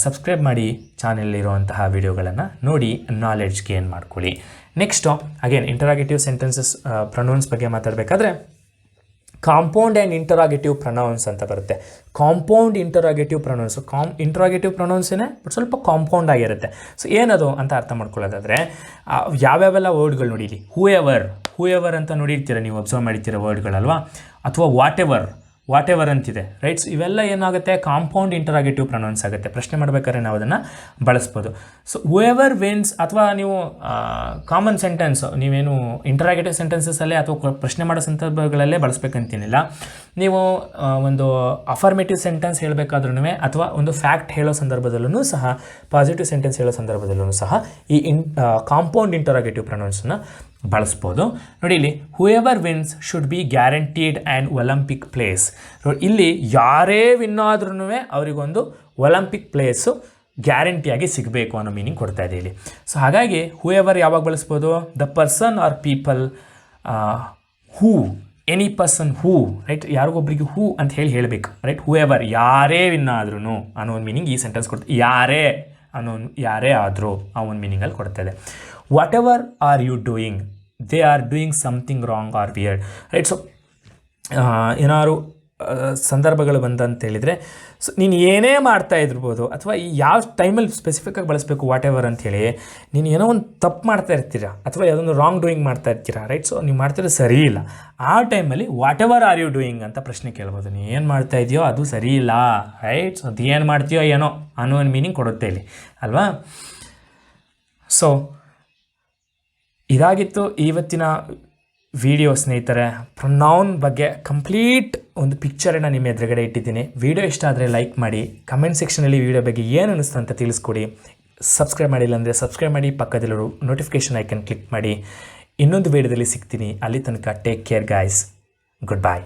ಸಬ್ಸ್ಕ್ರೈಬ್ ಮಾಡಿ ಚಾನಲಲ್ಲಿರುವಂತಹ ವಿಡಿಯೋಗಳನ್ನು ನೋಡಿ ನಾಲೆಡ್ಜ್ ಗೇನ್ ಮಾಡ್ಕೊಳ್ಳಿ. Next again interrogative sentences pronouns ಬಗ್ಗೆ ಮಾತಾಡಬೇಕಾದ್ರೆ ಕಾಂಪೌಂಡ್ ಆ್ಯಂಡ್ ಇಂಟರಾಗೇಟಿವ್ ಪ್ರೊನೌನ್ಸ್ ಅಂತ ಬರುತ್ತೆ. ಕಾಂಪೌಂಡ್ ಇಂಟರಾಗೇಟಿವ್ ಪ್ರೊನೌನ್ಸು, ಇಂಟರಾಗೇಟಿವ್ ಪ್ರೊನೌನ್ಸೇನೆ ಬಟ್ ಸ್ವಲ್ಪ ಕಾಂಪೌಂಡ್ ಆಗಿರುತ್ತೆ. ಸೊ ಏನದು ಅಂತ ಅರ್ಥ ಮಾಡ್ಕೊಳ್ಳೋದಾದರೆ ಯಾವ್ಯಾವೆಲ್ಲ ವರ್ಡ್ಗಳು ನೋಡಿರಿ. ಹೂ ಎವರ್ ಅಂತ ನೋಡಿರ್ತೀರ, ನೀವು ಅಬ್ಸರ್ವ್ ಮಾಡಿರ್ತೀರ ವರ್ಡ್ಗಳಲ್ವಾ. ಅಥವಾ ವಾಟ್ ಎವರ್ ಅಂತಿದೆ, ರೈಟ್ಸ್. ಇವೆಲ್ಲ ಏನಾಗುತ್ತೆ, ಕಾಂಪೌಂಡ್ ಇಂಟರಾಗೇಟಿವ್ ಪ್ರೊನೌನ್ಸ್ ಆಗುತ್ತೆ. ಪ್ರಶ್ನೆ ಮಾಡಬೇಕಾದ್ರೆ ನಾವು ಅದನ್ನು ಬಳಸ್ಬೋದು. ಸೊ ಹೂ ಎವರ್ ವಿನ್ಸ್, ಅಥವಾ ನೀವು ಕಾಮನ್ ಸೆಂಟೆನ್ಸ್ ನೀವೇನು ಇಂಟರಾಗೇಟಿವ್ ಸೆಂಟೆನ್ಸಸ್ಸಲ್ಲೇ ಅಥವಾ ಪ್ರಶ್ನೆ ಮಾಡೋ ಸಂದರ್ಭಗಳಲ್ಲೇ ಬಳಸ್ಬೇಕಂತೇನಿಲ್ಲ. ನೀವು ಒಂದು ಅಫರ್ಮೇಟಿವ್ ಸೆಂಟೆನ್ಸ್ ಹೇಳಬೇಕಾದ್ರೂ ಅಥವಾ ಒಂದು ಫ್ಯಾಕ್ಟ್ ಹೇಳೋ ಸಂದರ್ಭದಲ್ಲೂ ಸಹ, ಪಾಸಿಟಿವ್ ಸೆಂಟೆನ್ಸ್ ಹೇಳೋ ಸಂದರ್ಭದಲ್ಲೂ ಸಹ ಈ ಕಾಂಪೌಂಡ್ ಇಂಟರಾಗೇಟಿವ್ ಪ್ರೊನೌನ್ಸನ್ನು ಬಳಸ್ಬೋದು. ನೋಡಿ ಇಲ್ಲಿ, whoever wins should be guaranteed and Olympic place. ಇಲ್ಲಿ ಯಾರೇ ವಿನ್ ಆದ್ರೂ ಅವರಿಗೊಂದು ಒಲಿಂಪಿಕ್ ಪ್ಲೇಸು ಗ್ಯಾರಂಟಿಯಾಗಿ ಸಿಗಬೇಕು ಅನ್ನೋ ಮೀನಿಂಗ್ ಕೊಡ್ತಾ ಇದೆ ಇಲ್ಲಿ. ಸೊ ಹಾಗಾಗಿ ಹೂ ಎವರ್ ಯಾವಾಗ ಬಳಸ್ಬೋದು, the person or people who, any person who, right, ಯಾರಿಗೊಬ್ಬರಿಗೆ ಹೂ ಅಂತ ಹೇಳಬೇಕು, ರೈಟ್. ಹೂ ಎವರ್ ಯಾರೇ ವಿನ್ ಆದ್ರೂ ಅನ್ನೋ ಒಂದು ಮೀನಿಂಗ್ ಈ ಸೆಂಟೆನ್ಸ್ ಕೊಡ್ತದೆ. ಯಾರೇ ಆದರೂ ಆ ಒಂದು ಮೀನಿಂಗಲ್ಲಿ ಕೊಡ್ತಾಯಿದೆ. Whatever are you doing, they are doing something wrong or weird, right. So ಏನಾದ್ರು ಸಂದರ್ಭಗಳು ಬಂದಂತೇಳಿದರೆ, ಸೊ ನೀನು ಏನೇ ಮಾಡ್ತಾ ಇರ್ಬೋದು ಅಥವಾ ಯಾವ ಟೈಮಲ್ಲಿ ಸ್ಪೆಸಿಫಿಕ್ಕಾಗಿ ಬಳಸಬೇಕು ವಾಟ್ ಎವರ್ ಅಂಥೇಳಿ. ನೀನು ಏನೋ ಒಂದು ತಪ್ಪು ಮಾಡ್ತಾ ಇರ್ತೀರಾ ಅಥವಾ ಯಾವುದೊಂದು ರಾಂಗ್ ಡೂಯಿಂಗ್ ಮಾಡ್ತಾ ಇರ್ತೀರಾ, ರೈಟ್. ಸೊ ನೀವು ಮಾಡ್ತಿರೋದು ಸರಿ ಇಲ್ಲ, ಆ ಟೈಮಲ್ಲಿ whatever are you doing ಅಂತ ಪ್ರಶ್ನೆ ಕೇಳ್ಬೋದು. ನೀನು ಏನು ಮಾಡ್ತಾ ಇದೆಯೋ ಅದು ಸರಿ ಇಲ್ಲ, ರೈಟ್. ಸೊ ಅದು ಏನು ಮಾಡ್ತೀಯೋ ಏನೋ ಅನ್ನೋ ಒಂದು ಮೀನಿಂಗ್ ಕೊಡುತ್ತೆ ಇಲ್ಲಿ ಅಲ್ವಾ. ಸೊ ಇದಾಗಿತ್ತು ಇವತ್ತಿನ ವಿಡಿಯೋ ಸ್ನೇಹಿತರೆ. ಪ್ರೊನೌನ್ ಬಗ್ಗೆ ಕಂಪ್ಲೀಟ್ ಒಂದು ಪಿಕ್ಚರನ್ನು ನಿಮ್ಮ ಎದುರುಗಡೆ ಇಟ್ಟಿದ್ದೀನಿ. ವಿಡಿಯೋ ಇಷ್ಟ ಆದರೆ ಲೈಕ್ ಮಾಡಿ, ಕಮೆಂಟ್ ಸೆಕ್ಷನಲ್ಲಿ ವಿಡಿಯೋ ಬಗ್ಗೆ ಏನು ಅನ್ನಿಸ್ತು ಅಂತ ತಿಳಿಸ್ಕೊಡಿ. ಸಬ್ಸ್ಕ್ರೈಬ್ ಮಾಡಿಲ್ಲ ಅಂದರೆ ಸಬ್ಸ್ಕ್ರೈಬ್ ಮಾಡಿ, ಪಕ್ಕದಲ್ಲಿರೋ ನೋಟಿಫಿಕೇಷನ್ ಐಕನ್ ಕ್ಲಿಕ್ ಮಾಡಿ. ಇನ್ನೊಂದು ವಿಡಿಯೋದಲ್ಲಿ ಸಿಗ್ತೀನಿ. ಅಲ್ಲಿ ತನಕ take care guys, good bye.